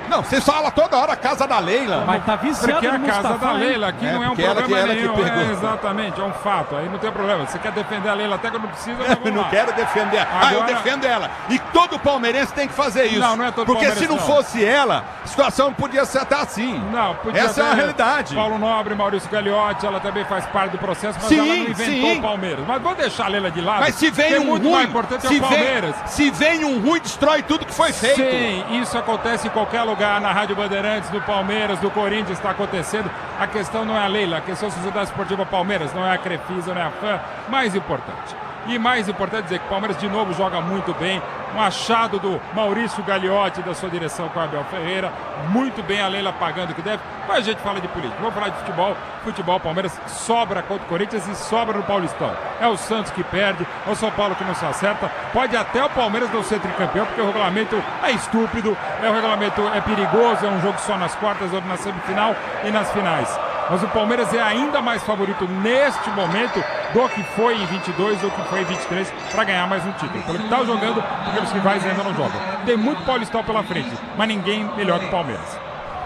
Não, você fala toda hora casa da Leila. Mas tá viciado porque é a no casa Mustafa, da Leila, aqui não é um problema nenhum. Exatamente, é um fato. Aí não tem problema. Você quer defender a Leila até quando precisa, eu não quero defender. Agora... eu defendo ela. E todo palmeirense tem que fazer isso. Não é todo porque palmeirense. Se não fosse ela, a situação podia ser até assim. Não, podia essa é a realidade. Paulo Nobre, Maurício Gagliotti, ela também faz parte do processo, mas ela não inventou o Palmeiras. Mas vou deixar a Leila de lado. Mas se vem um muito ruim, mais importante é o Palmeiras. Se vem um ruim, destrói tudo que foi feito. Sim, isso acontece em qualquer lugar, na Rádio Bandeirantes, do Palmeiras, do Corinthians, está acontecendo. A questão não é a Leila, a questão é a Sociedade Esportiva Palmeiras, não é a Crefisa, não é a FAM. Mais importante. E mais importante dizer que o Palmeiras de novo joga muito bem. Um achado do Maurício Gagliotti, da sua direção com o Abel Ferreira. Muito bem a Leila pagando o que deve. Mas a gente fala de política. Vamos falar de futebol. Futebol, Palmeiras sobra contra o Corinthians e sobra no Paulistão. É o Santos que perde, é o São Paulo que não se acerta. Pode até o Palmeiras não ser tricampeão, porque o regulamento é estúpido, o regulamento é perigoso, é um jogo só nas quartas, outro na semifinal e nas finais. Mas o Palmeiras é ainda mais favorito neste momento do que foi em 22 ou que foi em 23 para ganhar mais um título. Pelo que está jogando, porque os rivais ainda não jogam. Tem muito Paulistão pela frente, mas ninguém melhor que o Palmeiras.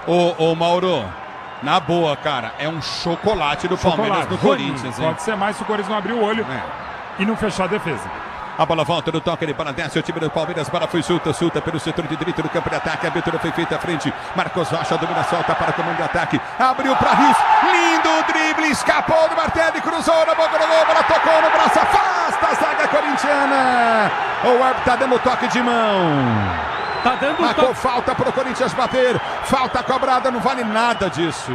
Ô Mauro, na boa, cara, é um chocolate do Palmeiras do Corinthians. Hein? Pode ser mais se o Corinthians não abrir o olho e não fechar a defesa. A bola volta no toque, ele para desce o time do Palmeiras, bola foi solta pelo setor de direito do campo de ataque, a abertura foi feita à frente, Marcos Rocha domina, solta para o comando de ataque, abriu para Rios, lindo drible, escapou do Martelli, cruzou na boca do gol, bola tocou no braço, afasta a zaga corintiana, o árbitro tá dando toque de mão. Tá dando Marcou falta para o Corinthians bater, falta cobrada, não vale nada disso.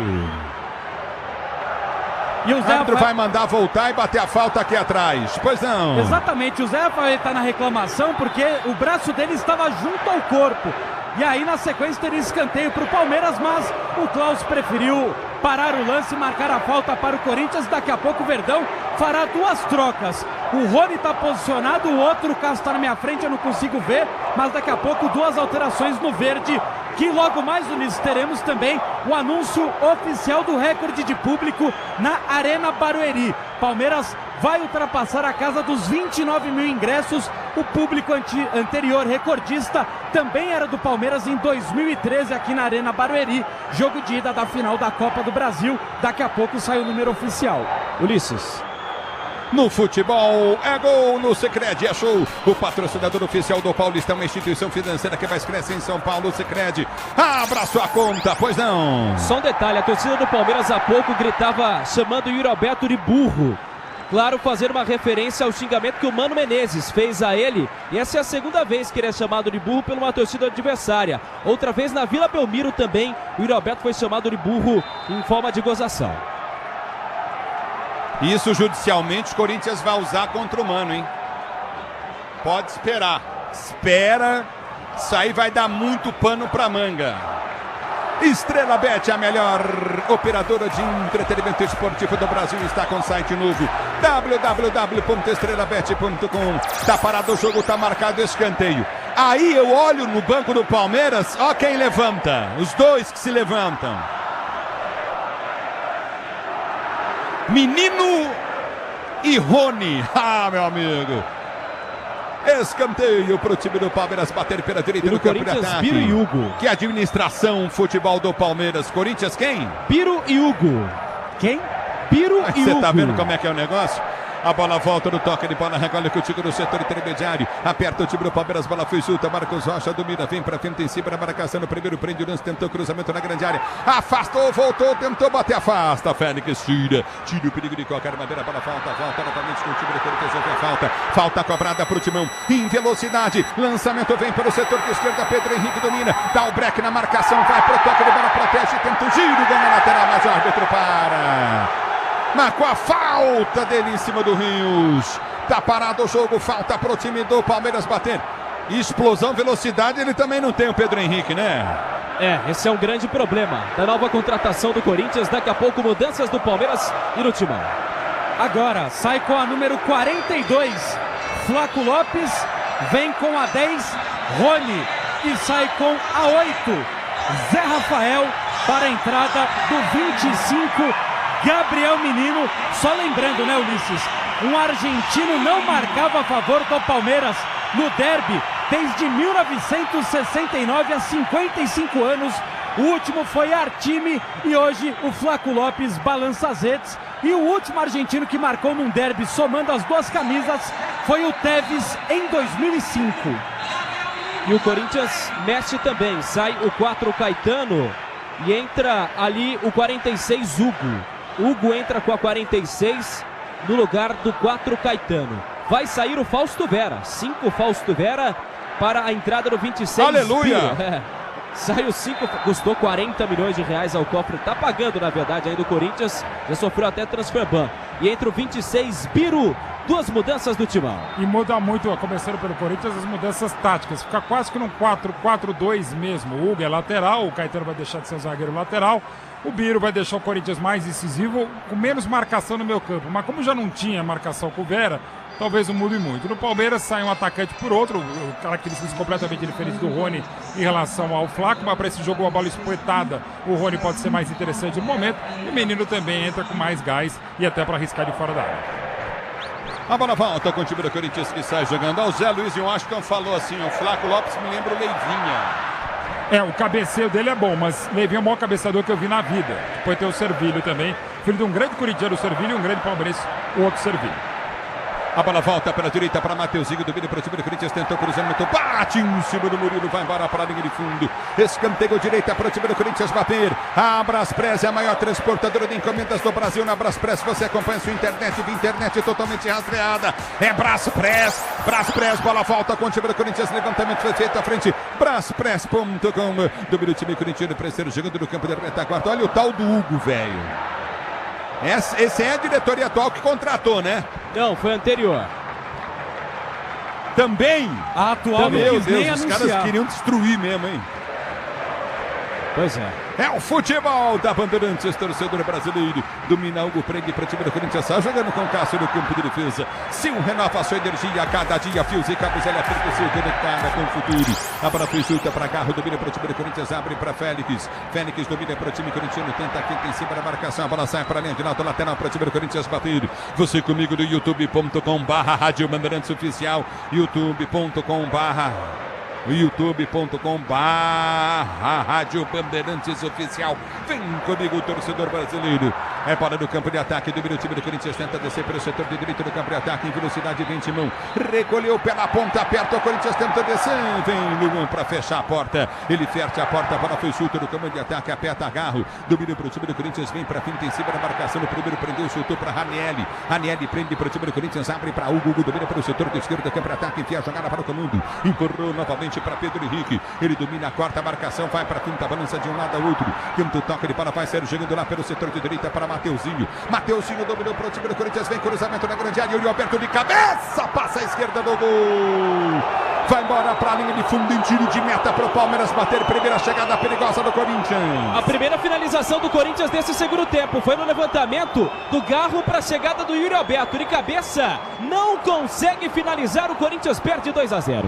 E o Zé vai mandar voltar e bater a falta aqui atrás. Pois não. Exatamente, o Zé Rafael está na reclamação porque o braço dele estava junto ao corpo. E aí na sequência teria escanteio para o Palmeiras, mas o Klaus preferiu parar o lance e marcar a falta para o Corinthians. Daqui a pouco o Verdão fará duas trocas. O Rony está posicionado, o outro caso está na minha frente, eu não consigo ver, mas daqui a pouco duas alterações no verde. Que logo mais, Ulisses, teremos também o anúncio oficial do recorde de público na Arena Barueri. Palmeiras vai ultrapassar a casa dos 29 mil ingressos. O público anterior recordista também era do Palmeiras em 2013 aqui na Arena Barueri. Jogo de ida da final da Copa do Brasil. Daqui a pouco sai o número oficial. Ulisses. No futebol, é gol no Sicredi, é show. O patrocinador oficial do Paulistão, uma instituição financeira que mais cresce em São Paulo, Sicredi. Abra sua conta, pois não. Só um detalhe, a torcida do Palmeiras há pouco gritava chamando o Yuri Alberto de burro. Claro, fazer uma referência ao xingamento que o Mano Menezes fez a ele. E essa é a segunda vez que ele é chamado de burro por uma torcida adversária. Outra vez na Vila Belmiro também, o Yuri Alberto foi chamado de burro em forma de gozação. Isso judicialmente o Corinthians vai usar contra o Mano, hein? Pode esperar. Espera. Isso aí vai dar muito pano pra manga. Estrela Bet, a melhor operadora de entretenimento esportivo do Brasil, está com site novo www.estrelabet.com. Tá parado o jogo, tá marcado escanteio. Aí eu olho no banco do Palmeiras, ó quem levanta. Os dois que se levantam. Menino e Rony. Ah, meu amigo. Escanteio para o time do Palmeiras bater pela direita do campo de ataque. Biro e Hugo. Que administração, futebol do Palmeiras. Corinthians quem? Biro e Hugo. Quem? Biro e Hugo. Você tá vendo como é que é o negócio? A bola volta no toque de bola, recolhe contigo no setor intermediário. Aperta o time do Palmeiras, bola foi solta. Marcos Rocha domina, vem pra frente em cima da marcação. No primeiro prende o lance, tentou cruzamento na grande área. Afastou, voltou, tentou bater, afasta. Félix tira o perigo de qualquer maneira. Bola volta novamente com o time do Corinthians. Falta cobrada pro Timão. Em velocidade, lançamento vem pelo setor de esquerda. Pedro Henrique domina, dá o break na marcação, vai pro toque de bola, protege, tenta o giro, ganha lateral, mas o árbitro para. Marcou a falta dele em cima do Rios. Tá parado o jogo, falta pro time do Palmeiras bater. Explosão, velocidade, ele também não tem o Pedro Henrique, né? Esse é um grande problema da nova contratação do Corinthians. Daqui a pouco mudanças do Palmeiras e no Timão. Agora sai com a número 42, Flaco Lopes, vem com a 10, Rony, e sai com a 8, Zé Rafael, para a entrada do 25, Gabriel Menino. Só lembrando, né, Ulisses? Um argentino não marcava a favor do Palmeiras no derby desde 1969, há 55 anos. O último foi Artime e hoje o Flaco Lopes balança as redes. E o último argentino que marcou num derby somando as duas camisas foi o Tevez em 2005. E o Corinthians mexe também. Sai o 4 Caetano e entra ali o 46 Hugo. Hugo entra com a 46 no lugar do 4 Caetano. Vai sair o Fausto Vera. 5 Fausto Vera para a entrada do 26. Aleluia! Sai o 5, custou 40 milhões de reais ao cofre. Tá pagando, na verdade, aí do Corinthians. Já sofreu até transfer ban. E entra o 26 Biro. 2 mudanças do Timão. E muda muito, começando pelo Corinthians, as mudanças táticas. Fica quase que num 4-4-2 mesmo. O Hugo é lateral, o Caetano vai deixar de ser o zagueiro lateral. O Biro vai deixar o Corinthians mais decisivo, com menos marcação no meio campo. Mas como já não tinha marcação com o Vera, talvez não mude muito. No Palmeiras sai um atacante por outro, características completamente diferentes do Rony em relação ao Flaco, mas para esse jogo uma bola espoetada, o Rony pode ser mais interessante no momento. E o Menino também entra com mais gás e até para arriscar de fora da área. A bola volta com o time do Corinthians que sai jogando. O Zé Luiz e o Washington falou assim, o Flaco Lopes me lembra o Leivinha. O cabeceio dele é bom, mas Leivinho é o maior cabeceador que eu vi na vida. Depois tem o Servilho também, filho de um grande corintiano, o Servilho, e um grande palmeirense, o outro Servilho. A bola volta pela direita para Mateuzinho, domina para o time do Corinthians, tentou cruzamento, bate em cima do Murilo, vai embora para a linha de fundo. Escanteio direita para o time do Corinthians bater. A Braspress é a maior transportadora de encomendas do Brasil. Na Braspress você acompanha sua internet, de internet totalmente rastreada. É Braspress, bola volta com o time do Corinthians, levantamento foi feito à frente. Braspress.com, domina o time corintiano, terceiro jogando no campo de retaguarda. Olha o tal do Hugo, velho. Esse é a diretoria atual que contratou, né? Não, foi anterior. Também? A atual meu não quis nem Deus, os anunciar. caras queriam destruir mesmo, hein? Pois é. É o futebol da Bandeirantes, torcedor brasileiro. Domina Hugo, prende para o time do Corinthians, está jogando com o Cássio no campo de defesa. Sil renova a sua energia a cada dia. Fios e cabos elétricos se conectada com o futuro. A bola foi junta para Garro, domina para o time do Corinthians, abre para Félix. Félix domina para o time corintiano, tenta aqui em cima da marcação. A bola sai para a linha de lado, lateral para o time do Corinthians bater. Você comigo no youtube.com/Rádio Bandeirantes Oficial, youtube.com/Rádio Bandeirantes Oficial. Vem comigo, torcedor brasileiro. É bola no campo de ataque, domina o time do Corinthians, tenta descer pelo setor de direito do campo de ataque, em velocidade, vem Timão, recolheu pela ponta, aperta o Corinthians, tenta descer, vem Luan para fechar a porta, ele ferte a porta, a bola foi chuta no campo de ataque, aperta Garro, domina para o time do Corinthians, vem para finta em cima da marcação, no primeiro prendeu, chutou para Ranieri prende para o time do Corinthians, abre para Hugo, domina para o setor de esquerda do campo de ataque, enfia a jogada para o comando, empurrou novamente para Pedro Henrique, ele domina a quarta marcação, vai para a quinta, balança de um lado ao outro, quinto toque de bola, vai ser jogando lá pelo setor de direita para Mateuzinho dominou para o time do Corinthians, vem cruzamento na grande área, olhou aberto de cabeça, passa a esquerda do gol, vai embora para a linha de fundo em tiro de meta para o Palmeiras bater, primeira chegada perigosa do Corinthians. A primeira finalização do Corinthians nesse segundo tempo foi no levantamento do Garro para a chegada do Yuri Alberto, de cabeça, não consegue finalizar, o Corinthians perde 2-0.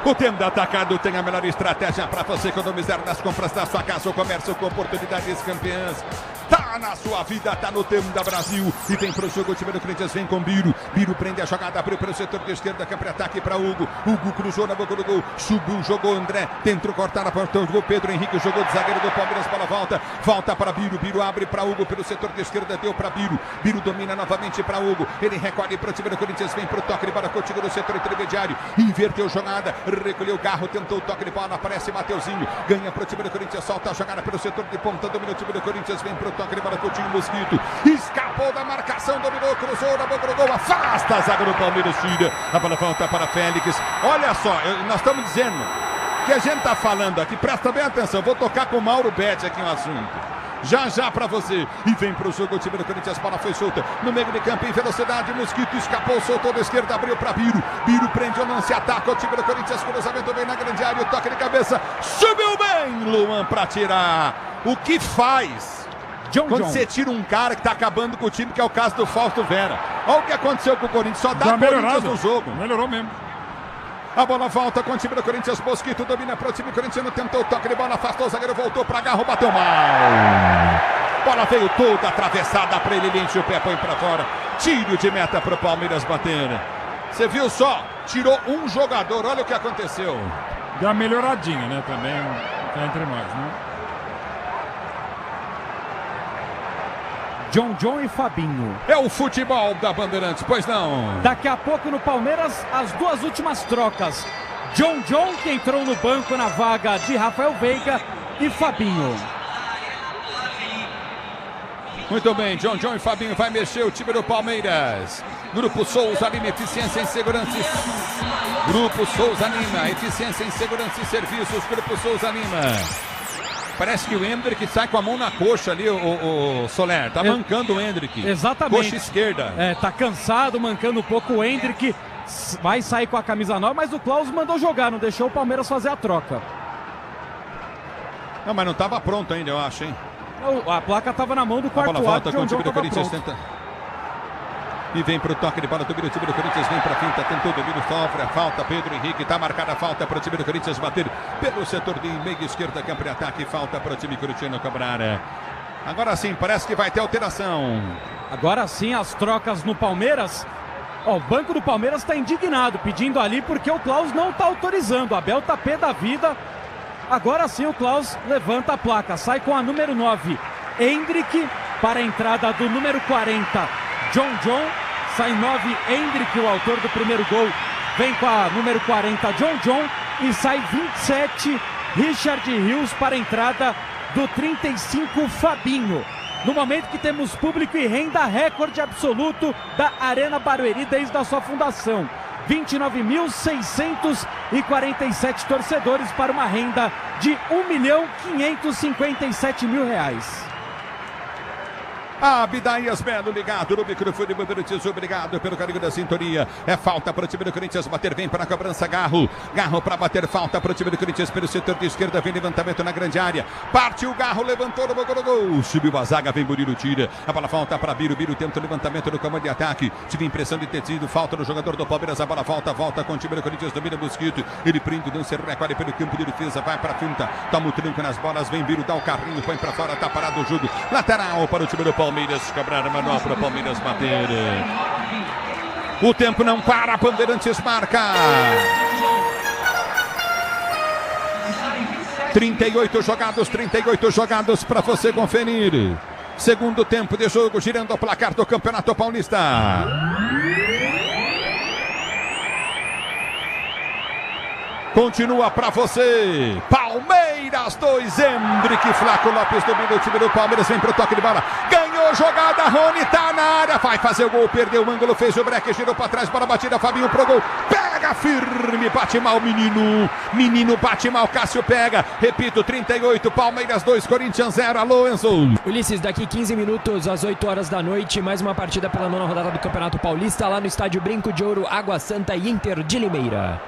O Tenda Atacado tem a melhor estratégia para você economizar nas compras da sua casa ou comércio com oportunidades campeãs. Tá Tá na sua vida, tá no tempo da Brasil. E vem pro jogo, o time do Corinthians vem com Biro. Biro prende a jogada, abriu pelo setor de esquerda, campo ataque para Hugo. Hugo cruzou na boca do gol, subiu, jogou André, tentou cortar a porta do gol. Pedro Henrique jogou de zagueiro do Palmeiras, bola volta para Biro. Biro abre para Hugo pelo setor de esquerda, deu para Biro. Biro domina novamente para Hugo. Ele recolhe para o time do Corinthians, vem pro toque de bola contigo no setor intermediário. Inverteu jogada, recolheu o Garro, tentou o toque de bola, aparece Mateuzinho, ganha pro time do Corinthians, solta a jogada pelo setor de ponta, domina o time do Corinthians, vem pro toque de bola contigo, Mosquito. Escapou da marcação, dominou, cruzou na boca do gol, afasta a zaga do Palmeiras, tira. A bola volta para Félix. Olha só, nós estamos dizendo que a gente está falando aqui, presta bem atenção, vou tocar com o Mauro Betti aqui um assunto. Já para você. E vem pro jogo o time do Corinthians, bola foi solta no meio de campo em velocidade, Mosquito escapou, soltou da esquerda, abriu para Biro. Biro prende o lance, ataca o time do Corinthians, cruzamento bem na grande área, o toque de cabeça, subiu bem Luan para tirar. O que faz quando você tira um cara que tá acabando com o time, que é o caso do Fausto Vera? Olha o que aconteceu com o Corinthians, só dá Corinthians no jogo. Melhorou mesmo. A bola volta com o time do Corinthians, Mosquito domina para o time corintiano, tentou o toque de bola, afastou o zagueiro, voltou para Garro, bateu mal. Bola veio toda atravessada para ele, enche o pé, põe para fora. Tiro de meta para o Palmeiras bater. Você viu só? Tirou um jogador, olha o que aconteceu. Deu uma melhoradinha, né, também, tá entre nós, né? John e Fabinho. É o futebol da Bandeirantes, pois não? Daqui a pouco no Palmeiras, as duas últimas trocas. John, que entrou no banco na vaga de Rafael Veiga, e Fabinho. Muito bem, John e Fabinho vai mexer o time do Palmeiras. Grupo Souza Lima, eficiência em segurança. Grupo Souza Lima, eficiência em segurança e serviços. Grupo Souza Lima. Parece que o Hendrick sai com a mão na coxa ali, o Soler. Tá mancando o Hendrick. Exatamente. Coxa esquerda. Tá cansado, mancando um pouco o Hendrick. Vai sair com a camisa nova, mas o Klaus mandou jogar, não deixou o Palmeiras fazer a troca. Não, mas não estava pronto ainda, eu acho, hein? A placa estava na mão do quarto árbitro. A bola volta com o time do Corinthians, pronto. tenta. E vem para o toque de bola do time do Corinthians, vem para a finta, tentou o domínio, sofre a falta, Pedro Henrique, está marcada a falta para o time do Corinthians bater pelo setor de meia esquerda, campo de ataque, falta para o time corintiano cobrar. Agora sim, parece que vai ter alteração. Agora sim, as trocas no Palmeiras. O banco do Palmeiras está indignado, pedindo ali porque o Klaus não está autorizando. O Abel tá pé da vida. Agora sim o Klaus levanta a placa, sai com a número 9, Hendrick, para a entrada do número 40, John. Sai 9, Hendrick, o autor do primeiro gol, vem com a número 40, John, e sai 27, Richard Rios, para a entrada do 35, Fabinho. No momento que temos público e renda recorde absoluto da Arena Barueri desde a sua fundação. 29.647 torcedores para uma renda de R$1.557.000. Abdaias Melo ligado no microfone Bandeirantes, obrigado pelo carinho da sintonia. É falta para o time do Corinthians bater, vem para a cobrança Garro para bater, falta para o time do Corinthians pelo setor de esquerda, vem levantamento na grande área, partiu o Garro, levantou no gol, subiu a zaga, vem Murilo, tira, a bola falta para Biro tenta o levantamento no comando de ataque, tive impressão de ter tido falta no jogador do Palmeiras, a bola volta com o time do Corinthians, domina Mosquito, ele prende, não se recolhe pelo campo de defesa, vai para a finta, toma o tranco nas bolas, vem Biro, dá o carrinho, põe para fora, tá parado o jogo, lateral para o time do Palmeiras, cobrar manual para o Palmeiras bater. O tempo não para, Bandeirantes marca. 38 jogados para você conferir. Segundo tempo de jogo, girando o placar do Campeonato Paulista. Continua para você. Palmeiras 2, Hendrick, Flaco Lopes domina o time do Palmeiras, vem pro toque de bola. Ganhou jogada, Rony tá na área, vai fazer o gol, perdeu o ângulo, fez o break, girou para trás, bola batida, Fabinho pro gol. Pega firme, bate mal menino bate mal, Cássio pega. Repito, 38, Palmeiras 2, Corinthians 0. Alô, Enzo. Ulisses, daqui 15 minutos, às 8 horas da noite, mais uma partida pela 9ª rodada do Campeonato Paulista, lá no estádio Brinco de Ouro, Água Santa e Inter de Limeira.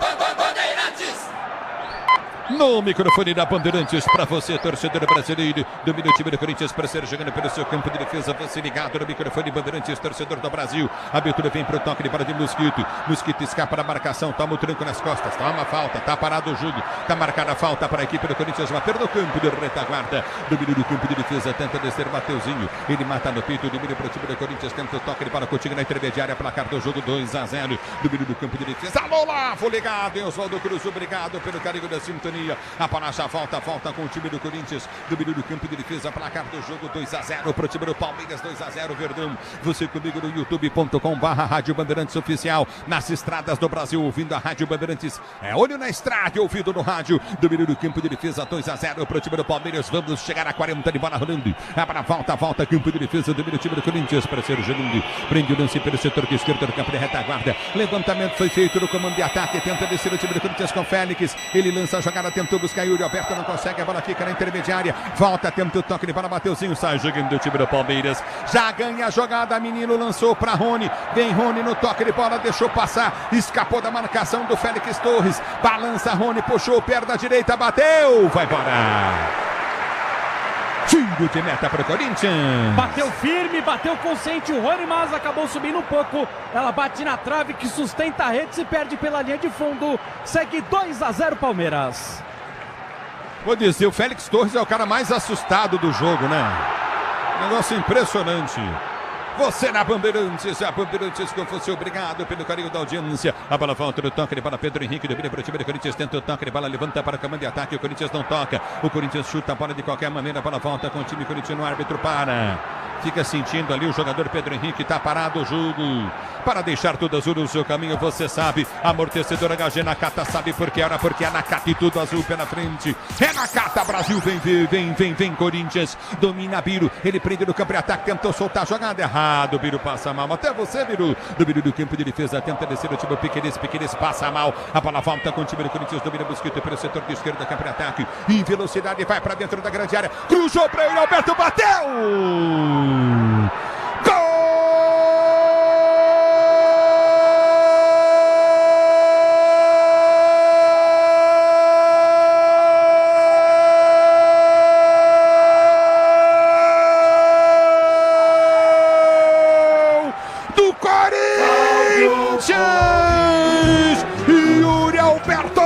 No microfone da Bandeirantes para você, torcedor brasileiro. Domina o time do Corinthians para ser jogando pelo seu campo de defesa. Você ligado no microfone Bandeirantes, torcedor do Brasil. A abertura vem pro toque de bola de Mosquito. Mosquito escapa da marcação, toma o tranco nas costas. Toma a falta, tá parado o jogo. Tá marcada a falta para a equipe do Corinthians. Bater no campo de retaguarda. Domina do campo de defesa, tenta descer Mateuzinho. Ele mata no peito, domina para o time do Corinthians. Tenta o toque de bola contigo na intermediária. Placar do jogo 2-0. Domina do campo de defesa. Alô lá, foi ligado. Oswaldo Cruz, obrigado pelo carinho da sintonia. A Panacha volta com o time do Corinthians. Domínio do campo de defesa, placar do jogo 2-0 para o time do Palmeiras, 2-0 Verdão. Você comigo no youtube.com/Rádio Bandeirantes Oficial. Nas estradas do Brasil, ouvindo a Rádio Bandeirantes. É olho na estrada, ouvido no rádio. Domínio do campo de defesa, 2-0 para o time do Palmeiras. Vamos chegar a 40 de bola rolando. Abra volta, campo de defesa. Domínio do time do Corinthians para ser jogando. Prende o lance pelo setor esquerdo do campo de retaguarda. Levantamento foi feito no comando de ataque. Tenta descer o time do Corinthians com Félix. Ele lança a jogada, tentou buscar Yuri Alberto, não consegue, a bola fica na intermediária, volta, tenta o toque de bola, Mateuzinho, sai jogando do time do Palmeiras, já ganha a jogada, menino lançou para Rony, vem Rony no toque de bola, deixou passar, escapou da marcação do Félix Torres, balança Rony, puxou o pé da direita, bateu, vai embora. Tiro de meta para o Corinthians. Bateu firme, bateu consciente o Rony, mas acabou subindo um pouco. Ela bate na trave que sustenta a rede, se perde pela linha de fundo. Segue 2-0 Palmeiras. Vou dizer, o Félix Torres é o cara mais assustado do jogo, né? Negócio impressionante. Você na Bandeirantes, a Bandeirantes com você, obrigado pelo carinho da audiência. A bola volta no toque de bola, Pedro Henrique, domina para o time do Corinthians, tenta o toque de bola, levanta para o comando de ataque, o Corinthians não toca. O Corinthians chuta a bola de qualquer maneira, a bola volta com o time corintiano, o árbitro para. Fica sentindo ali o jogador Pedro Henrique, tá parado o jogo. Para deixar tudo azul no seu caminho, você sabe. Amortecedor HG Nakata, sabe por que era? Porque é Nakata e tudo azul pela frente. É Nakata, Brasil, vem, Corinthians. Domina Biro, ele prende no campo de ataque, tentou soltar a jogada errado. Biro passa mal, até você, Biro. Domínio do campo de defesa, tenta descer o time Piqueires passa mal. A bola volta com o time do Corinthians, domina Mosquito pelo setor de esquerda, campo de ataque. Em velocidade, vai para dentro da grande área. Cruzou para ele, Alberto bateu! Gol! Do Corinthians! Yuri Alberto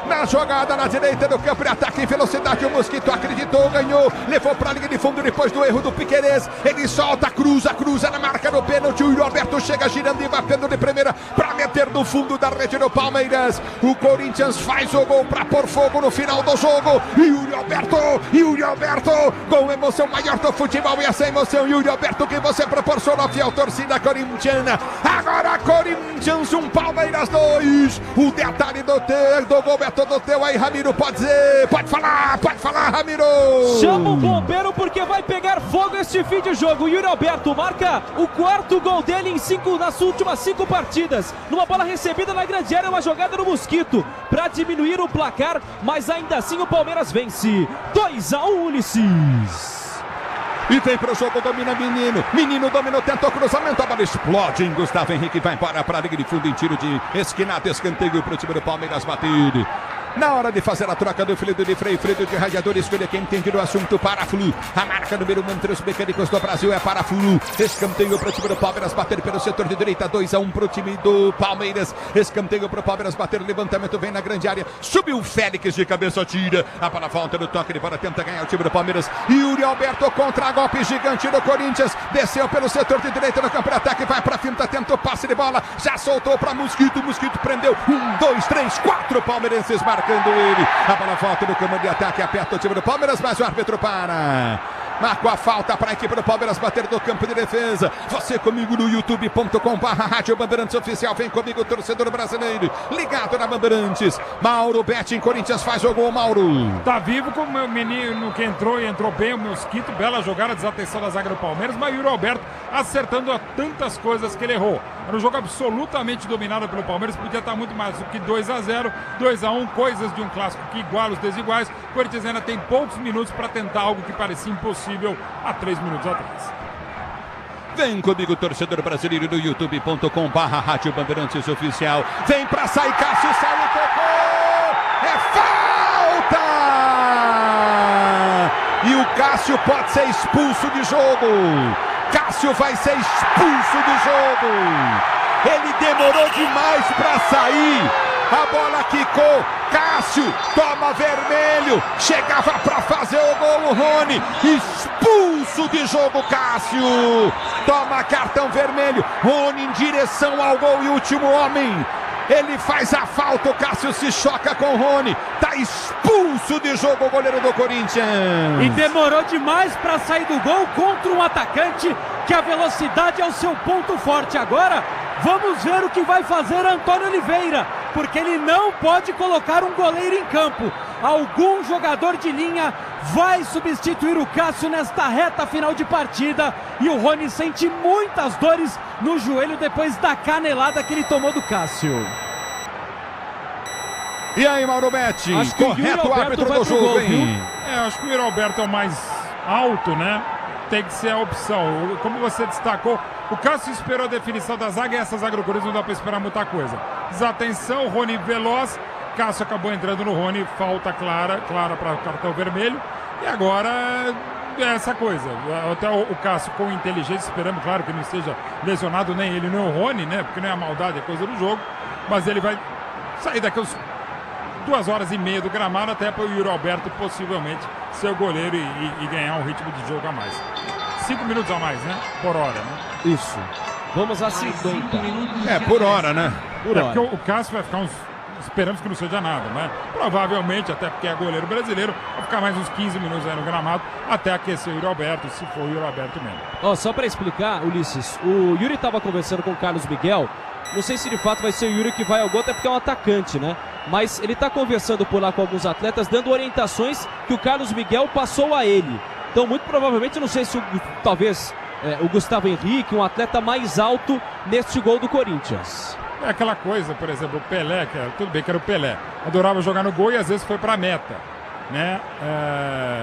na jogada na direita do campo de ataque em velocidade, o Mosquito acreditou, ganhou, levou para a linha de fundo depois do erro do Piqueires, ele solta, cruza na marca do pênalti, o Yuri Alberto chega girando e batendo de primeira para meter no fundo da rede do Palmeiras. O Corinthians faz o gol para pôr fogo no final do jogo. Yuri Alberto com emoção maior do futebol, e essa emoção, Yuri Alberto, que você proporcionou à fiel torcida corintiana. Agora Corinthians 1, Palmeiras 2. O detalhe do gol é todo teu aí, Ramiro, pode falar, Ramiro. Chama o bombeiro porque vai pegar fogo este fim de jogo. Yuri Alberto marca o quarto gol dele nas últimas 5 partidas. Numa bola recebida na grande área, uma jogada no Mosquito para diminuir o placar, mas ainda assim o Palmeiras vence. 2-1, Ulisses. E vem pro jogo, domina Menino dominou, tentou cruzamento, a bola explode em Gustavo Henrique, vai embora para a liga de fundo em tiro de esquinado, escanteio pro time do Palmeiras bater. Na hora de fazer a troca do Freio de radiador, escolha quem entende do assunto, Paraflu. A marca número 1 entre os mecânicos do Brasil é Paraflu. Escanteio para o time do Palmeiras bater pelo setor de direita, 2-1 para o time do Palmeiras. Escanteio para o Palmeiras bater, levantamento vem na grande área. Subiu o Félix de cabeça, tira. A bola volta no toque de bola, tenta ganhar o time do Palmeiras. Yuri Alberto contra golpe gigante do Corinthians. Desceu pelo setor de direita no campo de ataque, vai para a finta, tentou passe de bola. Já soltou para Mosquito prendeu. 1, 2, 3, 4 palmeirenses marcando ele. A bola volta no comando de ataque, aperta o time do Palmeiras, mas o árbitro para. Marcou a falta para a equipe do Palmeiras bater do campo de defesa. Você comigo no youtube.com/Rádio Bandeirantes Oficial. Vem comigo, torcedor brasileiro, ligado na Bandeirantes. Mauro Betting, Corinthians faz o gol, Mauro. Tá vivo com o meu menino que entrou bem, o Mosquito. Bela jogada, desatenção da zaga do Palmeiras, mas o Yuri Alberto acertando a tantas coisas que ele errou. Era um jogo absolutamente dominado pelo Palmeiras, podia estar muito mais do que 2-0, 2-1, coisas de um clássico que iguala os desiguais. O Corinthians ainda tem poucos minutos para tentar algo que parecia impossível há 3 minutos atrás. Vem comigo, torcedor brasileiro, no youtube.com/Rádio Bandeirantes Oficial. Vem pra sair, Cássio, saiu, tocou! Cássio pode ser expulso de jogo. Cássio vai ser expulso do jogo. Ele demorou demais para sair. A bola quicou. Cássio toma vermelho. Chegava para fazer o gol o Rony. Expulso de jogo Cássio. Toma cartão vermelho. Rony em direção ao gol e último homem. Ele faz a falta, o Cássio se choca com o Rony. Tá expulso de jogo o goleiro do Corinthians. E demorou demais para sair do gol contra um atacante que a velocidade é o seu ponto forte. Agora, vamos ver o que vai fazer Antônio Oliveira, porque ele não pode colocar um goleiro em campo. Algum jogador de linha vai substituir o Cássio nesta reta final de partida. E o Rony sente muitas dores no joelho depois da canelada que ele tomou do Cássio. E aí, Mauro Betti? Correto o árbitro do jogo, hein? Acho que o Yuri Alberto é o mais alto, né? Tem que ser a opção. Como você destacou, o Cássio esperou a definição da zaga e essa zaga do Corinthians não dá para esperar muita coisa. Desatenção, o Rony veloz. Cássio acabou entrando no Rony, falta clara para cartão vermelho. E agora é essa coisa. Até o Cássio com inteligência, esperamos, claro, que não esteja lesionado nem ele nem o Rony, né? Porque não é a maldade, é coisa do jogo. Mas ele vai sair daqui uns 2h30 do gramado até para o Yuri Alberto possivelmente ser o goleiro e ganhar um ritmo de jogo a mais. 5 minutos a mais, né? Por hora, né? Isso. Vamos a 50. Por hora, né? Por hora. Porque o Cássio vai ficar esperamos que não seja nada, né? Provavelmente, até porque é goleiro brasileiro, vai ficar mais uns 15 minutos aí no gramado até aquecer o Yuri Alberto, se for o Yuri Alberto mesmo. Só para explicar, Ulisses, o Yuri estava conversando com o Carlos Miguel. Não sei se de fato vai ser o Yuri que vai ao gol, até porque é um atacante, né? Mas ele está conversando por lá com alguns atletas, dando orientações que o Carlos Miguel passou a ele. Então, muito provavelmente, não sei se talvez o Gustavo Henrique, um atleta mais alto neste gol do Corinthians. É aquela coisa, por exemplo, o Pelé, tudo bem que era o Pelé, adorava jogar no gol e às vezes foi para a meta, né?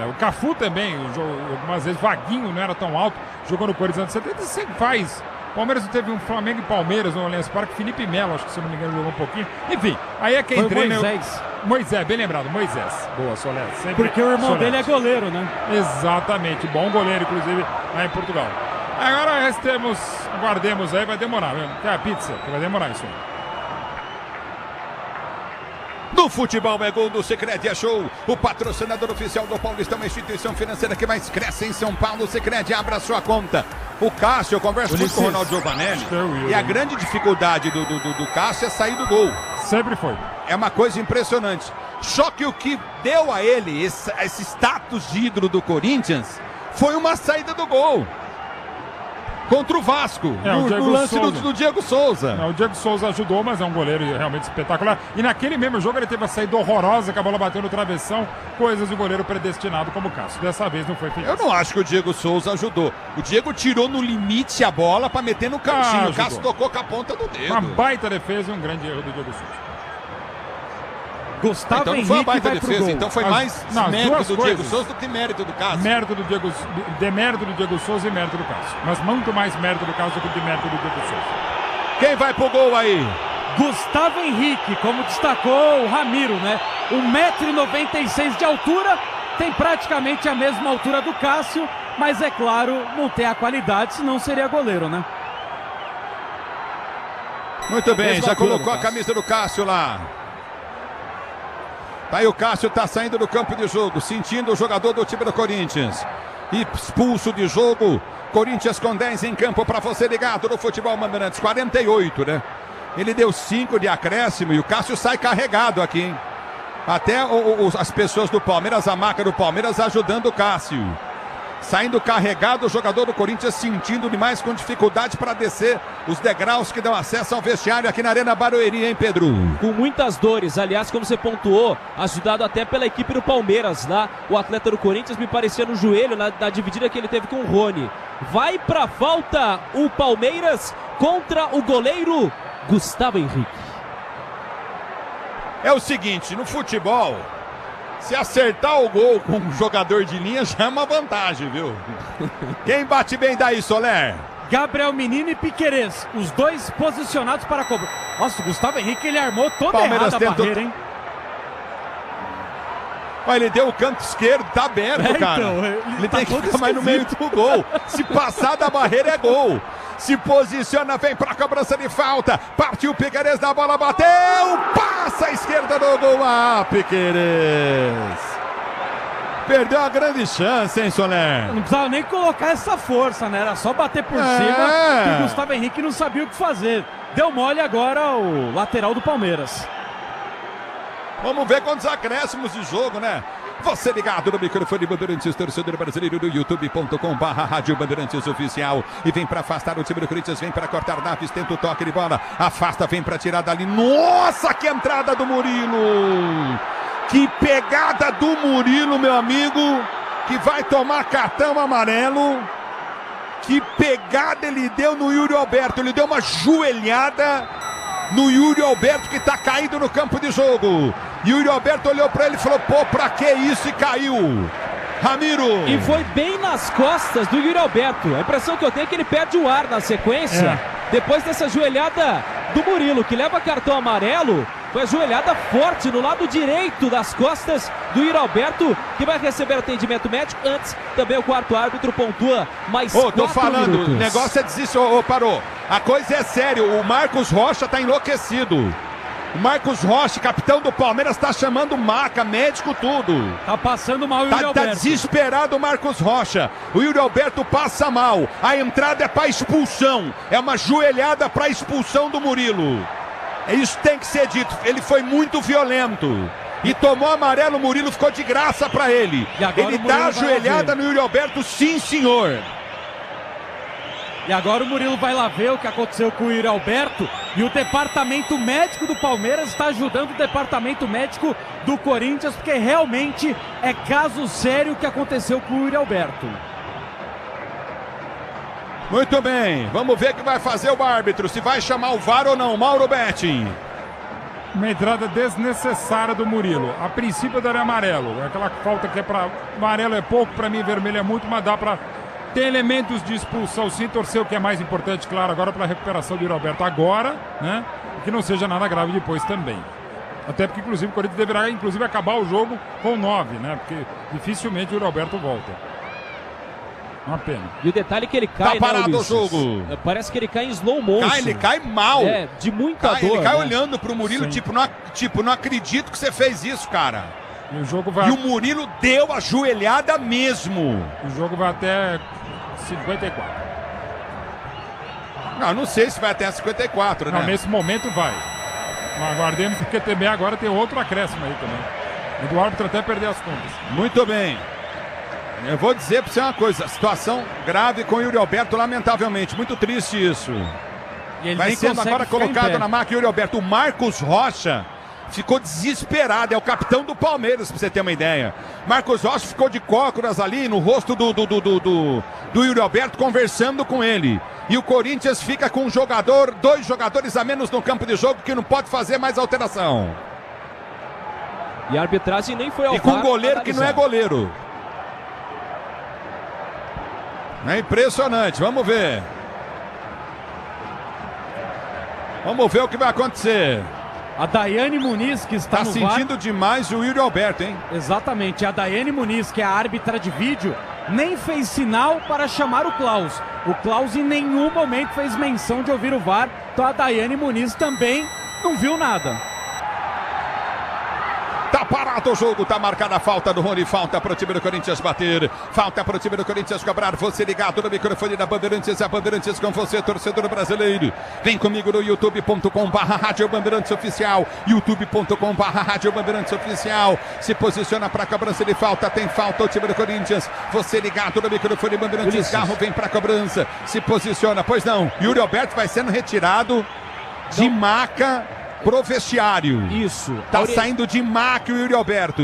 O Cafu também, algumas vezes Vaguinho não era tão alto, jogou no Corinthians anos 70, sempre faz. Palmeiras não teve um Flamengo e Palmeiras no Allianz Parque, Felipe Melo, acho que se não me engano jogou um pouquinho. Enfim, aí é quem treina. Moisés, bem lembrado, Moisés. Boa, Soler. Porque o irmão dele é goleiro, né? Exatamente, bom goleiro, inclusive, lá em Portugal. Agora aguardemos aí, vai demorar, viu? Tem a pizza, que vai demorar isso aí. No futebol é gol, do Sicredi é show. O patrocinador oficial do Paulistão, uma instituição financeira que mais cresce em São Paulo. O Sicredi, abra sua conta. O Cássio, eu converso muito com o Ronaldo Giovanelli. E a grande dificuldade do Cássio é sair do gol. Sempre foi. É uma coisa impressionante. Só que o que deu a ele esse status de ídolo do Corinthians foi uma saída do gol. Contra o Vasco, no lance do Diego Souza. O Diego Souza ajudou, mas é um goleiro realmente espetacular. E naquele mesmo jogo ele teve a saída horrorosa, que a bola bateu no travessão, coisas de goleiro predestinado como o Cássio. Dessa vez não foi feito. Eu não acho que o Diego Souza ajudou. O Diego tirou no limite a bola para meter no cantinho. O Cássio tocou com a ponta do dedo. Uma baita defesa e um grande erro do Diego Souza. Gustavo então não foi uma baita defesa, então foi mais mérito do Diego Souza do que mérito do Cássio. Demérito do Diego Souza e mérito do Cássio. Mas muito mais mérito do Cássio do que demérito do Diego Souza. Quem vai pro gol aí? Gustavo Henrique, como destacou o Ramiro, né? 1,96 m de altura, tem praticamente a mesma altura do Cássio, mas é claro, não tem a qualidade, senão seria goleiro, né? Muito bem, já colocou a camisa do Cássio lá. Tá aí o Cássio, tá saindo do campo de jogo, sentindo o jogador do time do Corinthians. Expulso de jogo. Corinthians com 10 em campo para você ligado no Futebol Bandeirantes. 48, né? Ele deu 5 de acréscimo e o Cássio sai carregado aqui, hein? Até as pessoas do Palmeiras, a marca do Palmeiras ajudando o Cássio. Saindo carregado, o jogador do Corinthians sentindo demais com dificuldade para descer os degraus que dão acesso ao vestiário aqui na Arena Barueri, hein, Pedro? Com muitas dores, aliás, como você pontuou, ajudado até pela equipe do Palmeiras lá. O atleta do Corinthians me parecia no joelho, na dividida que ele teve com o Rony. Vai pra falta o Palmeiras contra o goleiro Gustavo Henrique. É o seguinte, no futebol, se acertar o gol com um jogador de linha já é uma vantagem, viu? Quem bate bem daí, Soler? Gabriel Menino e Piquerez, os dois posicionados para cobrar. Nossa, o Gustavo Henrique, ele armou toda errada a barreira, hein? Mas ele deu o canto esquerdo, tá aberto, cara. Então, ele tá tem que todo ficar mais no meio do gol. Se passar da barreira é gol. Se posiciona, vem pra cobrança de falta. Partiu Piquerez da bola, bateu. Passa a esquerda do gol. Piquerez. Perdeu a grande chance, hein, Soler? Não precisava nem colocar essa força, né? Era só bater por cima, que o Gustavo Henrique não sabia o que fazer. Deu mole agora o lateral do Palmeiras. Vamos ver quantos acréscimos de jogo, né? Você ligado no microfone Bandeirantes, torcedor brasileiro do youtube.com/Rádio Bandeirantes Oficial. E vem para afastar o time do Corinthians, vem para cortar Naves, tenta o toque de bola. Afasta, vem para tirar dali. Nossa, que entrada do Murilo! Que pegada do Murilo, meu amigo, que vai tomar cartão amarelo. Que pegada ele deu no Yuri Alberto. Ele deu uma joelhada no Yuri Alberto, que tá caído no campo de jogo. Yuri Alberto olhou pra ele e falou, pô, pra que isso? E caiu. Ramiro. E foi bem nas costas do Yuri Alberto. A impressão que eu tenho é que ele perde o ar na sequência. Depois dessa joelhada do Murilo, que leva cartão amarelo. Foi a joelhada forte no lado direito das costas do Yuri Alberto, que vai receber atendimento médico. Antes, também o quarto árbitro pontua mais 4 tô falando, minutos. O negócio é desistir. Parou. A coisa é sério, o Marcos Rocha tá enlouquecido. O Marcos Rocha, capitão do Palmeiras, tá chamando maca, médico, tudo. Tá passando mal o Yuri Alberto. Tá desesperado o Marcos Rocha. O Yuri Alberto passa mal. A entrada é pra expulsão. É uma joelhada pra expulsão do Murilo. Isso tem que ser dito. Ele foi muito violento. E tomou amarelo, o Murilo ficou de graça pra ele. Ele dá ajoelhada no Yuri Alberto, sim, senhor. E agora o Murilo vai lá ver o que aconteceu com o Yuri Alberto. E o departamento médico do Palmeiras está ajudando o departamento médico do Corinthians, porque realmente é caso sério o que aconteceu com o Yuri Alberto. Muito bem, vamos ver o que vai fazer o árbitro, se vai chamar o VAR ou não. Mauro Betti. Uma entrada desnecessária do Murilo. A princípio daria amarelo. Aquela falta que é para amarelo é pouco, para mim vermelho é muito, mas dá para ter elementos de expulsão sim, torcer o que é mais importante, claro, agora para a recuperação do Yuri Alberto agora, né? Que não seja nada grave depois também. Até porque, inclusive, o Corinthians deverá, acabar o jogo com 9, né? Porque dificilmente o Yuri Alberto volta. Uma pena. E o detalhe é que ele cai, tá parado o jogo. Parece que ele cai em slow motion. Ele cai mal. De muita dor. Ele cai né? olhando pro Murilo, tipo, não acredito que você fez isso, cara. E o jogo vai... E o Murilo deu a joelhada mesmo. O jogo vai até 54. Não sei se vai até 54, né? Não, nesse momento vai. Aguardemos, porque também agora tem outro acréscimo aí também. E do árbitro até perder as contas. Muito bem. Eu vou dizer pra você uma coisa, situação grave com o Yuri Alberto, lamentavelmente, muito triste isso. E ele vai sendo agora colocado na marca Yuri Alberto. O Marcos Rocha ficou desesperado, é o capitão do Palmeiras, pra você ter uma ideia. Marcos Rocha ficou de cócoras ali no rosto do Yuri Alberto, conversando com ele. E o Corinthians fica com dois jogadores a menos no campo de jogo, que não pode fazer mais alteração. E a arbitragem nem foi ao VAR. E com um goleiro analisar. que não é goleiro. É impressionante, vamos ver. Vamos ver o que vai acontecer. A Daiane Muniz, que está no sentindo VAR... demais o Yuri Alberto, hein? Exatamente, a Daiane Muniz, que é a árbitra de vídeo, nem fez sinal para chamar o Klaus. O Klaus em nenhum momento fez menção de ouvir o VAR, então a Daiane Muniz também não viu nada. Tá parado o jogo, tá marcada a falta do Rony, falta pro time do Corinthians bater, falta pro time do Corinthians cobrar. Você ligado no microfone da Bandeirantes, a Bandeirantes com você, torcedor brasileiro. Vem comigo no youtube.com/Rádio Bandeirantes Oficial, youtube.com/Rádio Bandeirantes Oficial. Se posiciona pra cobrança de falta, tem falta o time do Corinthians. Você ligado no microfone Bandeirantes, carro vem pra cobrança, se posiciona, pois não. Yuri Alberto vai sendo retirado de maca pro vestiário. Isso. Tá saindo de maca o Yuri Alberto.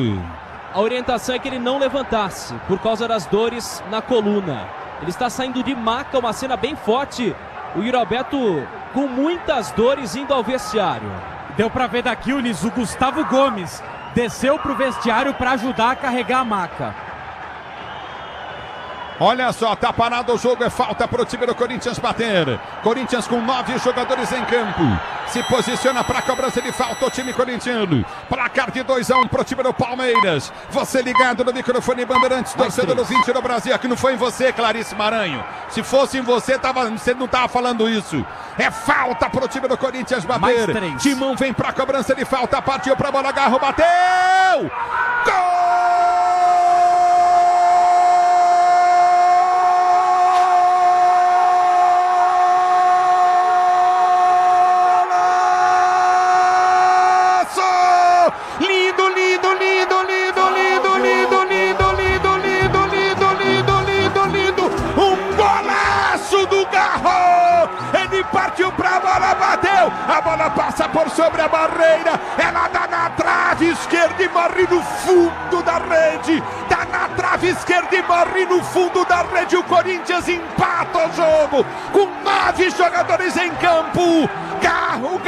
A orientação é que ele não levantasse por causa das dores na coluna. Ele está saindo de maca, uma cena bem forte. O Yuri Alberto com muitas dores indo ao vestiário. Deu pra ver daqui, Ulis, o Gustavo Gomes desceu pro vestiário para ajudar a carregar a maca. Olha só, tá parado o jogo, é falta pro time do Corinthians bater. Corinthians com 9 jogadores em campo. Se posiciona para a cobrança de falta o time corintiano. Placar de 2-1 para o time do Palmeiras. Você ligado no microfone Bandeirantes, torcedor do 20 no Brasil. Aqui não foi em você, Clarice Maranhão. Se fosse em você, você não estava falando isso. É falta para o time do Corinthians bater. Timão vem para a cobrança de falta. Partiu para a bola, Garro bateu. Gol! Partiu pra bola, bateu, a bola passa por sobre a barreira, ela dá na trave esquerda e morre no fundo da rede, dá na trave esquerda e morre no fundo da rede, o Corinthians empata o jogo, com 9 jogadores em campo, Garro,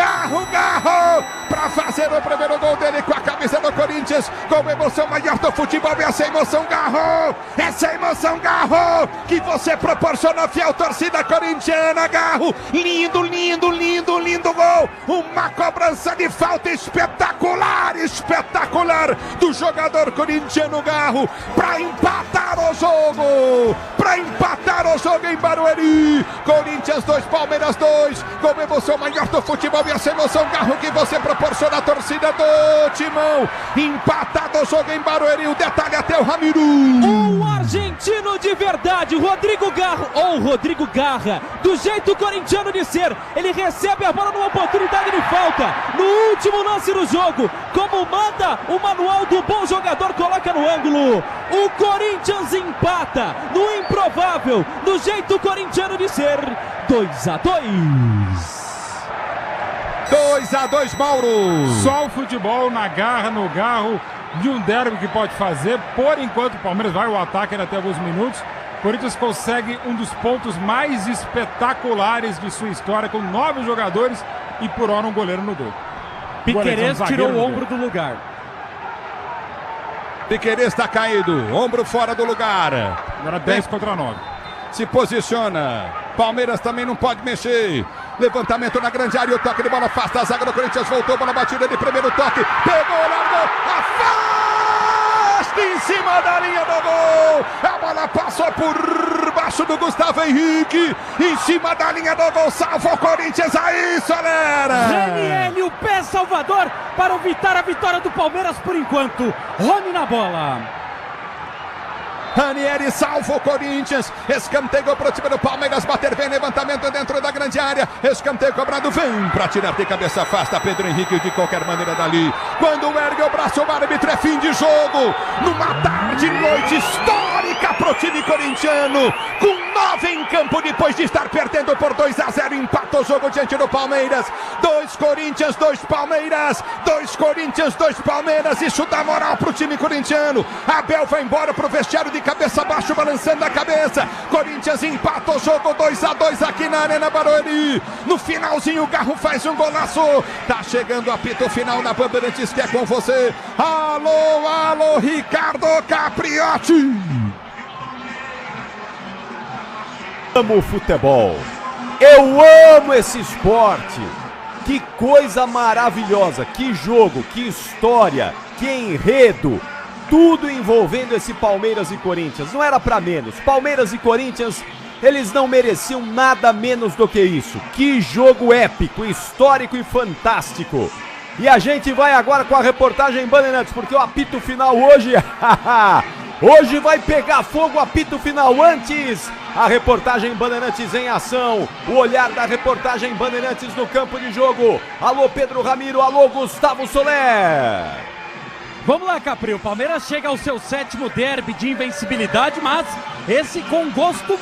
pra fazer o primeiro gol dele com a camisa do Corinthians, com emoção maior do futebol, essa emoção, Garro, que você proporciona, fiel torcida corintiana, Garro, lindo gol, uma cobrança de falta espetacular do jogador corintiano Garro, para empatar o jogo em Barueri, Corinthians 2, Palmeiras 2, com emoção maior do futebol e essa emoção, Garro, que você proporciona a torcida do Timão, empatado o jogo em Barueri, o detalhe até o Ramiro. Um argentino de verdade, Rodrigo Garro, ou Rodrigo Garra, do jeito corintiano de ser, ele recebe a bola numa oportunidade de falta, no último lance do jogo, como manda o manual do bom jogador, coloca no ângulo, o Corinthians empata, no improvável, do jeito corintiano de ser, 2-2. 2-2, Mauro. Só o futebol na garra, no Garro, de um derby que pode fazer. Por enquanto o Palmeiras vai ao ataque até alguns minutos. O Corinthians consegue um dos pontos mais espetaculares de sua história, com 9 jogadores e por hora um goleiro no gol. Piquerez tirou o ombro do lugar. Piquerez está caído, ombro fora do lugar. Agora 10 contra 9. Se posiciona, Palmeiras também não pode mexer. Levantamento na grande área, o toque de bola afasta a zaga do Corinthians, voltou, bola batida de primeiro toque, pegou, largou, afasta em cima da linha do gol, a bola passou por baixo do Gustavo Henrique, em cima da linha do gol, salva o Corinthians, aí, Solera! Ranieri, o pé salvador para evitar a vitória do Palmeiras por enquanto, Rony na bola. Ranieri salva o Corinthians, escanteio para o time do Palmeiras, bater bem, levantamento dentro da grande área, escanteio cobrado, vem para tirar de cabeça, afasta Pedro Henrique de qualquer maneira dali, quando ergue o braço o árbitro, é fim de jogo, numa tarde, noite histórica para o time corintiano, com 9 em campo, depois de estar perdendo por 2-0, empata o jogo diante do Palmeiras, 2 Corinthians, 2 Palmeiras, 2 Corinthians, 2 Palmeiras, isso dá moral para o time corintiano, Abel vai embora para o vestiário de cabeça abaixo, balançando a cabeça, Corinthians empata o jogo 2-2 aqui na Arena Barueri, no finalzinho o Garro faz um golaço, tá chegando o apito final na Bandeirantes, que é com você, alô, Ricardo Capriotti. Amo futebol, eu amo esse esporte, que coisa maravilhosa, que jogo, que história, que enredo, tudo envolvendo esse Palmeiras e Corinthians, não era pra menos, Palmeiras e Corinthians, eles não mereciam nada menos do que isso, que jogo épico, histórico e fantástico, e a gente vai agora com a reportagem Bandeirantes, porque o apito final hoje, hoje vai pegar fogo o apito final, antes a reportagem Bandeirantes em ação, o olhar da reportagem Bandeirantes no campo de jogo, alô Pedro Ramiro, alô Gustavo Soler. Vamos lá, Capri, o Palmeiras chega ao seu 7º derby de invencibilidade, mas esse com gosto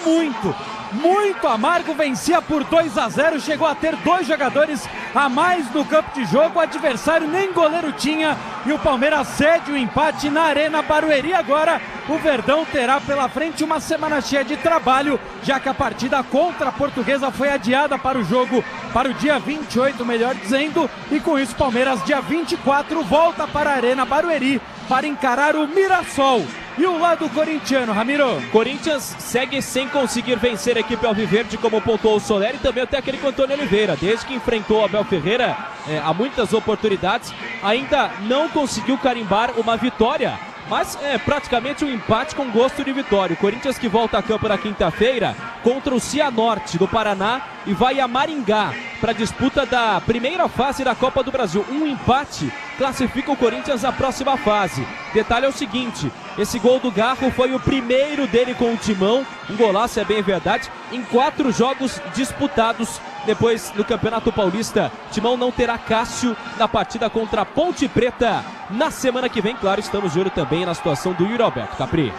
muito amargo, vencia por 2-0, chegou a ter 2 jogadores a mais no campo de jogo, o adversário nem goleiro tinha e o Palmeiras cede o empate na Arena Barueri. Agora o Verdão terá pela frente uma semana cheia de trabalho, já que a partida contra a Portuguesa foi adiada para o jogo, para o dia 28, melhor dizendo, e com isso o Palmeiras dia 24 volta para a Arena Barueri para encarar o Mirassol. E o lado corintiano, Ramiro? Corinthians segue sem conseguir vencer a equipe alviverde, como pontuou o Soler, e também o técnico Antônio Oliveira. Desde que enfrentou o Abel Ferreira, há muitas oportunidades, ainda não conseguiu carimbar uma vitória, mas é praticamente um empate com gosto de vitória. O Corinthians que volta a campo na quinta-feira contra o Cianorte do Paraná e vai a Maringá para a disputa da primeira fase da Copa do Brasil. Um empate classifica o Corinthians à próxima fase. Detalhe é o seguinte, esse gol do Garro foi o primeiro dele com o Timão, um golaço, é bem verdade, em 4 jogos disputados. Depois, no Campeonato Paulista, Timão não terá Cássio na partida contra a Ponte Preta na semana que vem. Claro, estamos de olho também na situação do Yuri Alberto. Capri.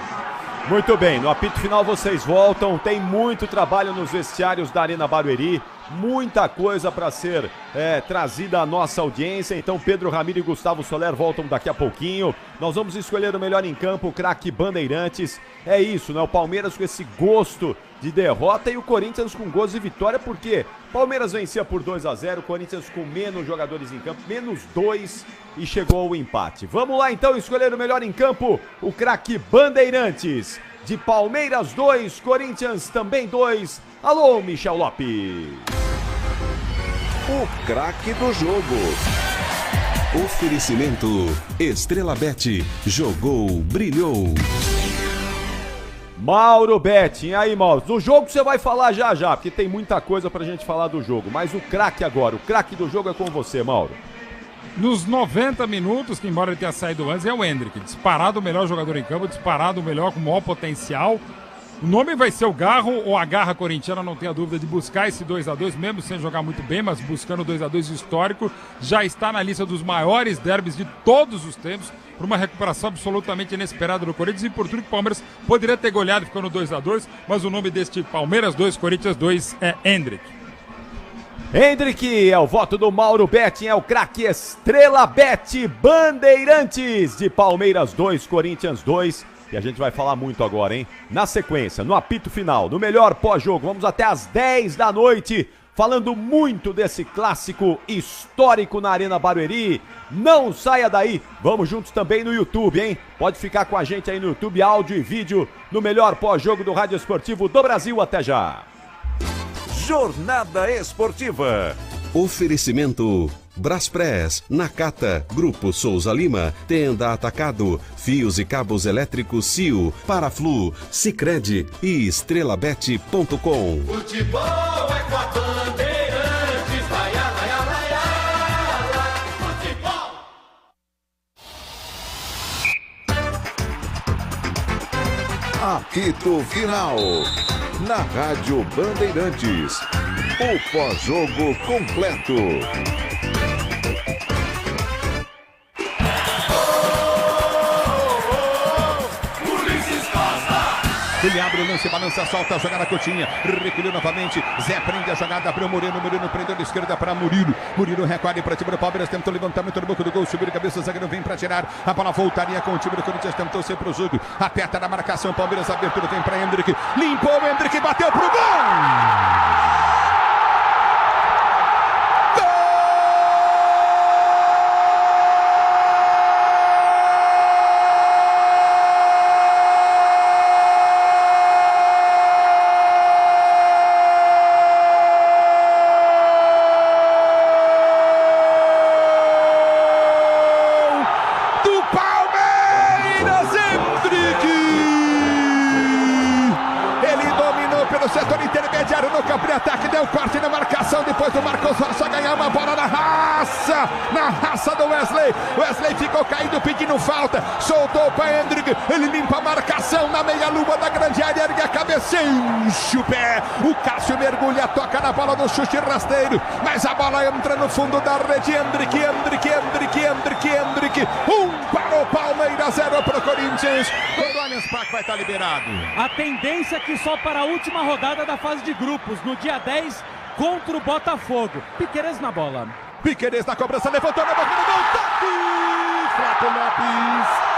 Muito bem, no apito final vocês voltam, tem muito trabalho nos vestiários da Arena Barueri, muita coisa para ser trazida à nossa audiência, então Pedro Ramiro e Gustavo Soler voltam daqui a pouquinho, nós vamos escolher o melhor em campo, o craque Bandeirantes, é isso, né? O Palmeiras com esse gosto de derrota e o Corinthians com gosto de vitória, porque Palmeiras vencia por 2-0, o Corinthians com menos jogadores em campo, -2 e chegou ao empate. Vamos lá então escolher o melhor em campo, o craque Bandeirantes, de Palmeiras 2, Corinthians também 2. Alô, Michel Lopes. O craque do jogo. Oferecimento Estrela Bet, jogou, brilhou. Mauro Betting, e aí, Mauro? No jogo você vai falar já, porque tem muita coisa pra gente falar do jogo, mas o craque agora, o craque do jogo é com você, Mauro. Nos 90 minutos, que embora ele tenha saído antes, é o Endrick. Disparado o melhor jogador em campo, disparado o melhor, com o maior potencial. O nome vai ser o Garro ou a Garra Corintiana, não tenha dúvida de buscar esse 2-2, mesmo sem jogar muito bem, mas buscando o 2-2 histórico. Já está na lista dos maiores derbys de todos os tempos, por uma recuperação absolutamente inesperada do Corinthians e por tudo que o Palmeiras poderia ter goleado ficando 2-2, mas o nome deste Palmeiras 2, Corinthians 2 é Endrick. Endrick é o voto do Mauro Betting, é o craque Estrela Bet Bandeirantes, de Palmeiras 2, Corinthians 2. E a gente vai falar muito agora, hein? Na sequência, no apito final, no melhor pós-jogo, vamos até às 10 da noite, falando muito desse clássico histórico na Arena Barueri. Não saia daí, vamos juntos também no YouTube, hein? Pode ficar com a gente aí no YouTube, áudio e vídeo, no melhor pós-jogo do Rádio Esportivo do Brasil. Até já! Jornada Esportiva. Oferecimento Braspress, Nakata, Grupo Souza Lima, Tenda Atacado, Fios e Cabos Elétricos Cio, Paraflu, Sicredi e estrelabet.com. Futebol é com a Bandeirantes, vai futebol. Apito Final. Na Rádio Bandeirantes. O pós-jogo completo. Ele abre o lance, balança, solta, joga na Coutinha, recolheu novamente, Zé prende a jogada, abriu o Murilo prendeu na esquerda para Murilo recolhe para o time do Palmeiras, tentou levantamento no banco do gol, subiu a cabeça, o zagueiro vem para tirar, a bola voltaria com o time do Corinthians, tentou ser pro jogo, aperta na marcação, Palmeiras, abertura vem para Endrick, limpou o Endrick, bateu pro gol! Setor intermediário no campo de ataque, deu corte na marcação, depois do Marcos Rocha ganhar uma bola na raça do Wesley. Wesley ficou caído pedindo falta, soltou para Endrick, ele limpa a marcação na meia-lua da grande área, ergue a cabeça, enche o pé, o Cássio mergulha, toca na bola do chute rasteiro, mas a bola entra no fundo da rede, Endrick, para o Palmeiras, 0 para o Corinthians, o Allianz Parque vai estar liberado. A tendência é que só para a última rodada da fase de grupos, no dia 10, contra o Botafogo. Piquerez na bola. Piquerez na cobrança, levantou na boca do gol, toque! Flávio Lopes!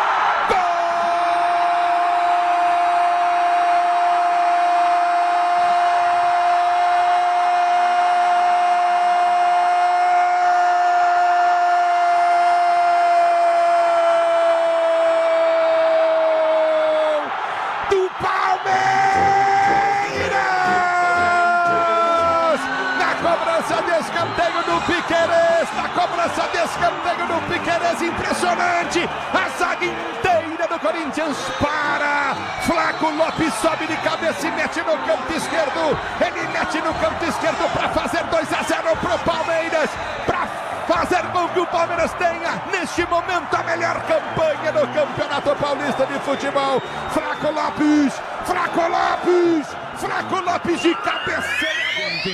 cobrança de escanteio do Piquerez, impressionante. A zaga inteira do Corinthians para. Flaco Lopes sobe de cabeça e mete no canto esquerdo. Ele mete no canto esquerdo para fazer 2-0 pro Palmeiras. Para fazer com que o Palmeiras tenha, neste momento, a melhor campanha do Campeonato Paulista de Futebol. Flaco Lopes, Flaco Lopes, Flaco Lopes de cabeceira.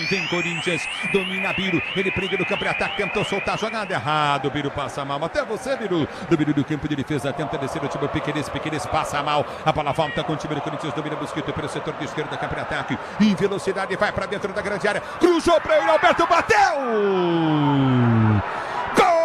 Vem Corinthians, domina Biro, ele prende no campo de ataque, tentou soltar a jogada, errado, Biro passa mal, até você, Biro, do Biro do campo de defesa, tenta descer o time Piquerez passa mal, a bola volta com o time do Corinthians, domina Mosquito pelo setor de esquerda, campo de ataque, em velocidade, vai para dentro da grande área, cruzou para ele, Alberto bateu! Gol!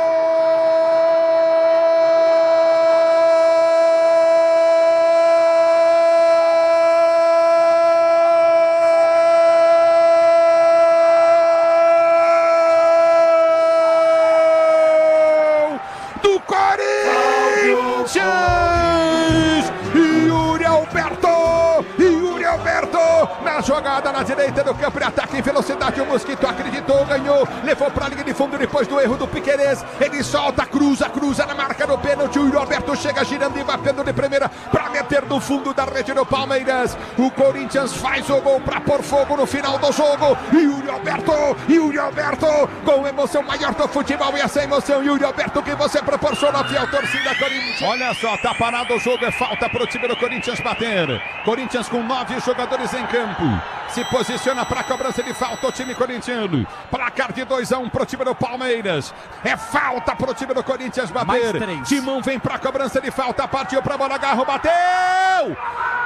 Na jogada na direita do campo de ataque em velocidade, o Mosquito acreditou, ganhou, levou para a linha de fundo depois do erro do Piquerez, ele solta, cruza na marca do pênalti, o Yuri Alberto chega girando e batendo de primeira para meter no fundo da rede do Palmeiras. O Corinthians faz o gol para pôr fogo no final do jogo. Yuri Alberto, com emoção maior do futebol, e essa emoção, Yuri Alberto, que você proporciona, fiel torcida Corinthians. Olha só, tá parado o jogo, é falta pro time do Corinthians bater. Corinthians com 9 jogadores em campo, se posiciona para a cobrança de falta o time corintiano. Placar de 2-1 pro time do Palmeiras. É falta pro time do Corinthians bater. Timão vem para a cobrança de falta, partiu para a bola, Garro bateu!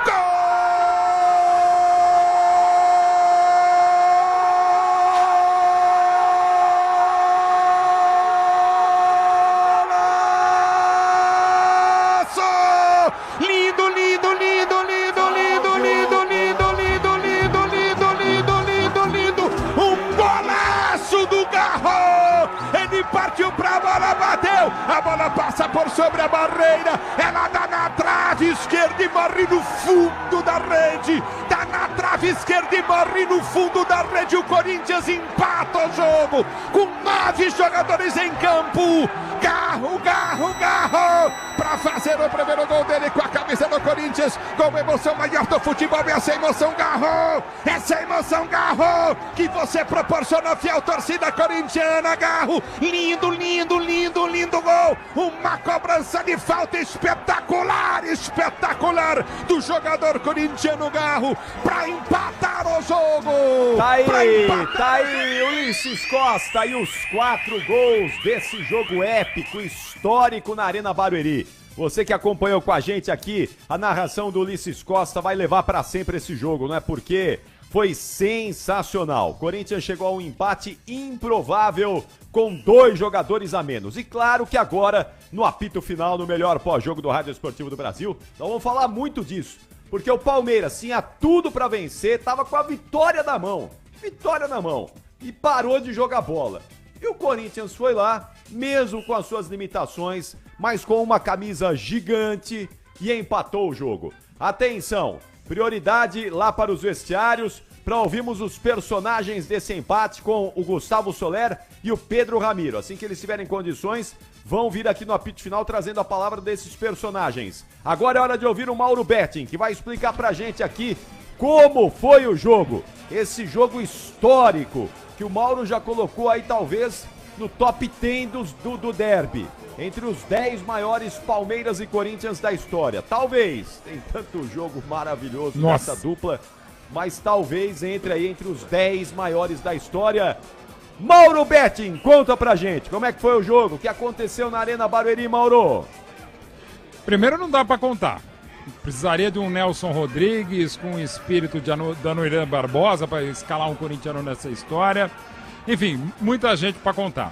Gol! Partiu pra bola, bateu, a bola passa por sobre a barreira, ela dá na trave esquerda e morre no fundo da rede, dá na trave esquerda e morre no fundo da rede. O Corinthians empata o jogo com 9 jogadores em campo. Garro, pra fazer o primeiro gol dele com a camisa do Corinthians, com emoção maior do futebol. Essa emoção, Garro, que você proporciona, fiel torcida corintiana. Garro, lindo gol, uma cobrança de falta espetacular do jogador corintiano Garro, pra empatar o jogo. Tá aí Ulisses Costa e os 4 gols desse jogo épico, histórico na Arena Barueri. Você que acompanhou com a gente aqui, a narração do Ulisses Costa vai levar para sempre esse jogo, não é? Porque foi sensacional. Corinthians chegou a um empate improvável com 2 jogadores a menos. E claro que agora, no apito final, no melhor pós-jogo do Rádio Esportivo do Brasil, nós vamos falar muito disso. Porque o Palmeiras tinha tudo para vencer, tava com a vitória na mão, e parou de jogar bola. E o Corinthians foi lá, mesmo com as suas limitações, mas com uma camisa gigante, e empatou o jogo. Atenção, prioridade lá para os vestiários, para ouvirmos os personagens desse empate com o Gustavo Soler e o Pedro Ramiro. Assim que eles tiverem condições, vão vir aqui no apito final trazendo a palavra desses personagens. Agora é hora de ouvir o Mauro Betting, que vai explicar pra gente aqui como foi o jogo. Esse jogo histórico, que o Mauro já colocou aí talvez no top 10 do derby. Entre os 10 maiores Palmeiras e Corinthians da história. Talvez, tem tanto jogo maravilhoso nessa dupla, mas talvez entre os 10 maiores da história. Mauro Betting, conta pra gente, como é que foi o jogo? O que aconteceu na Arena Barueri, Mauro? Primeiro não dá pra contar. Precisaria de um Nelson Rodrigues com o espírito de Anoirã Barbosa para escalar um corintiano nessa história. Enfim, muita gente pra contar.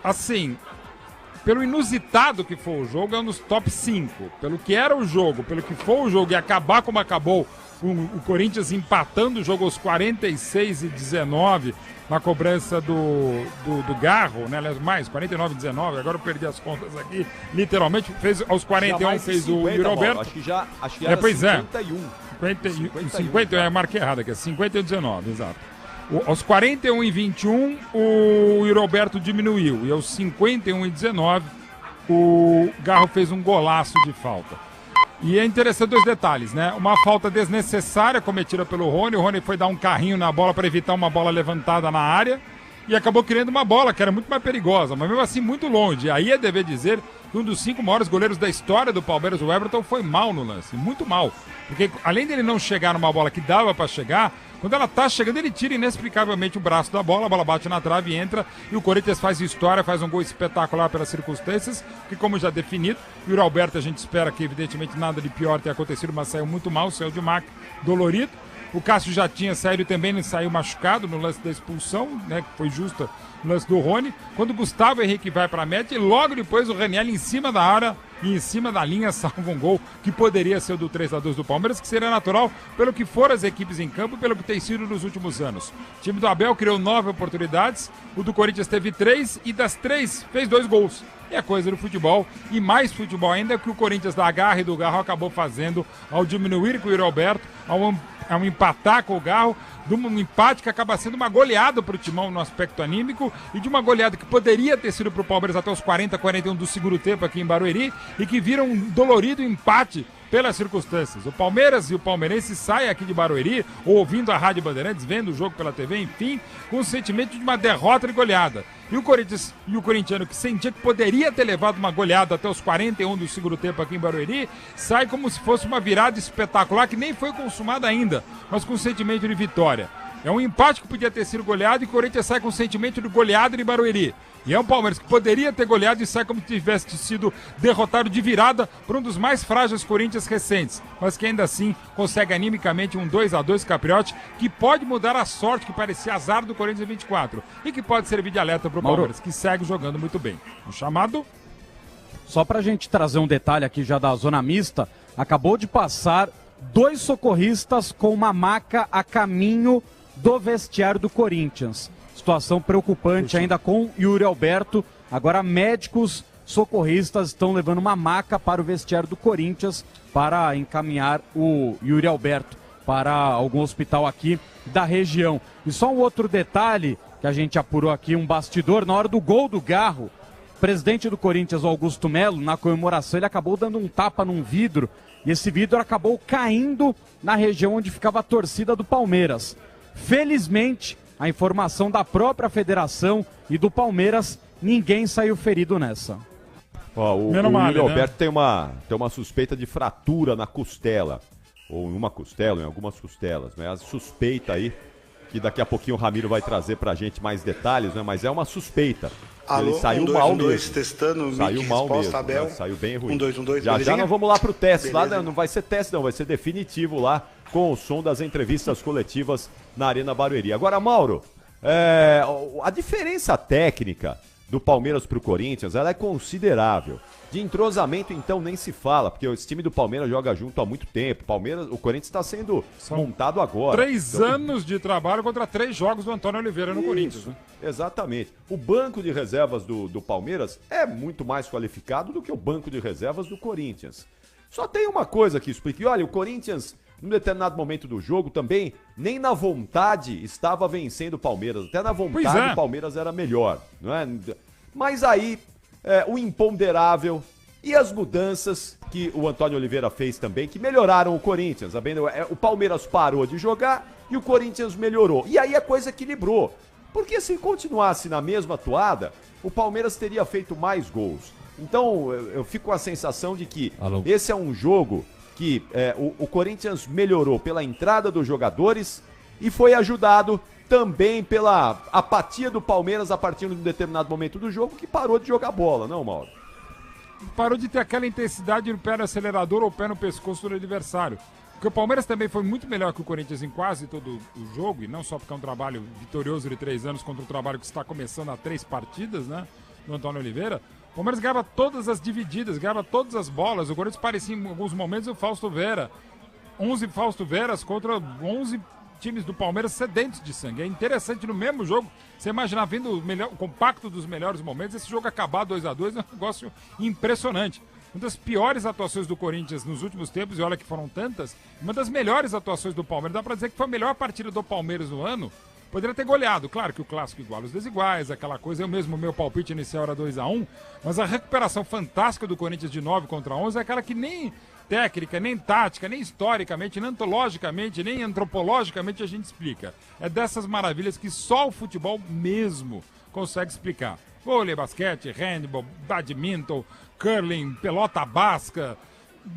Assim, pelo inusitado que foi o jogo, é um dos top 5. Pelo que era o jogo, pelo que foi o jogo e acabar como acabou, o Corinthians empatando o jogo aos 46-19 na cobrança do Garro, né? Aliás, mais, 49-19, agora eu perdi as contas aqui, literalmente, fez aos 41, fez o Yuri Alberto. Acho que era pois 51. 50, eu marquei errado aqui, 51-19, exato. Aos 41:21, o Yuri Alberto diminuiu. E aos 51:19, o Garro fez um golaço de falta. E é interessante dois detalhes, né? Uma falta desnecessária cometida pelo Rony. O Rony foi dar um carrinho na bola para evitar uma bola levantada na área. E acabou criando uma bola que era muito mais perigosa, mas mesmo assim muito longe. E aí é dever dizer que um dos 5 maiores goleiros da história do Palmeiras, o Everton, foi mal no lance, muito mal. Porque além dele não chegar numa bola que dava para chegar, quando ela tá chegando, ele tira inexplicavelmente o braço da bola, a bola bate na trave e entra, e o Corinthians faz história, faz um gol espetacular pelas circunstâncias, que como já definido, e o Yuri Alberto a gente espera que evidentemente nada de pior tenha acontecido, mas saiu muito mal, saiu de maca, dolorido. O Cássio já tinha saído também, ele saiu machucado no lance da expulsão, né, que foi justa no lance do Rony. Quando o Gustavo Henrique vai para a meta e logo depois o Raniel em cima da área e em cima da linha salva um gol que poderia ser o do 3-2 do Palmeiras, que seria natural pelo que foram as equipes em campo e pelo que tem sido nos últimos anos. O time do Abel criou 9 oportunidades, o do Corinthians teve 3 e das 3 fez 2 gols. É coisa do futebol, e mais futebol ainda que o Corinthians da garra e do Garro acabou fazendo ao diminuir com o Yuri Alberto, ao empatar com o Garro, de um empate que acaba sendo uma goleada para o Timão no aspecto anímico, e de uma goleada que poderia ter sido para o Palmeiras até os 40-41 do segundo tempo aqui em Barueri, e que vira um dolorido empate pelas circunstâncias. O Palmeiras e o palmeirense saem aqui de Barueri, ouvindo a Rádio Bandeirantes, vendo o jogo pela TV, enfim, com o sentimento de uma derrota e goleada. E o Corinthians e o corintiano, que sentia que poderia ter levado uma goleada até os 41 do segundo tempo aqui em Barueri, sai como se fosse uma virada espetacular que nem foi consumada ainda, mas com sentimento de vitória. É um empate que podia ter sido goleado e o Corinthians sai com o sentimento de goleada de Barueri. E é um Palmeiras que poderia ter goleado e sai como se tivesse sido derrotado de virada por um dos mais frágeis Corinthians recentes, mas que ainda assim consegue animicamente um 2-2 Capriotti, que pode mudar a sorte que parecia azar do Corinthians em 24 e que pode servir de alerta para o Palmeiras, que segue jogando muito bem. O chamado... Só pra gente trazer um detalhe aqui já da zona mista, acabou de passar 2 socorristas com uma maca a caminho do vestiário do Corinthians. Situação preocupante ainda com Yuri Alberto. Agora médicos socorristas estão levando uma maca para o vestiário do Corinthians para encaminhar o Yuri Alberto para algum hospital aqui da região. E só um outro detalhe que a gente apurou aqui, um bastidor, na hora do gol do Garro, o presidente do Corinthians, Augusto Melo, na comemoração, ele acabou dando um tapa num vidro e esse vidro acabou caindo na região onde ficava a torcida do Palmeiras. Felizmente, a informação da própria federação e do Palmeiras, ninguém saiu ferido nessa. Ó, o Yuri Alberto tem uma suspeita de fratura na costela. Ou em uma costela, em algumas costelas, né? A suspeita aí, que daqui a pouquinho o Ramiro vai trazer pra gente mais detalhes, né? Mas é uma suspeita. Alô, ele saiu 1, 2, mal 1, 2, mesmo. testando, saiu mal mesmo, Abel. né? Saiu bem ruim. 1, 2, 1, 2, já nós vamos lá pro teste. Beleza. Lá não vai ser teste não, vai ser definitivo lá, com o som das entrevistas coletivas na Arena Barueri. Agora, Mauro, a diferença técnica do Palmeiras pro Corinthians, ela é considerável. De entrosamento, então, nem se fala, porque esse time do Palmeiras joga junto há muito tempo. O Corinthians está sendo montado agora. 3 anos de trabalho contra 3 jogos do Antônio Oliveira no Corinthians. Né? Exatamente. O banco de reservas do Palmeiras é muito mais qualificado do que o banco de reservas do Corinthians. Só tem uma coisa que explica. E olha, o Corinthians, num determinado momento do jogo também, nem na vontade estava vencendo o Palmeiras. Até na vontade o Palmeiras era melhor. Não é? Mas aí... o imponderável e as mudanças que o Antônio Oliveira fez também, que melhoraram o Corinthians. O Palmeiras parou de jogar e o Corinthians melhorou. E aí a coisa equilibrou. Porque se continuasse na mesma toada, o Palmeiras teria feito mais gols. Então eu fico com a sensação de que esse é um jogo que o Corinthians melhorou pela entrada dos jogadores e foi ajudado também pela apatia do Palmeiras a partir de um determinado momento do jogo, que parou de jogar bola, não, Mauro? Parou de ter aquela intensidade no pé no acelerador ou pé no pescoço do adversário. Porque o Palmeiras também foi muito melhor que o Corinthians em quase todo o jogo, e não só porque é um trabalho vitorioso de 3 anos contra um trabalho que está começando há 3 partidas, né, do Antônio Oliveira. O Palmeiras ganhava todas as divididas, ganhava todas as bolas. O Corinthians parecia em alguns momentos o Fausto Vera. 11 Fausto Veras contra 11 times do Palmeiras sedentos de sangue. É interessante no mesmo jogo, você imaginar vendo o compacto dos melhores momentos, esse jogo acabar 2-2 é um negócio impressionante. Uma das piores atuações do Corinthians nos últimos tempos, e olha que foram tantas, uma das melhores atuações do Palmeiras, dá pra dizer que foi a melhor partida do Palmeiras no ano, Poderia ter goleado, claro que o clássico iguala os desiguais, aquela coisa, eu mesmo, meu palpite inicial era 2-1, mas a recuperação fantástica do Corinthians de 9-11 é aquela que nem técnica, nem tática, nem historicamente, nem antologicamente, nem antropologicamente a gente explica. É dessas maravilhas que só o futebol mesmo consegue explicar. Vôlei, basquete, handball, badminton, curling, pelota basca,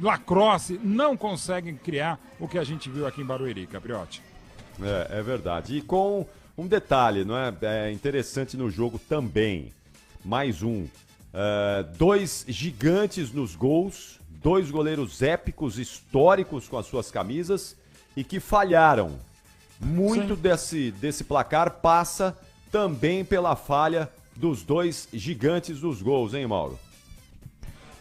lacrosse, não conseguem criar o que a gente viu aqui em Barueri, Capriotti. É verdade. E com um detalhe, não é? É interessante no jogo também. Mais um. 2 gigantes nos gols, 2 goleiros épicos, históricos com as suas camisas e que falharam. Muito desse placar passa também pela falha dos 2 gigantes dos gols, hein, Mauro?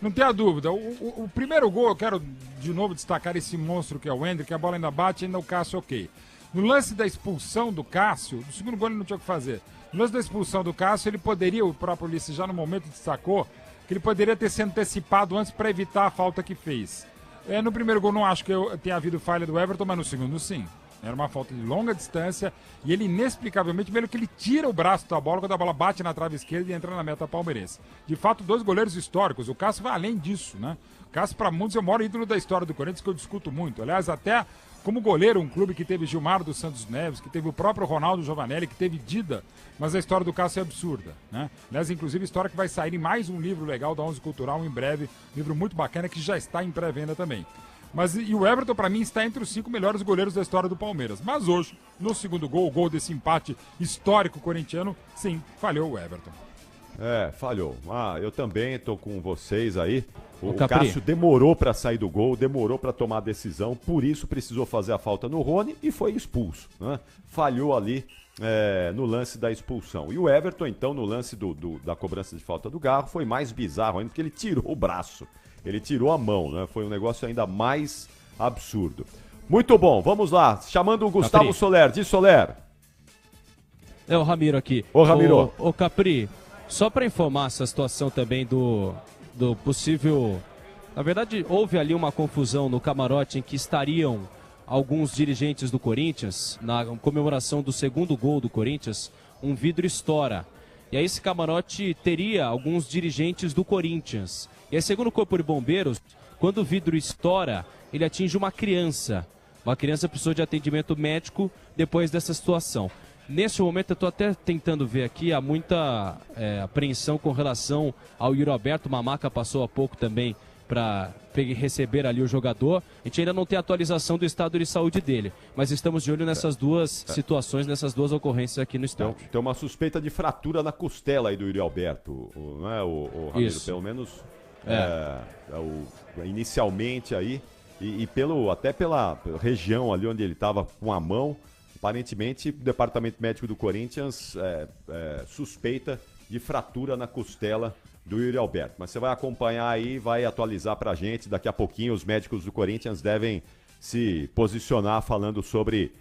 Não tenha dúvida. O primeiro gol, eu quero de novo destacar esse monstro que é o Hendrick, que a bola ainda bate e ainda o Cássio ok. No lance da expulsão do Cássio, no segundo gol ele não tinha o que fazer. No lance da expulsão do Cássio, ele poderia, o próprio Ulisses já no momento destacou, que ele poderia ter se antecipado antes para evitar a falta que fez. No primeiro gol não acho que tenha havido falha do Everton, mas no segundo sim. Era uma falta de longa distância e ele inexplicavelmente, mesmo que ele tira o braço da bola quando a bola bate na trave esquerda e entra na meta palmeirense. De fato, 2 goleiros históricos. O Cássio vai além disso, né? O Cássio, para muitos, é o maior ídolo da história do Corinthians, que eu discuto muito. Aliás, até como goleiro, um clube que teve Gilmar dos Santos Neves, que teve o próprio Ronaldo Giovanelli, que teve Dida, mas a história do Cássio é absurda, né? Aliás, inclusive, a história que vai sair em mais um livro legal da Onze Cultural em breve, livro muito bacana que já está em pré-venda também. E o Everton, para mim, está entre os 5 melhores goleiros da história do Palmeiras. Mas hoje, no segundo gol, o gol desse empate histórico corintiano, sim, falhou o Everton. Falhou. Eu também estou com vocês aí. O Cássio demorou para sair do gol, demorou para tomar a decisão, por isso precisou fazer a falta no Rony e foi expulso, né? Falhou ali no lance da expulsão. E o Everton, então, no lance da cobrança de falta do Garro, foi mais bizarro ainda, porque ele tirou o braço. Ele tirou a mão, né? Foi um negócio ainda mais absurdo. Muito bom, vamos lá. Chamando o Gustavo Soler. Diz, Soler. É o Ramiro aqui. Ô, Ramiro. Ô, Capri, só para informar essa situação também do possível... Na verdade, houve ali uma confusão no camarote em que estariam alguns dirigentes do Corinthians, na comemoração do segundo gol do Corinthians, um vidro estoura. E aí esse camarote teria alguns dirigentes do Corinthians. E aí, segundo o Corpo de Bombeiros, quando o vidro estoura, ele atinge uma criança. Uma criança precisou de atendimento médico depois dessa situação. Nesse momento, eu estou até tentando ver aqui, há muita apreensão com relação ao Yuri Alberto. Mamaca passou há pouco também para receber ali o jogador. A gente ainda não tem atualização do estado de saúde dele, mas estamos de olho nessas duas situações, nessas duas ocorrências aqui no estádio. Tem uma suspeita de fratura na costela aí do Yuri Alberto, não é, o Ramiro? Isso. Pelo menos inicialmente aí, e até pela região ali onde ele estava com a mão, aparentemente o Departamento Médico do Corinthians suspeita de fratura na costela do Yuri Alberto. Mas você vai acompanhar aí, vai atualizar pra gente. Daqui a pouquinho os médicos do Corinthians devem se posicionar falando sobre,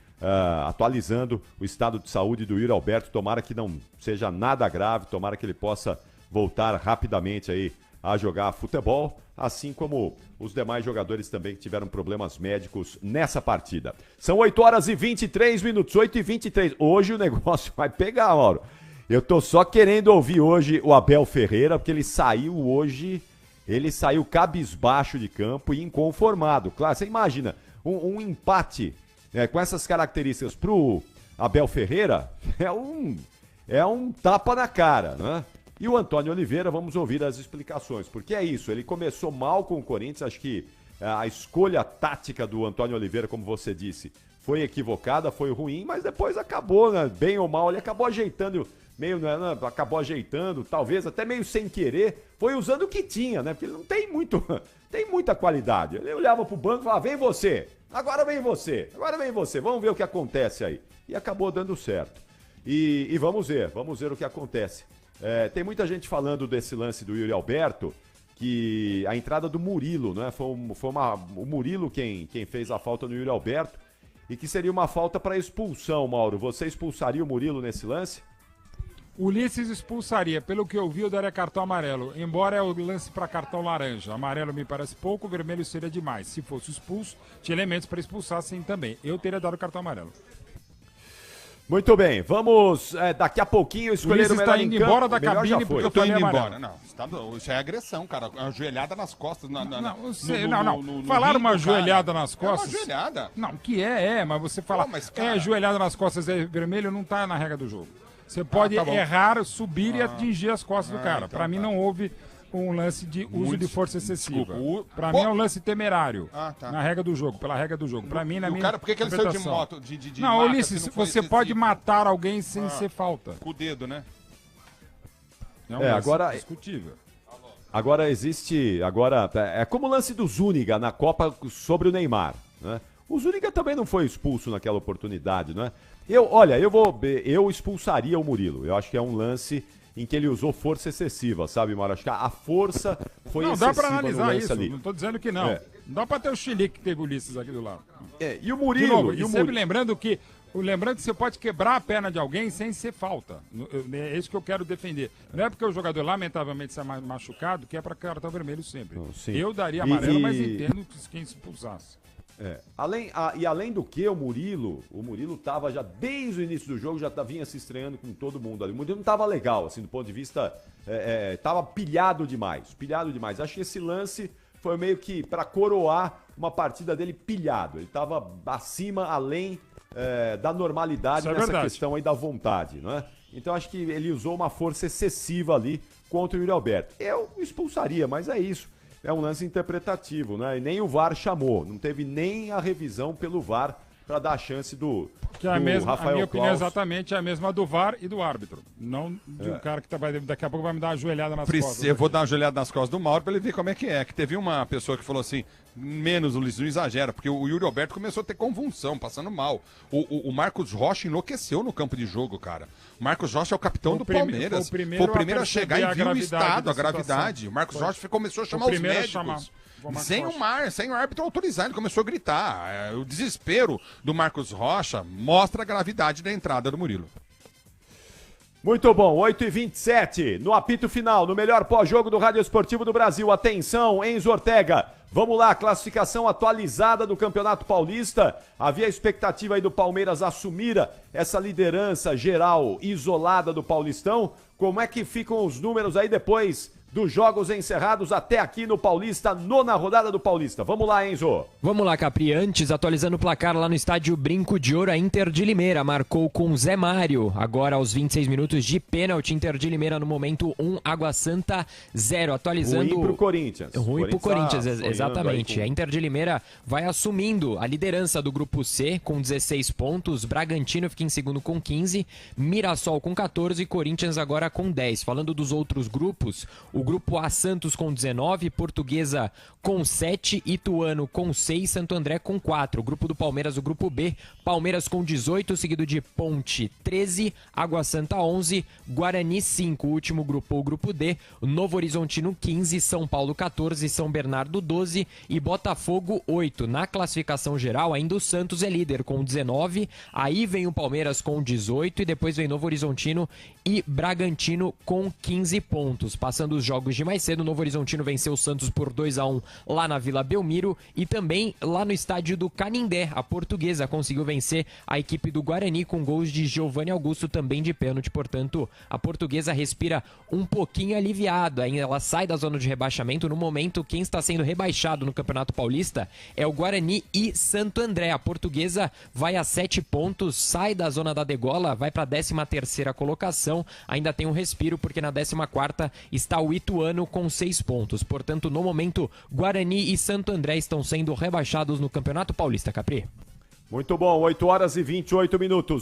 atualizando o estado de saúde do Yuri Alberto. Tomara que não seja nada grave, tomara que ele possa voltar rapidamente aí a jogar futebol, assim como os demais jogadores também que tiveram problemas médicos nessa partida. São 8h23, 8h23. Hoje o negócio vai pegar, Mauro. Eu tô só querendo ouvir hoje o Abel Ferreira, porque ele saiu cabisbaixo de campo e inconformado. Claro, você imagina, um empate com essas características pro Abel Ferreira é um tapa na cara, né? E o Antônio Oliveira, vamos ouvir as explicações, porque é isso, ele começou mal com o Corinthians, acho que a escolha tática do Antônio Oliveira, como você disse, foi equivocada, foi ruim, mas depois acabou, né? Bem ou mal, ele acabou ajeitando, talvez até meio sem querer, foi usando o que tinha, né? Porque ele não tem muita qualidade. Ele olhava pro banco e falava, vem você, agora vem você, vamos ver o que acontece aí. E acabou dando certo. E vamos ver o que acontece. Tem muita gente falando desse lance do Yuri Alberto, que a entrada do Murilo, né? Foi o Murilo quem fez a falta no Yuri Alberto, e que seria uma falta para expulsão, Mauro. Você expulsaria o Murilo nesse lance? O Ulisses expulsaria. Pelo que eu vi, eu daria cartão amarelo. Embora é o lance para cartão laranja. Amarelo me parece pouco, vermelho seria demais. Se fosse expulso, tinha elementos para expulsar sim também. Eu teria dado cartão amarelo. Muito bem, vamos daqui a pouquinho escolher o melhor está indo embora da cabine porque Eu tô indo amarelo. embora. Não, isso é agressão, cara. Uma joelhada nas costas. Não. Falaram uma joelhada nas costas. É uma joelhada. Não, que mas você falar joelhada nas costas é vermelho, não tá na regra do jogo. Você pode errar, subir e atingir as costas do cara. Então Pra mim não houve um lance de uso de força excessiva. Pra Pô. mim é um lance temerário. Tá. Na regra do jogo, pela regra do jogo. Pra mim, na minha cara, por que ele saiu de interpretação. moto? Não, maca, Ulisses, se não foi você pode excessivo? matar alguém sem ser falta. Com o dedo, né? É um lance agora discutível. Agora existe. É como o lance do Zúñiga na Copa sobre o Neymar. Né? O Zúñiga também não foi expulso naquela oportunidade, né? Eu expulsaria o Murilo. Eu acho que é um lance em que ele usou força excessiva, sabe, Mauro? Acho que a força foi excessiva. Não dá pra analisar isso, ali. não tô dizendo que não. Não dá pra ter o Chilique que teve o Ulisses aqui do lado. E o Murilo? Lembrando que você pode quebrar a perna de alguém sem ser falta. É isso que eu quero defender. Não é porque o jogador, lamentavelmente, sai machucado que é para cartão vermelho sempre. Eu daria amarelo, mas entendo que quem se expulsasse. Além do que, o Murilo tava já desde o início do jogo, já vinha se estreando com todo mundo ali. O Murilo não tava legal, assim, do ponto de vista. Tava pilhado demais. Acho que esse lance foi meio que para coroar uma partida dele pilhado. Ele tava acima, além da normalidade nessa questão aí da vontade, não é? Então acho que ele usou uma força excessiva ali contra o Yuri Alberto. Eu expulsaria, mas é isso. É um lance interpretativo, né? E nem o VAR chamou. Não teve nem a revisão pelo VAR para dar a chance do Rafael A minha opinião Claus. exatamente é a mesma do VAR e do árbitro. Não de um cara que daqui a pouco vai me dar uma joelhada nas costas. Eu vou dar uma joelhada nas costas do Mauro para ele ver como é que é. Que teve uma pessoa que falou assim, menos, Luiz, não exagera, porque o Yuri Alberto começou a ter convulsão, passando mal. O Marcos Rocha enlouqueceu no campo de jogo, cara. O Marcos Rocha é o capitão do Palmeiras. Foi o primeiro a chegar e viu o estado, a gravidade. O Marcos Rocha começou a chamar os médicos. Sem o árbitro autorizar, ele começou a gritar. O desespero do Marcos Rocha mostra a gravidade da entrada do Murilo. Muito bom, 8h27, no apito final, no melhor pós-jogo do Rádio Esportivo do Brasil. Atenção, Enzo Ortega. Vamos lá, classificação atualizada do Campeonato Paulista. Havia a expectativa aí do Palmeiras assumir essa liderança geral isolada do Paulistão. Como é que ficam os números aí depois dos jogos encerrados até aqui no Paulista, nona rodada do Paulista? Vamos lá, Enzo. Vamos lá, Capri. Antes, atualizando o placar lá no estádio Brinco de Ouro, a Inter de Limeira marcou com Zé Mário. Agora, aos 26 minutos de pênalti, Inter de Limeira no momento 1, Água Santa 0. Atualizando... Ruim pro Corinthians. Ruim pro Corinthians, exatamente. A Inter de Limeira vai assumindo a liderança do grupo C com 16 pontos. Bragantino fica em segundo com 15. Mirassol com 14 e Corinthians agora com 10. Falando dos outros grupos, o grupo A, Santos com 19, Portuguesa com 7, Ituano com 6, Santo André com 4. O grupo do Palmeiras, o grupo B, Palmeiras com 18, seguido de Ponte 13, Água Santa 11, Guarani 5. O último grupo, o grupo D, Novo Horizontino 15, São Paulo 14, São Bernardo 12 e Botafogo 8. Na classificação geral, ainda o Santos é líder com 19, aí vem o Palmeiras com 18 e depois vem Novo Horizontino e Bragantino com 15 pontos. Passando os jogos de mais cedo, o Novo Horizontino venceu o Santos por 2-1 lá na Vila Belmiro e também lá no estádio do Canindé. A Portuguesa conseguiu vencer a equipe do Guarani com gols de Giovanni Augusto, também de pênalti. Portanto, a Portuguesa respira um pouquinho aliviada. Ela sai da zona de rebaixamento. No momento, quem está sendo rebaixado no Campeonato Paulista é o Guarani e Santo André. A Portuguesa vai a 7 pontos, sai da zona da degola, vai para a 13ª colocação. Ainda tem um respiro porque na 14ª está o Ituano com 6 pontos. Portanto, no momento, Guarani e Santo André estão sendo rebaixados no Campeonato Paulista, Capri. Muito bom, 8h28,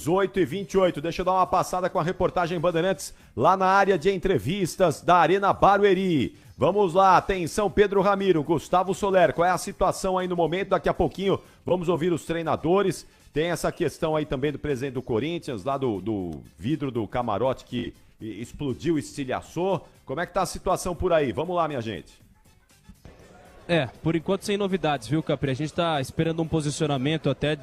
8h28. Deixa eu dar uma passada com a reportagem Bandeirantes lá na área de entrevistas da Arena Barueri. Vamos lá, atenção, Pedro Ramiro, Gustavo Soler, qual é a situação aí no momento? Daqui a pouquinho vamos ouvir os treinadores. Tem essa questão aí também do presidente do Corinthians, lá do vidro do camarote que explodiu, estilhaçou. Como é que tá a situação por aí? Vamos lá, minha gente. Por enquanto sem novidades, viu, Capri? A gente tá esperando um posicionamento até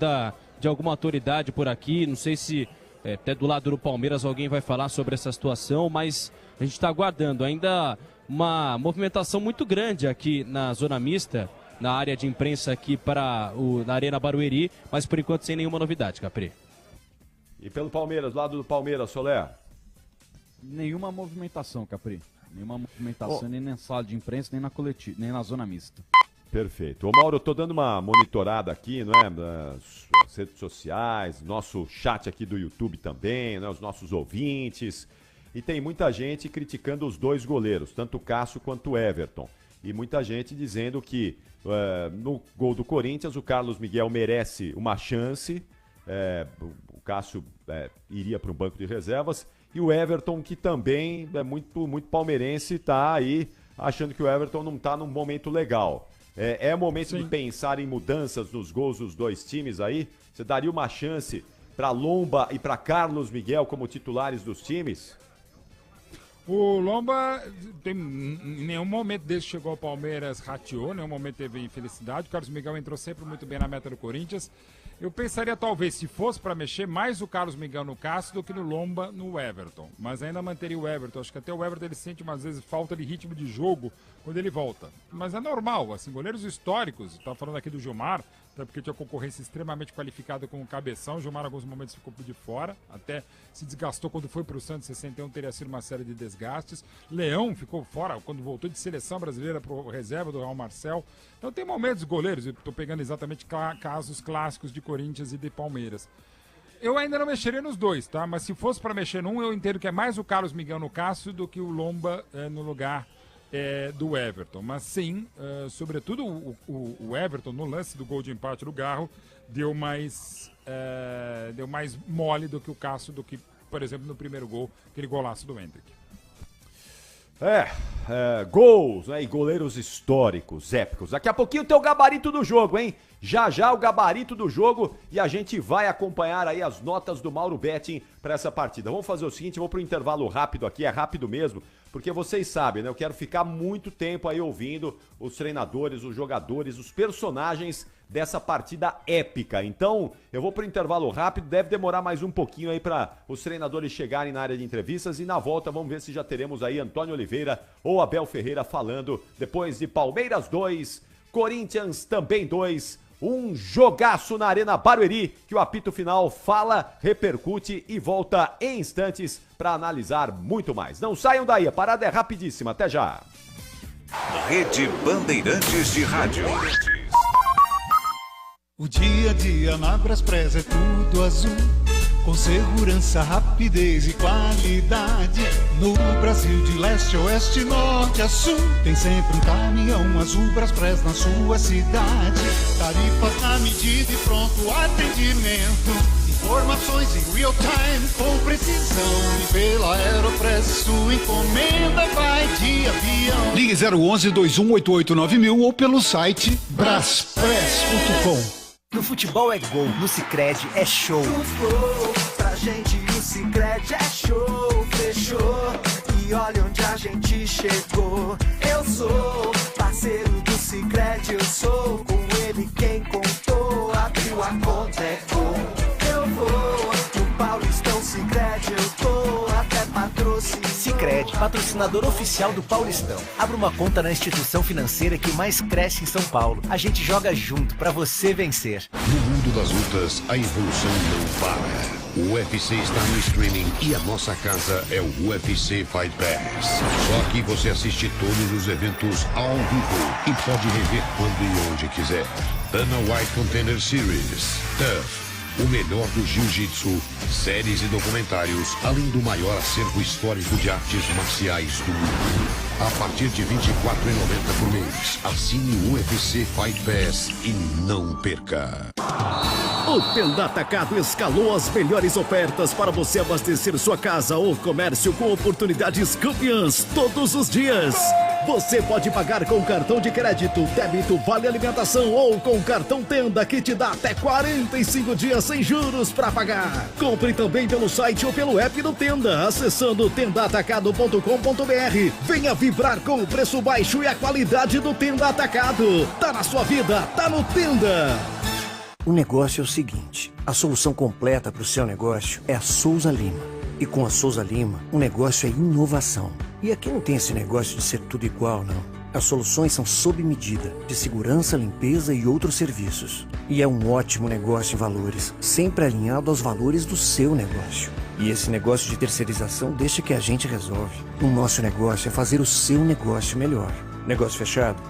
de alguma autoridade por aqui. Não sei se até do lado do Palmeiras alguém vai falar sobre essa situação, mas a gente tá aguardando. Ainda uma movimentação muito grande aqui na zona mista, na área de imprensa aqui na Arena Barueri, mas por enquanto sem nenhuma novidade, Capri. E pelo Palmeiras, lado do Palmeiras, Solé? Nenhuma movimentação, Capri. Nenhuma movimentação, nem na sala de imprensa, nem na coletiva, nem na zona mista. Perfeito. Ô Mauro, eu tô dando uma monitorada aqui, não é? Nas redes sociais, nosso chat aqui do YouTube também, né? Os nossos ouvintes. E tem muita gente criticando os dois goleiros, tanto o Cássio quanto o Everton. E muita gente dizendo que no gol do Corinthians o Carlos Miguel merece uma chance. O Cássio iria para um banco de reservas. E o Everton, que também é muito palmeirense, está aí achando que o Everton não está num momento legal. É momento de pensar em mudanças nos gols dos dois times aí? Você daria uma chance para Lomba e para Carlos Miguel como titulares dos times? O Lomba, em nenhum momento desde que chegou ao Palmeiras rateou, em nenhum momento teve infelicidade. O Carlos Miguel entrou sempre muito bem na meta do Corinthians. Eu pensaria, talvez, se fosse para mexer, mais o Carlos Miguel no Cássio do que no Lomba no Everton. Mas ainda manteria o Everton. Acho que até o Everton ele sente, umas vezes, falta de ritmo de jogo quando ele volta. Mas é normal, assim, goleiros históricos, estava falando aqui do Gilmar, até porque tinha concorrência extremamente qualificada com o Cabeção. O Gilmar, em alguns momentos, ficou de fora, até se desgastou quando foi para o Santos, 61 teria sido uma série de desgastes. Leão ficou fora quando voltou de seleção brasileira para o reserva do Real Marcel. Então tem momentos goleiros, eu estou pegando exatamente casos clássicos de Corinthians e de Palmeiras. Eu ainda não mexeria nos dois, tá? Mas se fosse para mexer num, eu entendo que é mais o Carlos Miguel no Cássio do que o Lomba no lugar do Everton. Mas sim, sobretudo o Everton, no lance do gol de empate do Garro, deu mais mole do que o Cássio, do que, por exemplo, no primeiro gol, aquele golaço do Hendrick. Gols, né, e goleiros históricos, épicos. Daqui a pouquinho tem o gabarito do jogo, hein? Já o gabarito do jogo e a gente vai acompanhar aí as notas do Mauro Betting para essa partida. Vamos fazer o seguinte, eu vou pro intervalo rápido aqui, é rápido mesmo, porque vocês sabem, né? Eu quero ficar muito tempo aí ouvindo os treinadores, os jogadores, os personagens dessa partida épica. Então, eu vou pro intervalo rápido, deve demorar mais um pouquinho aí para os treinadores chegarem na área de entrevistas e na volta vamos ver se já teremos aí Antônio Oliveira ou Abel Ferreira falando depois de Palmeiras 2, Corinthians também 2, um jogaço na Arena Barueri, que o apito final fala, repercute e volta em instantes para analisar muito mais. Não saiam daí, a parada é rapidíssima, até já. Rede Bandeirantes de Rádio. O dia a dia na Braspress é tudo azul, com segurança, rapidez e qualidade. No Brasil de leste a oeste, norte a sul, tem sempre um caminhão azul Braspress na sua cidade. Tarifas na medida e pronto atendimento, informações em real time com precisão. E pela Aeropress sua encomenda vai de avião. Ligue 011 2188 9000 ou pelo site braspress.com. No futebol é gol, no Sicredi é show. Pra gente o Sicredi é show, fechou. E olha onde a gente chegou. Eu sou parceiro do Sicredi, eu sou com ele quem contou. Abriu a conta é gol. Eu vou no Paulistão Sicredi, eu tô até patrocínio. Sicredi, patrocinador oficial do Paulistão. Abra uma conta na instituição financeira que mais cresce em São Paulo. A gente joga junto pra você vencer. No mundo das lutas, a evolução não para. O UFC está no streaming e a nossa casa é o UFC Fight Pass. Só aqui você assiste todos os eventos ao vivo e pode rever quando e onde quiser. Dana White Contender Series, TUF, o melhor do jiu-jitsu, séries e documentários, além do maior acervo histórico de artes marciais do mundo. A partir de R$ 24,90 por mês, assine o UFC Fight Pass e não perca. O Tenda Atacado escalou as melhores ofertas para você abastecer sua casa ou comércio com oportunidades campeãs todos os dias. Você pode pagar com cartão de crédito, débito, vale alimentação ou com cartão Tenda que te dá até 45 dias sem juros para pagar. Compre também pelo site ou pelo app do Tenda, acessando tendaatacado.com.br. Venha vibrar com o preço baixo e a qualidade do Tenda Atacado. Tá na sua vida, tá no Tenda. O negócio é o seguinte, a solução completa para o seu negócio é a Souza Lima. E com a Souza Lima, o negócio é inovação. E aqui não tem esse negócio de ser tudo igual, não. A As soluções são sob medida, de segurança, limpeza e outros serviços. E é um ótimo negócio em valores, sempre alinhado aos valores do seu negócio. E esse negócio de terceirização deixa que a gente resolve. O nosso negócio é fazer o seu negócio melhor. Negócio fechado?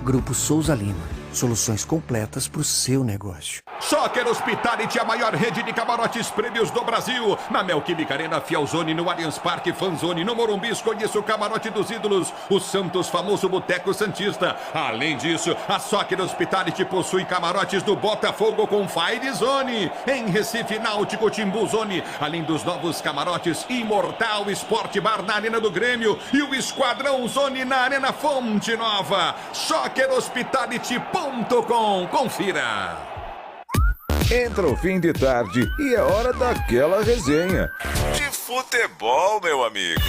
Grupo Souza Lima. Soluções completas para o seu negócio. Soccer Hospitality, a maior rede de camarotes prêmios do Brasil. Na Neoquímica Arena, Fielzone, no Allianz Parque, Fanzone, no Morumbi, escolha o camarote dos ídolos, o Santos famoso Boteco Santista. Além disso, a Soccer Hospitality possui camarotes do Botafogo com Fire Zone, em Recife, Náutico, Timbu Zone, além dos novos camarotes Imortal Sport Bar na Arena do Grêmio e o Esquadrão Zone na Arena Fonte Nova. SoccerHospitality.com. Confira. Entra o fim de tarde e é hora daquela resenha. De futebol, meu amigo.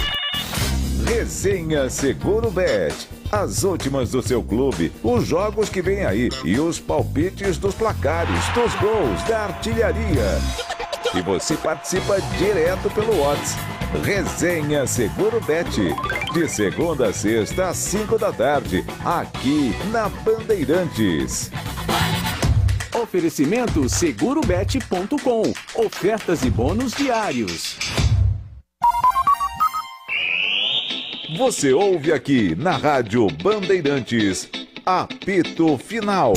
Resenha Seguro Bet. As últimas do seu clube, os jogos que vem aí e os palpites dos placares, dos gols, da artilharia. E você participa direto pelo WhatsApp. Resenha Seguro Bet. De segunda a sexta às 5 da tarde, aqui na Bandeirantes. Oferecimento segurobet.com. Ofertas e bônus diários. Você ouve aqui na Rádio Bandeirantes. Apito Final.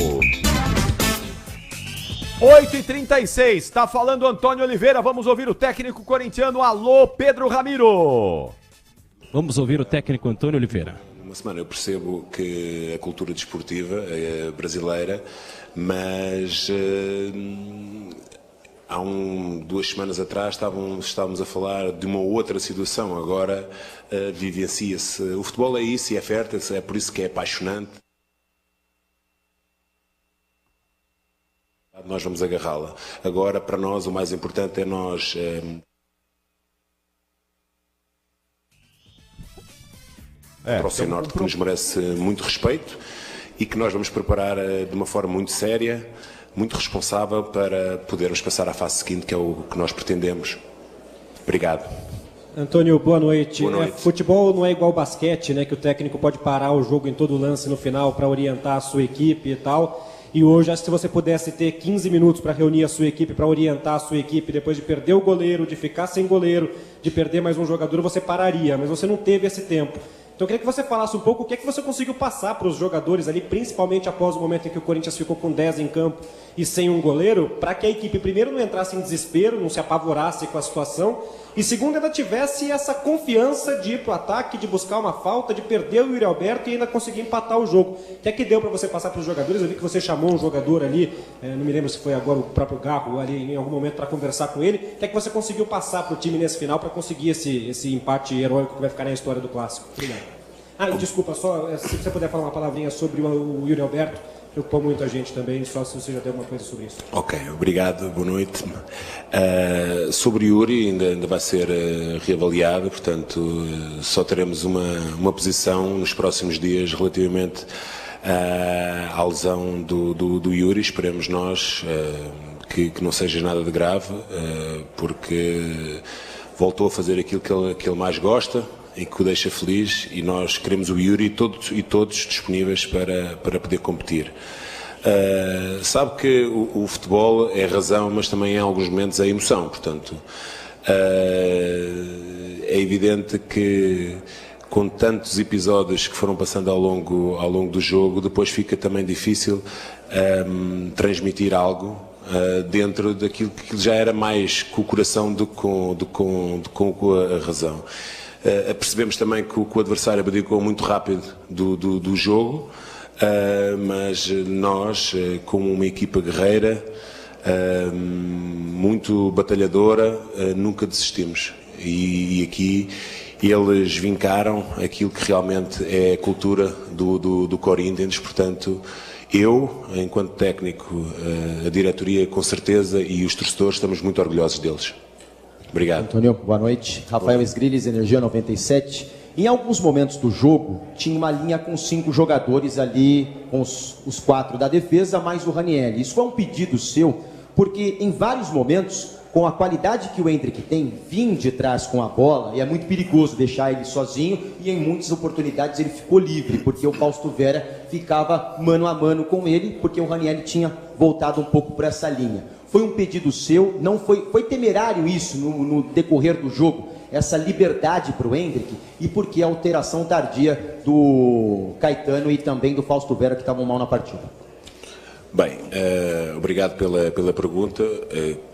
8h36, tá falando Antônio Oliveira, vamos ouvir o técnico corintiano. Alô, Pedro Ramiro. Vamos ouvir o técnico Antônio Oliveira. Uma semana eu percebo que a cultura desportiva é brasileira, mas há 2 semanas atrás estávamos a falar de uma outra situação. Agora vivencia-se. O futebol é isso e é fértil, é por isso que é apaixonante. Nós vamos agarrá-la. Agora, para nós, o mais importante é nós para o Cianorte, que nos merece muito respeito e que nós vamos preparar de uma forma muito séria, muito responsável, para podermos passar à fase seguinte, que é o que nós pretendemos. Obrigado. Antônio, boa noite. Boa noite. Futebol não é igual basquete, né, que o técnico pode parar o jogo em todo lance no final para orientar a sua equipe e tal. E hoje, acho que se você pudesse ter 15 minutos para reunir a sua equipe, para orientar a sua equipe, depois de perder o goleiro, de ficar sem goleiro, de perder mais um jogador, você pararia, mas você não teve esse tempo. Então eu queria que você falasse um pouco o que é que você conseguiu passar para os jogadores ali, principalmente após o momento em que o Corinthians ficou com 10 em campo e sem um goleiro, para que a equipe primeiro não entrasse em desespero, não se apavorasse com a situação, e segundo ainda tivesse essa confiança de ir para o ataque, de buscar uma falta, de perder o Yuri Alberto e ainda conseguir empatar o jogo. O que é que deu para você passar para os jogadores? Eu vi que você chamou um jogador ali, não me lembro se foi agora o próprio Garro ali em algum momento para conversar com ele. O que é que você conseguiu passar para o time nesse final para conseguir esse empate heróico que vai ficar na história do Clássico? Obrigado. Desculpa, só se você puder falar uma palavrinha sobre o Yuri Alberto, preocupou muito a gente também, só se você já tem alguma coisa sobre isso. Ok, obrigado, boa noite. Sobre o Yuri ainda vai ser reavaliado, portanto só teremos uma posição nos próximos dias relativamente à lesão do Yuri. Esperemos nós que não seja nada de grave, porque voltou a fazer aquilo que ele mais gosta e que o deixa feliz, e nós queremos o Yuri e todos disponíveis para poder competir. Sabe que o futebol é razão, mas também em alguns momentos é emoção, portanto é evidente que com tantos episódios que foram passando ao longo do jogo, depois fica também difícil transmitir algo dentro daquilo que já era mais com o coração do que com a razão. Percebemos também que o adversário abdicou muito rápido do jogo, mas nós, como uma equipa guerreira, muito batalhadora, nunca desistimos. E aqui eles vincaram aquilo que realmente é a cultura do Corinthians. Portanto, eu, enquanto técnico, a diretoria com certeza, e os torcedores, estamos muito orgulhosos deles. Obrigado. Antônio, boa noite. Rafael Esgrilles, Energia 97. Em alguns momentos do jogo, tinha uma linha com 5 jogadores ali, com os 4 da defesa, mais o Ranieri. Isso foi um pedido seu, porque em vários momentos com a qualidade que o Endrick tem, vir de trás com a bola, e é muito perigoso deixar ele sozinho, e em muitas oportunidades ele ficou livre, porque o Fausto Vera ficava mano a mano com ele, porque o Ranieri tinha voltado um pouco para essa linha. Foi um pedido seu, não foi temerário isso no decorrer do jogo, essa liberdade para o Endrick, e porque a alteração tardia do Caetano e também do Fausto Vera, que estavam mal na partida? Bem, obrigado pela pergunta.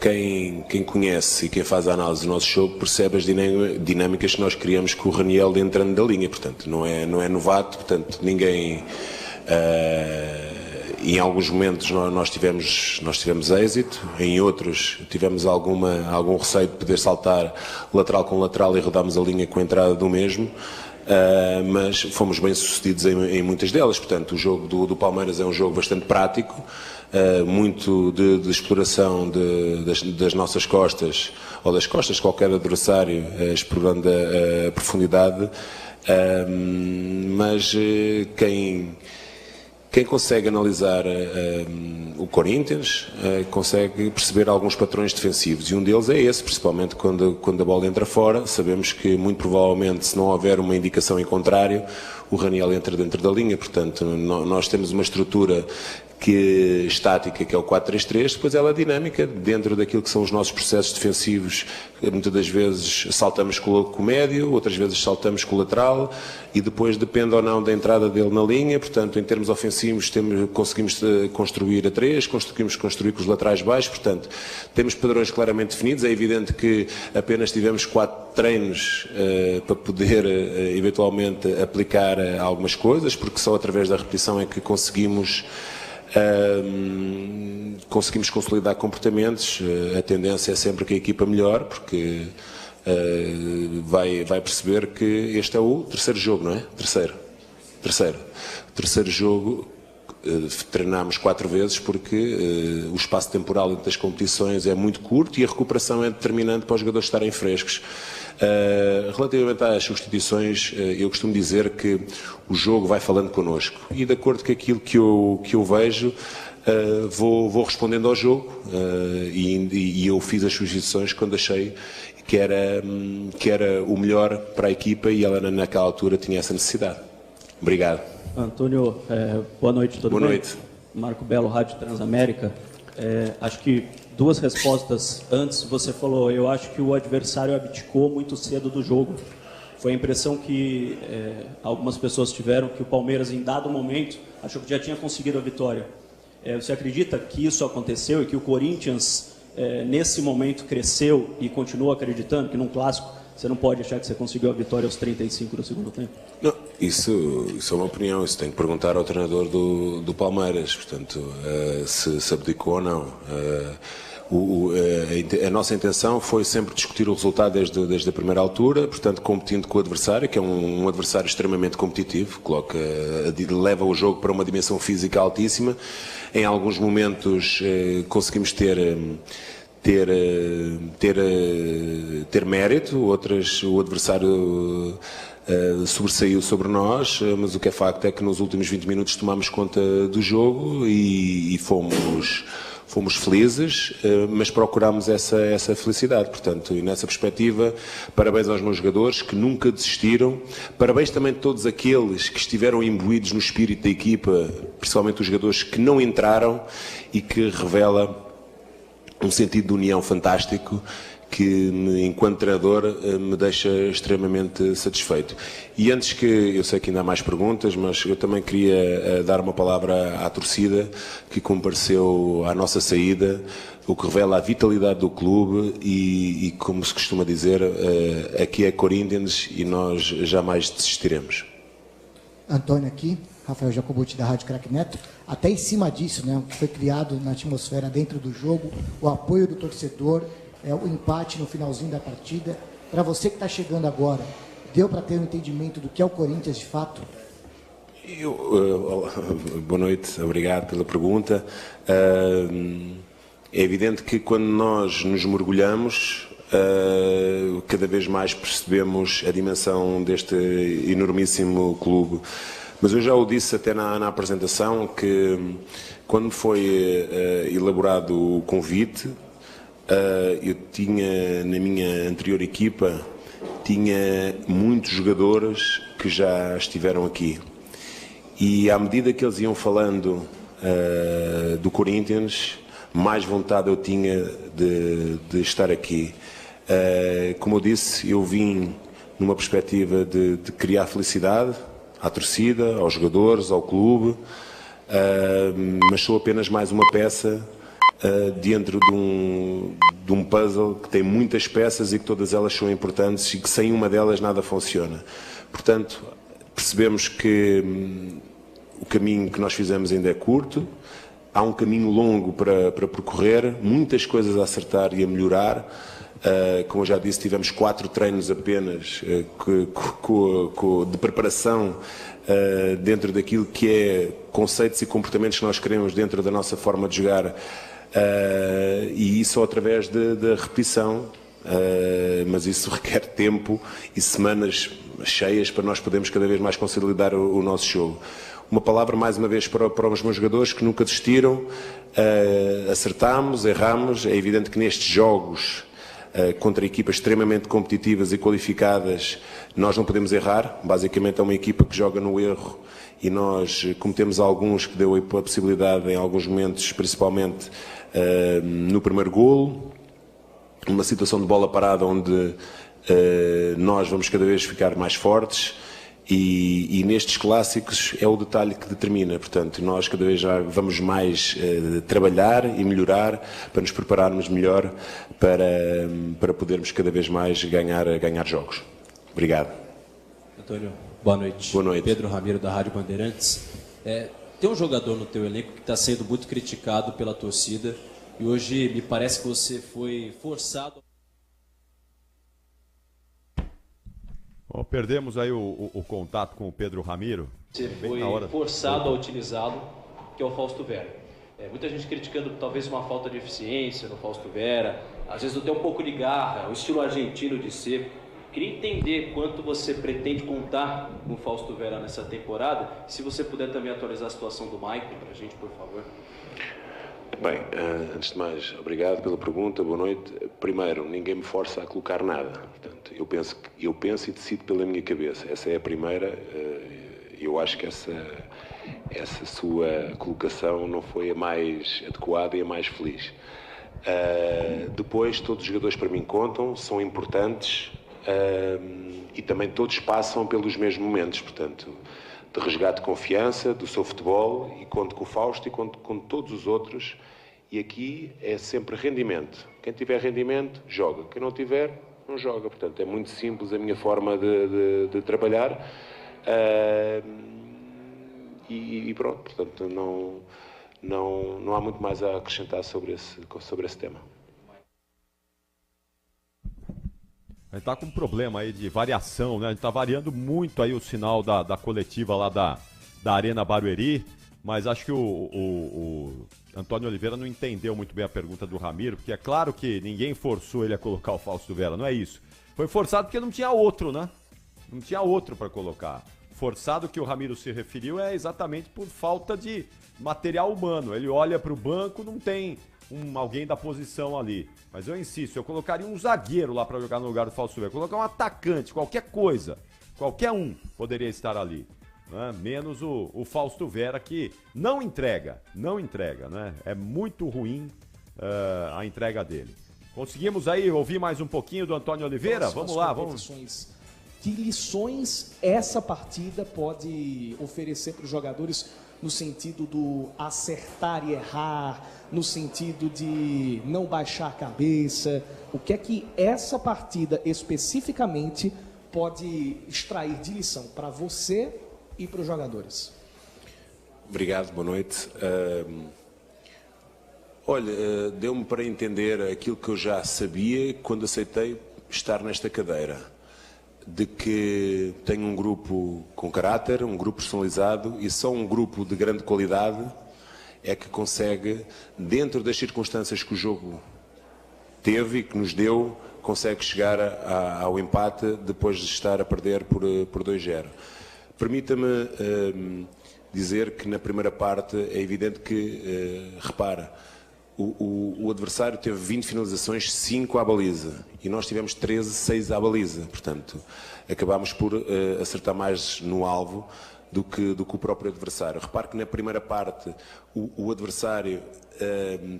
Quem conhece e quem faz a análise do nosso jogo percebe as dinâmicas que nós criamos com o Raniel entrando da linha, portanto não é novato, portanto ninguém... em alguns momentos nós tivemos êxito, em outros tivemos algum receio de poder saltar lateral com lateral e rodarmos a linha com a entrada do mesmo. Mas fomos bem sucedidos em muitas delas. Portanto, o jogo do Palmeiras é um jogo bastante prático, muito de exploração das nossas costas, ou das costas de qualquer adversário, explorando a profundidade, mas quem consegue analisar o Corinthians consegue perceber alguns padrões defensivos, e um deles é esse, principalmente quando a bola entra fora. Sabemos que muito provavelmente, se não houver uma indicação em contrário, o Raniel entra dentro da linha. Portanto, nós temos uma estrutura estática, que é o 4-3-3, depois ela é dinâmica dentro daquilo que são os nossos processos defensivos. Muitas das vezes saltamos com o médio, outras vezes saltamos com o lateral, e depois depende ou não da entrada dele na linha. Portanto, em termos ofensivos, conseguimos construir a 3, conseguimos construir com os laterais baixos. Portanto, temos padrões claramente definidos. É evidente que apenas tivemos 4 treinos para poder eventualmente aplicar algumas coisas, porque só através da repetição é que conseguimos consolidar comportamentos. A tendência é sempre que a equipa melhore, porque vai perceber que este é o terceiro jogo, não é? Terceiro jogo. Treinámos 4 vezes, porque o espaço temporal entre as competições é muito curto e a recuperação é determinante para os jogadores estarem frescos. Relativamente às substituições, eu costumo dizer que o jogo vai falando connosco, e de acordo com aquilo que eu vejo, vou respondendo ao jogo, e eu fiz as substituições quando achei que era o melhor para a equipa, e ela naquela altura tinha essa necessidade. Obrigado. Antônio, boa noite, tudo bem? Boa noite. Marco Belo, Rádio Transamérica. Acho que 2 respostas antes. Você falou, eu acho que o adversário abdicou muito cedo do jogo. Foi a impressão que algumas pessoas tiveram, que o Palmeiras, em dado momento, achou que já tinha conseguido a vitória. Você acredita que isso aconteceu e que o Corinthians, nesse momento, cresceu e continua acreditando que num clássico você não pode achar que você conseguiu a vitória aos 35 do segundo tempo? Não, isso é uma opinião, isso tem que perguntar ao treinador do Palmeiras, portanto, se abdicou ou não. A nossa intenção foi sempre discutir o resultado desde a primeira altura, portanto, competindo com o adversário, que é um adversário extremamente competitivo, leva o jogo para uma dimensão física altíssima. Em alguns momentos conseguimos ter mérito, outras o adversário sobressaiu sobre nós, mas o que é facto é que nos últimos 20 minutos tomámos conta do jogo e fomos felizes, mas procurámos essa felicidade. Portanto, e nessa perspectiva, parabéns aos meus jogadores que nunca desistiram, parabéns também a todos aqueles que estiveram imbuídos no espírito da equipa, principalmente os jogadores que não entraram, e que revela um sentido de união fantástico que, enquanto treinador, me deixa extremamente satisfeito. E antes que, eu sei que ainda há mais perguntas, mas eu também queria dar uma palavra à torcida que compareceu à nossa saída, o que revela a vitalidade do clube e como se costuma dizer, aqui é Corinthians e nós jamais desistiremos. Antônio aqui, Rafael Jacobuti da Rádio Craque Neto. Até em cima disso, né, o que foi criado na atmosfera dentro do jogo, o apoio do torcedor, o empate no finalzinho da partida. Para você que está chegando agora, deu para ter um entendimento do que é o Corinthians de fato? Boa noite, obrigado pela pergunta. É evidente que quando nós nos mergulhamos, cada vez mais percebemos a dimensão deste enormíssimo clube. Mas eu já o disse até na apresentação, que quando foi elaborado o convite, eu tinha, na minha anterior equipa, tinha muitos jogadores que já estiveram aqui. E à medida que eles iam falando do Corinthians, mais vontade eu tinha de estar aqui. Como eu disse, eu vim numa perspectiva de criar felicidade à torcida, aos jogadores, ao clube, mas sou apenas mais uma peça dentro de um puzzle que tem muitas peças e que todas elas são importantes e que sem uma delas nada funciona. Portanto, percebemos que o caminho que nós fizemos ainda é curto, há um caminho longo para percorrer, muitas coisas a acertar e a melhorar. Como eu já disse, tivemos 4 treinos apenas de preparação dentro daquilo que é conceitos e comportamentos que nós queremos dentro da nossa forma de jogar, e isso através da repetição, mas isso requer tempo e semanas cheias para nós podermos cada vez mais consolidar o nosso jogo. Uma palavra mais uma vez para os meus jogadores que nunca desistiram, acertámos, erramos, é evidente que nestes jogos contra equipas extremamente competitivas e qualificadas nós não podemos errar, basicamente é uma equipa que joga no erro e nós cometemos alguns que deu a possibilidade em alguns momentos, principalmente no primeiro golo, uma situação de bola parada onde nós vamos cada vez ficar mais fortes e nestes clássicos é o detalhe que determina, portanto nós cada vez já vamos mais trabalhar e melhorar para nos prepararmos melhor para podermos cada vez mais ganhar jogos. Obrigado. Antônio, boa noite. Boa noite. Pedro Ramiro, da Rádio Bandeirantes. Tem um jogador no teu elenco que está sendo muito criticado pela torcida e hoje me parece que você foi forçado... Bom, perdemos aí o contato com o Pedro Ramiro. Você foi forçado a utilizá-lo, que é o Fausto Vera. Muita gente criticando talvez uma falta de eficiência no Fausto Vera, às vezes até um pouco de garra, o estilo argentino de ser. Queria entender quanto você pretende contar com o Fausto Vera nessa temporada, se você puder também atualizar a situação do Maicon para a gente, por favor. Bem, antes de mais, obrigado pela pergunta, boa noite. Primeiro, ninguém me força a colocar nada. Portanto, eu penso e decido pela minha cabeça. Essa é a primeira. Eu acho que essa sua colocação não foi a mais adequada e a mais feliz. Depois, todos os jogadores para mim contam, são importantes e também todos passam pelos mesmos momentos. Portanto, de resgate de confiança, do seu futebol, e conto com o Fausto e conto com todos os outros, e aqui é sempre rendimento. Quem tiver rendimento, joga. Quem não tiver, não joga. Portanto, é muito simples a minha forma de trabalhar, e pronto, portanto, não há muito mais a acrescentar sobre esse tema. A gente está com um problema aí de variação, né? A gente está variando muito aí o sinal da coletiva lá da Arena Barueri, mas acho que o Antônio Oliveira não entendeu muito bem a pergunta do Ramiro, porque é claro que ninguém forçou ele a colocar o Fausto Vera, não é isso. Foi forçado porque não tinha outro, né? Não tinha outro para colocar. Forçado que o Ramiro se referiu é exatamente por falta de material humano. Ele olha para o banco, não tem alguém da posição ali. Mas eu insisto, eu colocaria um zagueiro lá para jogar no lugar do Fausto Vera. Colocar um atacante, qualquer coisa. Qualquer um poderia estar ali. Né? Menos o Fausto Vera, que não entrega, né? É muito ruim a entrega dele. Conseguimos aí ouvir mais um pouquinho do Antônio Oliveira? Vamos lá, vamos. Que lições essa partida pode oferecer para os jogadores no sentido do acertar e errar, no sentido de não baixar a cabeça? O que é que essa partida especificamente pode extrair de lição para você e para os jogadores? Obrigado, boa noite. Olha, deu-me para entender aquilo que eu já sabia quando aceitei estar nesta cadeira. De que tenho um grupo com caráter, um grupo personalizado, e só um grupo de grande qualidade é que consegue, dentro das circunstâncias que o jogo teve e que nos deu, consegue chegar ao empate depois de estar a perder por 2-0. Permita-me dizer que na primeira parte é evidente que, repara, o adversário teve 20 finalizações, 5 à baliza, e nós tivemos 13, 6 à baliza. Portanto, acabámos por acertar mais no alvo do que o próprio adversário. Repare que na primeira parte o adversário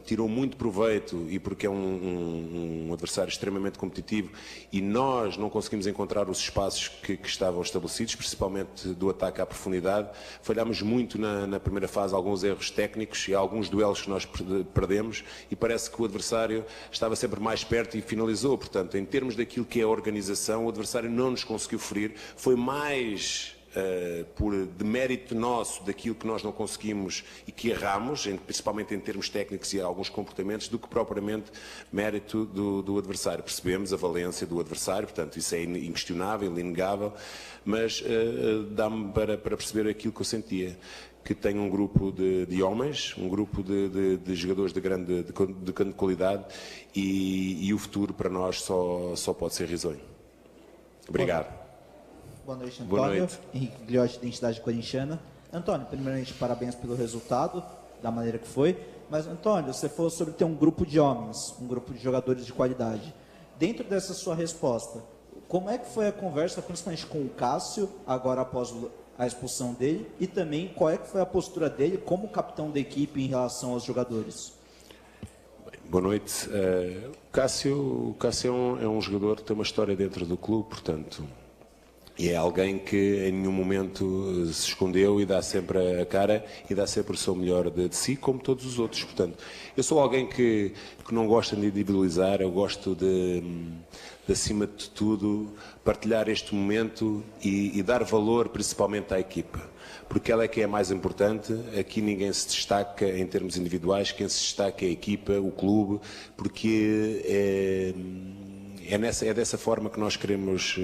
tirou muito proveito, e porque é um adversário extremamente competitivo, e nós não conseguimos encontrar os espaços que estavam estabelecidos, principalmente do ataque à profundidade. Falhámos muito na primeira fase, alguns erros técnicos e alguns duelos que nós perdemos, e parece que o adversário estava sempre mais perto e finalizou. Portanto, em termos daquilo que é a organização, o adversário não nos conseguiu ferir. Foi mais por demérito nosso daquilo que nós não conseguimos e que erramos, principalmente em termos técnicos e alguns comportamentos, do que propriamente mérito do adversário. Percebemos a valência do adversário, portanto isso é inquestionável, inegável, mas dá-me para perceber aquilo que eu sentia, que tem um grupo de homens, um grupo de jogadores de grande qualidade, e o futuro para nós só pode ser risonho. Obrigado. Boa noite, Antônio. Boa noite. Henrique Gliotti, Identidade Corintiana. Antônio, primeiramente, parabéns pelo resultado, da maneira que foi. Mas, Antônio, você falou sobre ter um grupo de homens, um grupo de jogadores de qualidade. Dentro dessa sua resposta, como é que foi a conversa, principalmente com o Cássio, agora após a expulsão dele, e também qual é que foi a postura dele como capitão da equipe em relação aos jogadores? Boa noite. O Cássio é um jogador que tem uma história dentro do clube, portanto... E é alguém que em nenhum momento se escondeu e dá sempre a cara e dá sempre o seu melhor de si, como todos os outros. Portanto, eu sou alguém que não gosta de individualizar, eu gosto de acima de tudo, partilhar este momento e dar valor principalmente à equipa. Porque ela é que é a mais importante. Aqui ninguém se destaca em termos individuais, quem se destaca é a equipa, o clube, porque é dessa forma que nós queremos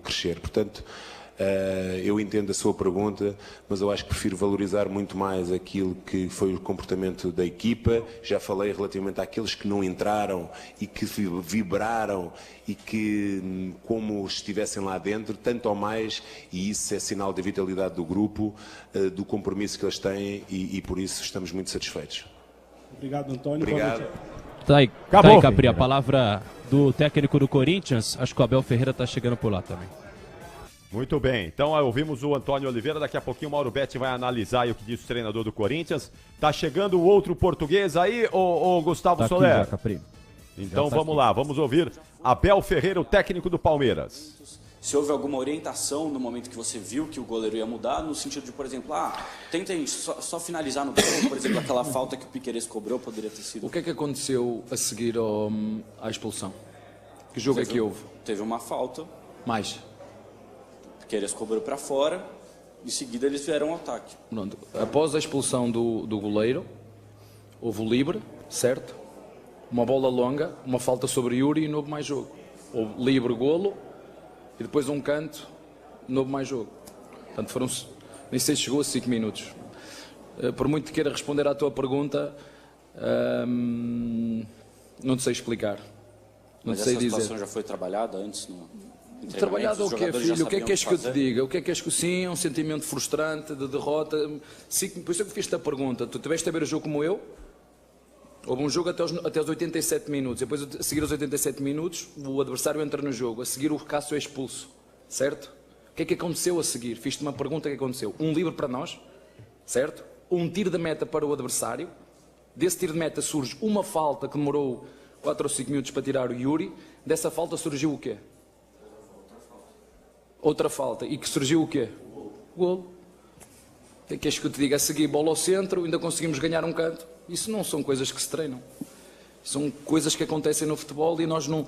crescer. Portanto, eu entendo a sua pergunta, mas eu acho que prefiro valorizar muito mais aquilo que foi o comportamento da equipa. Já falei relativamente àqueles que não entraram e que vibraram e que, como estivessem lá dentro, tanto ou mais, e isso é sinal da vitalidade do grupo, do compromisso que eles têm, e por isso estamos muito satisfeitos. Obrigado, Antônio. Obrigado. Tá aí, Capri, a palavra do técnico do Corinthians. Acho que o Abel Ferreira está chegando por lá também. Muito bem, então ouvimos o Antônio Oliveira. Daqui a pouquinho o Mauro Betti vai analisar aí o que disse o treinador do Corinthians. Tá chegando o outro português aí, o Gustavo Tá Soler. aqui já, Capri. Então Já tá vamos aqui. lá, vamos ouvir Abel Ferreira, o técnico do Palmeiras. Se houve alguma orientação no momento que você viu que o goleiro ia mudar, no sentido de, por exemplo, tentem só finalizar no gol, por exemplo, aquela falta que o Piquerez cobrou poderia ter sido... O que é que aconteceu a seguir à expulsão? Que jogo é que houve? Teve uma falta. Mais? O Piquerez cobrou para fora, em seguida eles vieram ao ataque. Pronto. Após a expulsão do goleiro, houve o livre, certo? Uma bola longa, uma falta sobre Yuri e não houve mais jogo. Houve livre, golo, e depois um canto, não houve mais jogo. Portanto, foram, nem sei se chegou a 5 minutos. Por muito que queira responder à tua pergunta, não te sei explicar. Não Mas te sei essa dizer. situação já foi trabalhada antes no treinamento? Trabalhado o Os quê, jogadores filho? já O que é que és sabiam que eu te fazer? diga? O que é que és que sim, é um sentimento frustrante de derrota. Sim, por isso é que fiz-te a pergunta. Tu tiveste a ver o jogo como eu? Houve um jogo até os 87 minutos. Depois, a seguir aos 87 minutos, o adversário entra no jogo. A seguir, o Cássio é expulso. Certo? O que é que aconteceu a seguir? Fiz-te uma pergunta, o que é que aconteceu? Um livre para nós, certo? Um tiro de meta para o adversário. Desse tiro de meta surge uma falta que demorou 4 ou 5 minutos para tirar o Yuri. Dessa falta surgiu o quê? Outra falta. E que surgiu o quê? Golo. O que é que és que eu te diga? A seguir, bola ao centro, ainda conseguimos ganhar um canto. Isso não são coisas que se treinam. São coisas que acontecem no futebol e nós não...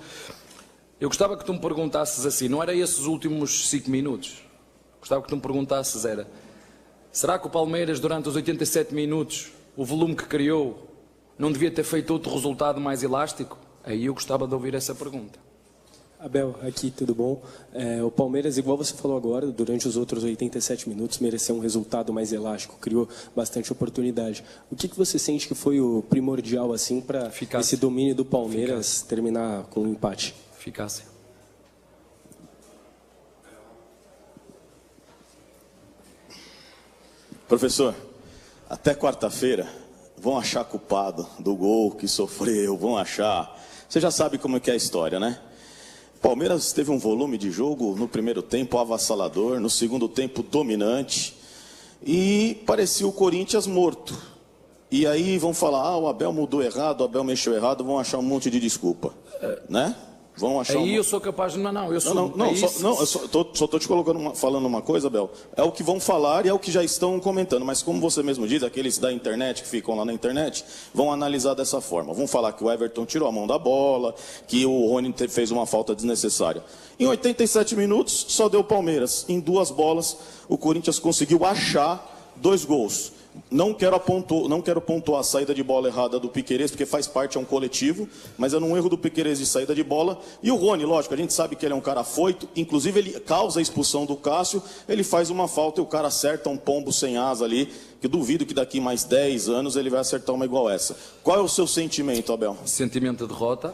Eu gostava que tu me perguntasses assim, não era esses últimos 5 minutos. Gostava que tu me perguntasses, era... Será que o Palmeiras, durante os 87 minutos, o volume que criou, não devia ter feito outro resultado mais elástico? Aí eu gostava de ouvir essa pergunta. Abel, aqui, tudo bom? O Palmeiras, igual você falou agora, durante os outros 87 minutos, mereceu um resultado mais elástico, criou bastante oportunidade. O que você sente que foi o primordial assim para esse domínio do Palmeiras terminar com um empate? Eficácia. Professor, até quarta-feira, vão achar culpado do gol que sofreu, vão achar... Você já sabe como é que é a história, né? Palmeiras teve um volume de jogo no primeiro tempo avassalador, no segundo tempo dominante, e parecia o Corinthians morto. E aí vão falar, o Abel mudou errado, o Abel mexeu errado, vão achar um monte de desculpa, né? Vão achar aí eu sou capaz de... Eu sou... Eu só estou te falando uma coisa, Abel. É o que vão falar e é o que já estão comentando. Mas como você mesmo diz, aqueles da internet que ficam lá na internet, vão analisar dessa forma. Vão falar que o Everton tirou a mão da bola, que o Rony fez uma falta desnecessária. Em 87 minutos, só deu Palmeiras. Em 2 bolas, o Corinthians conseguiu achar 2 gols. Não quero pontuar a saída de bola errada do Piquerez, porque faz parte, é um coletivo, mas é um erro do Piquerez de saída de bola. E o Rony, lógico, a gente sabe que ele é um cara afoito, inclusive ele causa a expulsão do Cássio, ele faz uma falta e o cara acerta um pombo sem asa ali, que duvido que daqui mais 10 anos ele vai acertar uma igual essa. Qual é o seu sentimento, Abel? Sentimento de derrota,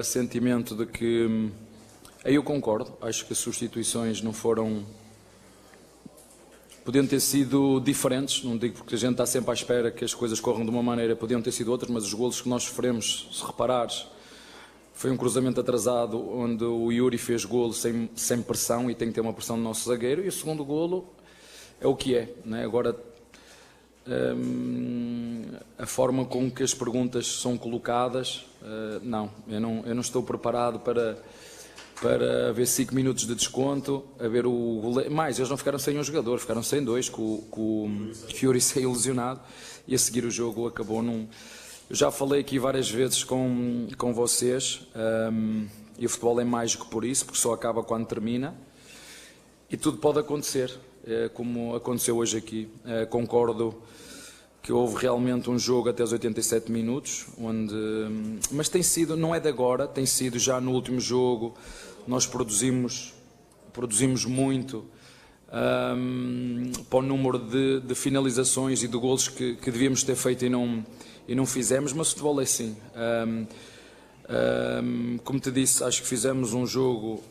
sentimento de que... Aí eu concordo, acho que as substituições não foram... Podiam ter sido diferentes, não digo porque a gente está sempre à espera que as coisas corram de uma maneira, podiam ter sido outras, mas os golos que nós sofremos, se reparares, foi um cruzamento atrasado onde o Yuri fez golo sem pressão e tem que ter uma pressão do nosso zagueiro, e o segundo golo é o que é, né? Agora, a forma com que as perguntas são colocadas, eu não estou preparado para haver 5 minutos de desconto, a ver o goleiro. Mais, eles não ficaram sem um jogador, ficaram sem 2, com o Yuri saiu lesionado, e a seguir o jogo acabou num... Eu já falei aqui várias vezes com vocês, e o futebol é mais que por isso, porque só acaba quando termina, e tudo pode acontecer, como aconteceu hoje aqui. Concordo que houve realmente um jogo até os 87 minutos, mas tem sido, não é de agora, tem sido já no último jogo, nós produzimos muito para o número de finalizações e de golos que devíamos ter feito e não fizemos, mas o futebol é assim. Como te disse, acho que fizemos um jogo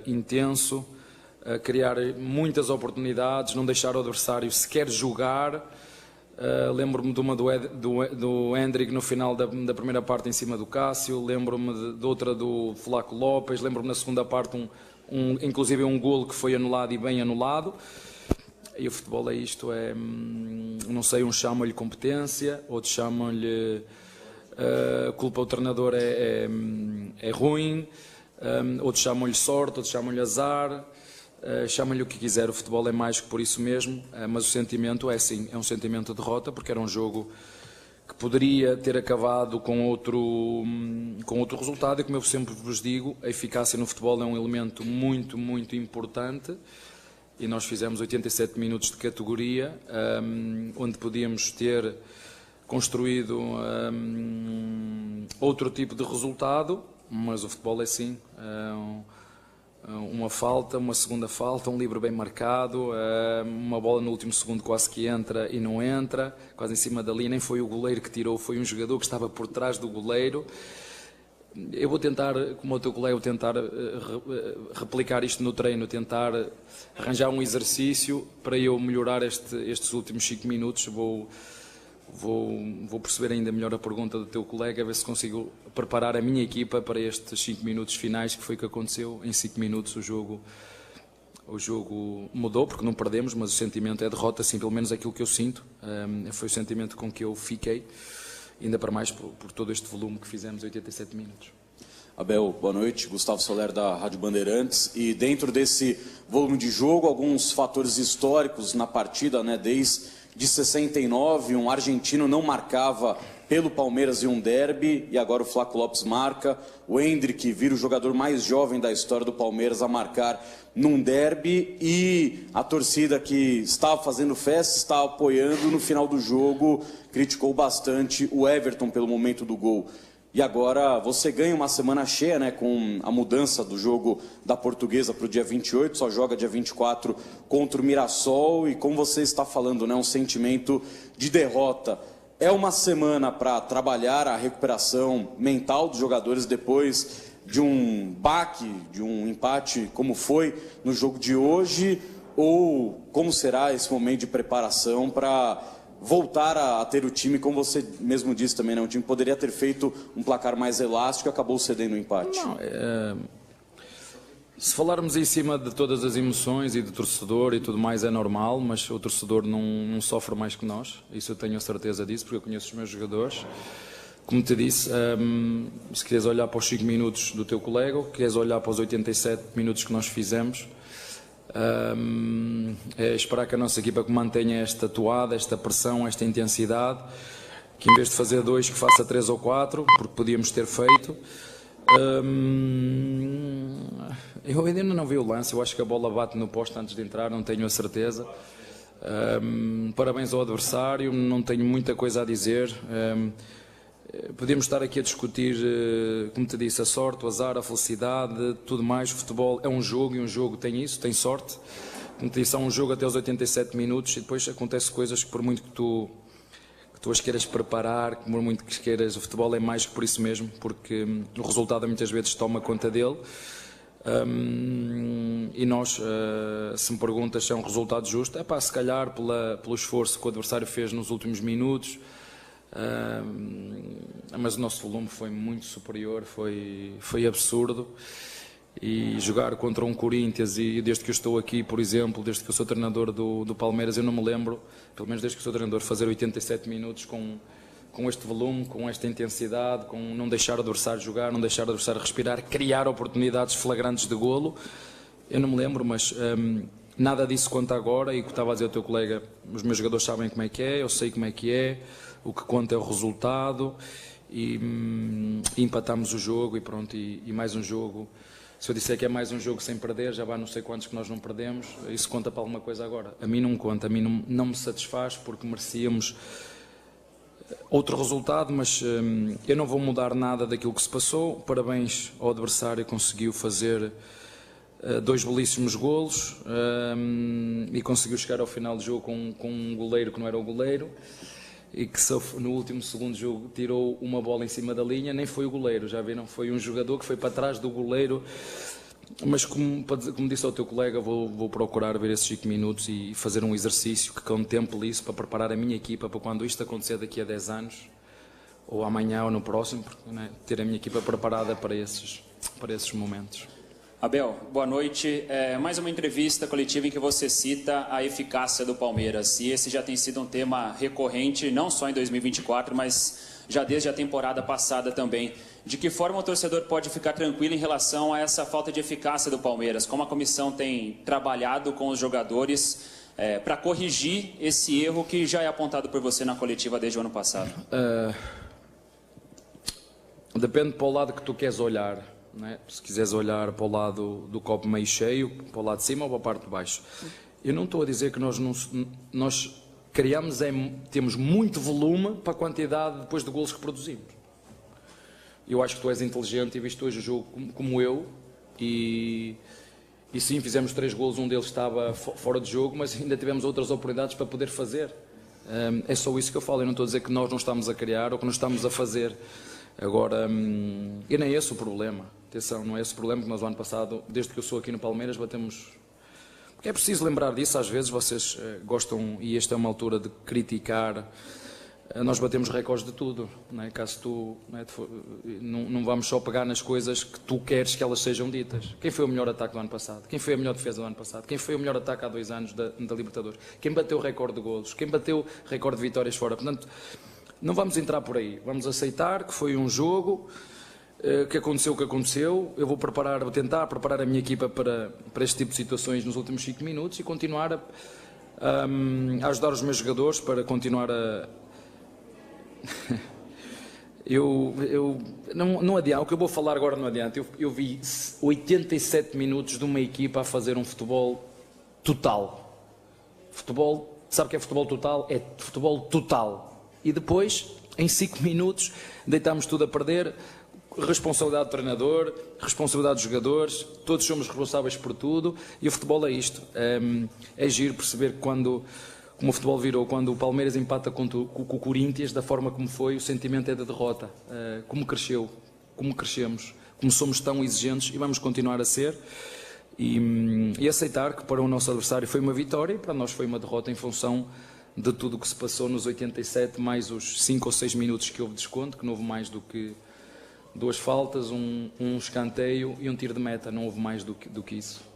intenso, a criar muitas oportunidades, não deixar o adversário sequer jogar. Lembro-me de uma do Hendrick no final da primeira parte em cima do Cássio, lembro-me de outra do Flaco Lopes, lembro-me na segunda parte inclusive um golo que foi anulado e bem anulado. E o futebol é isto, não sei, uns chamam-lhe competência, outros chamam-lhe culpa do treinador é ruim, outros chamam-lhe sorte, outros chamam-lhe azar. Chamam-lhe o que quiser, o futebol é mais que por isso mesmo, mas o sentimento é sim, é um sentimento de derrota, porque era um jogo que poderia ter acabado com outro resultado, e como eu sempre vos digo, a eficácia no futebol é um elemento muito, muito importante, e nós fizemos 87 minutos de categoria, onde podíamos ter construído outro tipo de resultado, mas o futebol é sim, uma falta, uma segunda falta, um livre bem marcado, uma bola no último segundo quase que entra e não entra, quase em cima da linha, nem foi o goleiro que tirou, foi um jogador que estava por trás do goleiro. Eu vou tentar, como o teu colega, vou tentar replicar isto no treino, tentar arranjar um exercício para eu melhorar estes últimos 5 minutos. Vou perceber ainda melhor a pergunta do teu colega, a ver se consigo preparar a minha equipa para estes 5 minutos finais, que foi o que aconteceu. Em 5 minutos o jogo mudou, porque não perdemos, mas o sentimento é derrota, assim, pelo menos aquilo que eu sinto. Foi o sentimento com que eu fiquei, ainda para mais por todo este volume que fizemos, 87 minutos. Abel, boa noite. Gustavo Soler, da Rádio Bandeirantes. E dentro desse volume de jogo, alguns fatores históricos na partida, né, desde de 69, um argentino não marcava pelo Palmeiras em um derby, e agora o Flaco Lopes marca. O Hendrick vira o jogador mais jovem da história do Palmeiras a marcar num derby, e a torcida que estava fazendo festa, estava apoiando, no final do jogo criticou bastante o Everton pelo momento do gol. E agora você ganha uma semana cheia, né, com a mudança do jogo da Portuguesa para o dia 28, só joga dia 24 contra o Mirassol, e como você está falando, né, um sentimento de derrota. É uma semana para trabalhar a recuperação mental dos jogadores depois de um baque, de um empate como foi no jogo de hoje, ou como será esse momento de preparação para voltar a ter o time, como você mesmo disse também, né? Um time que poderia ter feito um placar mais elástico e acabou cedendo o empate. Não, se falarmos em cima de todas as emoções e do torcedor e tudo mais é normal, mas o torcedor não sofre mais que nós, isso eu tenho a certeza disso, porque eu conheço os meus jogadores. Como te disse, se queres olhar para os 5 minutos do teu colega, queres olhar para os 87 minutos que nós fizemos, é esperar que a nossa equipa mantenha esta toada, esta pressão, esta intensidade, que em vez de fazer 2, que faça 3 ou 4, porque podíamos ter feito. Eu ainda não vi o lance, eu acho que a bola bate no poste antes de entrar, não tenho a certeza. Parabéns ao adversário, não tenho muita coisa a dizer. Podemos estar aqui a discutir, como te disse, a sorte, o azar, a felicidade, tudo mais. O futebol é um jogo e um jogo tem isso, tem sorte. Como te disse, há um jogo até os 87 minutos e depois acontecem coisas que por muito que tu as queiras preparar, que por muito que queiras, o futebol é mais que por isso mesmo, porque o resultado muitas vezes toma conta dele. E nós, se me perguntas se é um resultado justo, se calhar pelo esforço que o adversário fez nos últimos minutos, mas o nosso volume foi muito superior, foi absurdo. E jogar contra um Corinthians, e desde que eu estou aqui, por exemplo, desde que eu sou treinador do Palmeiras, eu não me lembro, pelo menos desde que eu sou treinador, fazer 87 minutos com este volume, com esta intensidade, com não deixar o adversário jogar, não deixar o adversário respirar, criar oportunidades flagrantes de golo. Eu não me lembro, mas nada disso conta agora. E o que estava a dizer o teu colega, os meus jogadores sabem como é que é, eu sei como é que é, o que conta é o resultado. E empatamos o jogo e pronto, e mais um jogo. Se eu disser que é mais um jogo sem perder, já vai não sei quantos que nós não perdemos, isso conta para alguma coisa agora. A mim não conta, a mim não me satisfaz, porque merecíamos outro resultado, mas eu não vou mudar nada daquilo que se passou. Parabéns ao adversário, conseguiu fazer 2 belíssimos golos e conseguiu chegar ao final do jogo com um goleiro que não era o goleiro, e que no último segundo jogo tirou uma bola em cima da linha. Nem foi o goleiro, já viram? Foi um jogador que foi para trás do goleiro. Mas como disse ao teu colega, vou procurar ver esses 5 minutos e fazer um exercício que contemple isso, para preparar a minha equipa para quando isto acontecer daqui a 10 anos, ou amanhã ou no próximo, né? Ter a minha equipa preparada para esses momentos. Abel, boa noite. Mais uma entrevista coletiva em que você cita a eficácia do Palmeiras. E esse já tem sido um tema recorrente, não só em 2024, mas já desde a temporada passada também. De que forma o torcedor pode ficar tranquilo em relação a essa falta de eficácia do Palmeiras? Como a comissão tem trabalhado com os jogadores para corrigir esse erro que já é apontado por você na coletiva desde o ano passado? Depende para o lado que tu queres olhar. Né? Se quiseres olhar para o lado do copo meio cheio, para o lado de cima ou para a parte de baixo. Eu não estou a dizer que nós criamos, temos muito volume para a quantidade depois de golos que produzimos. Eu acho que tu és inteligente e viste hoje o jogo como eu, e sim, fizemos 3 golos, um deles estava fora de jogo, mas ainda tivemos outras oportunidades para poder fazer. É só isso que eu falo. Eu não estou a dizer que nós não estamos a criar ou que não estamos a fazer. Agora, e nem é esse o problema. Atenção, não é esse o problema, que nós, o ano passado, desde que eu sou aqui no Palmeiras, batemos... Porque é preciso lembrar disso, às vezes vocês gostam, e esta é uma altura de criticar, nós batemos recordes de tudo, não é? Caso tu, não vamos só pegar nas coisas que tu queres que elas sejam ditas. Quem foi o melhor ataque do ano passado? Quem foi a melhor defesa do ano passado? Quem foi o melhor ataque há 2 anos da Libertadores? Quem bateu o recorde de golos? Quem bateu o recorde de vitórias fora? Portanto, não vamos entrar por aí, vamos aceitar que foi um jogo, que aconteceu o que aconteceu. Eu vou tentar preparar a minha equipa para este tipo de situações nos últimos 5 minutos e continuar a ajudar os meus jogadores para continuar a... não adianta, o que eu vou falar agora não adianta. Eu vi 87 minutos de uma equipa a fazer um futebol total. Futebol, sabe o que é futebol total? É futebol total. E depois, em 5 minutos, deitámos tudo a perder. Responsabilidade do treinador, responsabilidade dos jogadores, todos somos responsáveis por tudo, e o futebol é isto. É giro perceber que como o futebol virou, quando o Palmeiras empata com o Corinthians, da forma como foi, o sentimento é de derrota. Como cresceu, como crescemos, como somos tão exigentes e vamos continuar a ser, e aceitar que para o nosso adversário foi uma vitória e para nós foi uma derrota em função de tudo o que se passou nos 87, mais os 5 ou 6 minutos que houve desconto, que não houve mais do que 2 faltas, um escanteio e um tiro de meta, não houve mais do que isso.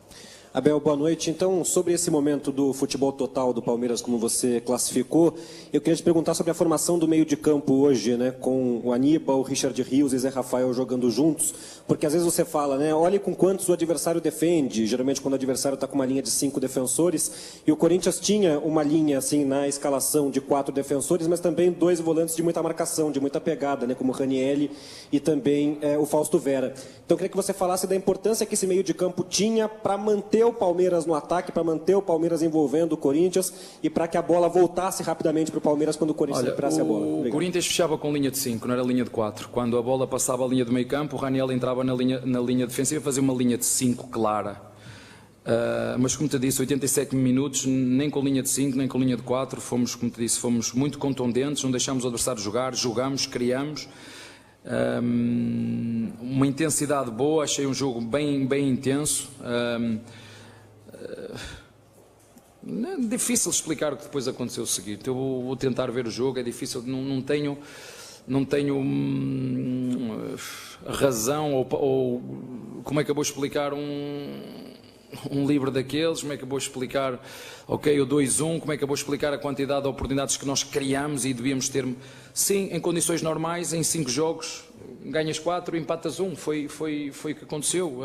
Abel, boa noite. Então, sobre esse momento do futebol total do Palmeiras, como você classificou, eu queria te perguntar sobre a formação do meio de campo hoje, né, com o Aníbal, o Richard Rios e Zé Rafael jogando juntos, porque às vezes você fala, né, olhe com quantos o adversário defende, geralmente quando o adversário está com uma linha de 5 defensores, e o Corinthians tinha uma linha, assim, na escalação de 4 defensores, mas também 2 volantes de muita marcação, de muita pegada, né, como o Ranielli e também o Fausto Vera. Então, eu queria que você falasse da importância que esse meio de campo tinha para manter o Palmeiras no ataque, para manter o Palmeiras envolvendo o Corinthians e para que a bola voltasse rapidamente para o Palmeiras quando o Corinthians recuperasse a bola. O Corinthians fechava com linha de 5, não era linha de 4. Quando a bola passava a linha do meio campo, o Raniel entrava na linha defensiva e fazia uma linha de 5 clara. Mas como te disse, 87 minutos, nem com linha de 5, nem com linha de 4, fomos, como te disse, fomos muito contundentes, não deixámos o adversário jogar, jogamos, criamos. Uma intensidade boa, achei um jogo bem intenso. É difícil explicar o que depois aconteceu o seguinte. Eu vou tentar ver o jogo, é difícil, não tenho razão ou como é que eu vou explicar um livro daqueles, como é que eu vou explicar, ok, o 2-1, como é que eu vou explicar a quantidade de oportunidades que nós criamos e devíamos ter. Sim, em condições normais, em 5 jogos, ganhas 4, empatas 1, foi o que aconteceu.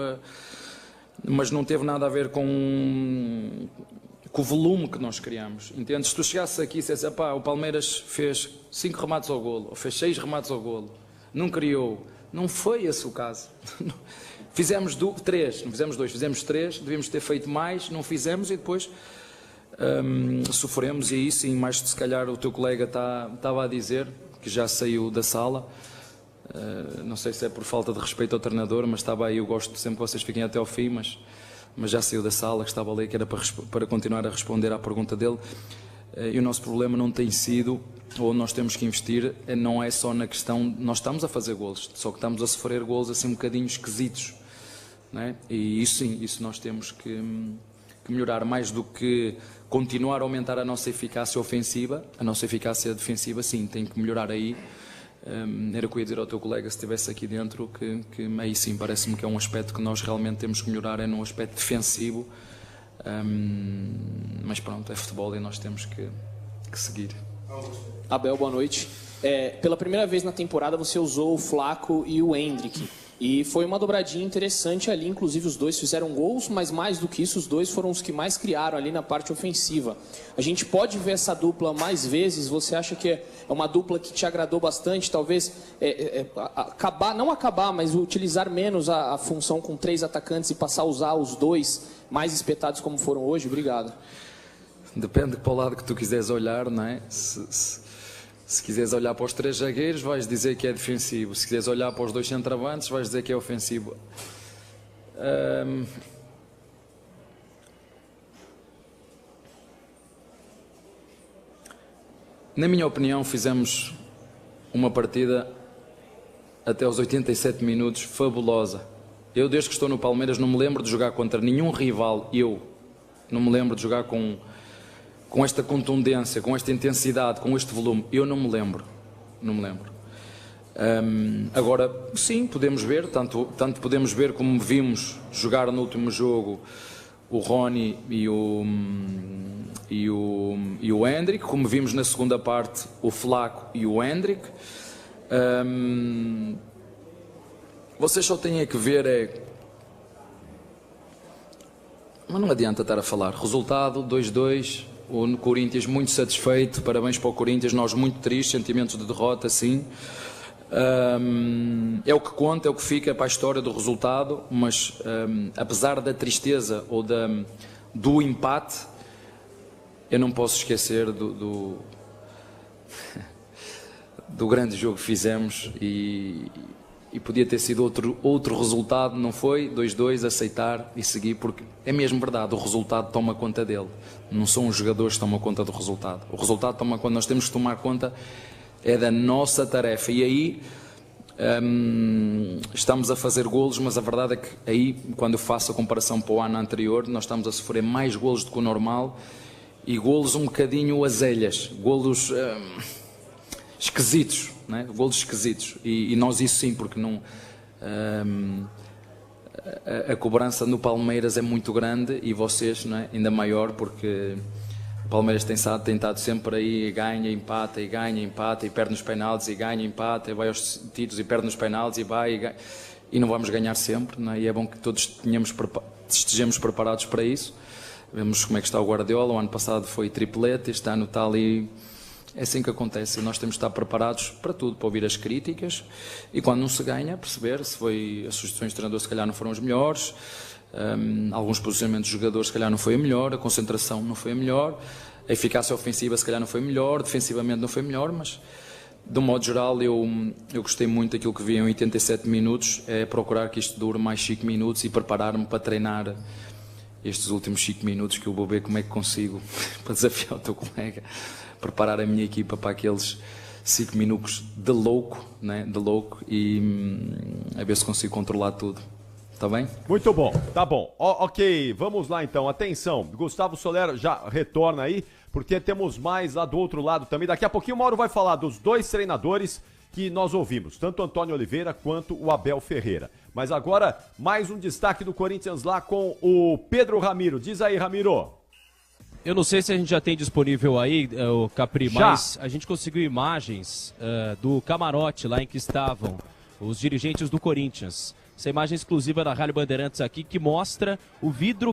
Mas não teve nada a ver com o volume que nós criamos, entende? Se tu chegasses aqui e dissesse, o Palmeiras fez 5 remates ao golo, ou fez 6 remates ao golo, não criou, não foi esse o caso. Fizemos 3, não fizemos 2, fizemos 3, devíamos ter feito mais, não fizemos e depois sofremos, e aí sim, mais se calhar o teu colega estava a dizer, que já saiu da sala. Não sei se é por falta de respeito ao treinador, mas estava aí, eu gosto sempre que vocês fiquem até ao fim, mas já saiu da sala, que estava ali, que era para continuar a responder à pergunta dele. E o nosso problema não tem sido, ou nós temos que investir, não é só na questão, nós estamos a fazer golos, só que estamos a sofrer golos assim um bocadinho esquisitos, não é? E isso sim, isso nós temos que melhorar, mais do que continuar a aumentar a nossa eficácia ofensiva, a nossa eficácia defensiva, sim, tem que melhorar aí. Era o que eu ia dizer ao teu colega se estivesse aqui dentro, que aí sim parece-me que é um aspecto que nós realmente temos que melhorar, é no aspecto defensivo, mas pronto, é futebol e nós temos que seguir. Abel, boa noite. Pela primeira vez na temporada você usou o Flaco e o Endrick. E foi uma dobradinha interessante ali, inclusive os dois fizeram gols, mas mais do que isso, os dois foram os que mais criaram ali na parte ofensiva. A gente pode ver essa dupla mais vezes? Você acha que é uma dupla que te agradou bastante? Talvez mas utilizar menos a função com 3 atacantes e passar a usar os 2 mais espetados como foram hoje? Obrigado. Depende para o lado que tu quiseres olhar, não é? Se quiseres olhar para os 3 zagueiros, vais dizer que é defensivo. Se quiseres olhar para os 2 centroavantes, vais dizer que é ofensivo. Na minha opinião, fizemos uma partida até os 87 minutos fabulosa. Eu, desde que estou no Palmeiras, não me lembro de jogar contra nenhum rival. Eu não me lembro de jogar com esta contundência, com esta intensidade, com este volume. Eu não me lembro. Agora, sim, podemos ver, tanto podemos ver como vimos jogar no último jogo o Rony e o Endrick, como vimos na segunda parte o Flaco e o Endrick. Vocês só têm que ver mas não adianta estar a falar. Resultado 2-2. O Corinthians muito satisfeito, parabéns para o Corinthians, nós muito tristes, sentimentos de derrota, sim. É o que conta, é o que fica para a história do resultado, mas apesar da tristeza ou do empate, eu não posso esquecer do grande jogo que fizemos e podia ter sido outro resultado, não foi? 2-2, aceitar e seguir, porque é mesmo verdade, o resultado toma conta dele, não são os jogadores que tomam conta do resultado, o resultado toma conta, nós temos que tomar conta da nossa tarefa, e aí estamos a fazer golos, mas a verdade é que aí, quando eu faço a comparação para o ano anterior, nós estamos a sofrer mais golos do que o normal, e golos um bocadinho azelhas, golos esquisitos, né? Golos esquisitos. E nós isso sim, porque não... a cobrança no Palmeiras é muito grande e vocês, não é? Ainda maior, porque o Palmeiras tem estado sempre aí, ganha, empata e perde nos penaltis, e ganha, empata, e vai aos tiros e perde nos penaltis, e vai e ganha. E não vamos ganhar sempre, não é? E é bom que todos estejamos preparados para isso. Vemos como é que está o Guardiola, o ano passado foi triplete, este ano está ali. É assim que acontece, nós temos de estar preparados para tudo, para ouvir as críticas, e quando não se ganha, perceber se foi as sugestões de treinador se calhar não foram as melhores, alguns posicionamentos dos jogadores se calhar não foi a melhor, a concentração não foi a melhor, a eficácia ofensiva se calhar não foi a melhor, defensivamente não foi a melhor, mas de um modo geral eu gostei muito daquilo que vi em 87 minutos, é procurar que isto dure mais 5 minutos e preparar-me para treinar estes últimos 5 minutos, que eu vou ver como é que consigo, para desafiar o teu colega, preparar a minha equipa para aqueles 5 minutos de louco, né? De louco, e a ver se consigo controlar tudo. Tá bem? Muito bom, tá bom. Ok, vamos lá então. Atenção, Gustavo Soler já retorna aí, porque temos mais lá do outro lado também. Daqui a pouquinho o Mauro vai falar dos 2 treinadores que nós ouvimos, tanto o Antônio Oliveira quanto o Abel Ferreira. Mas agora, mais um destaque do Corinthians lá com o Pedro Ramiro. Diz aí, Ramiro. Eu não sei se a gente já tem disponível aí, o Capri, Já. mas a gente conseguiu imagens do camarote lá em que estavam os dirigentes do Corinthians. Essa imagem exclusiva da Rádio Bandeirantes aqui, que mostra o vidro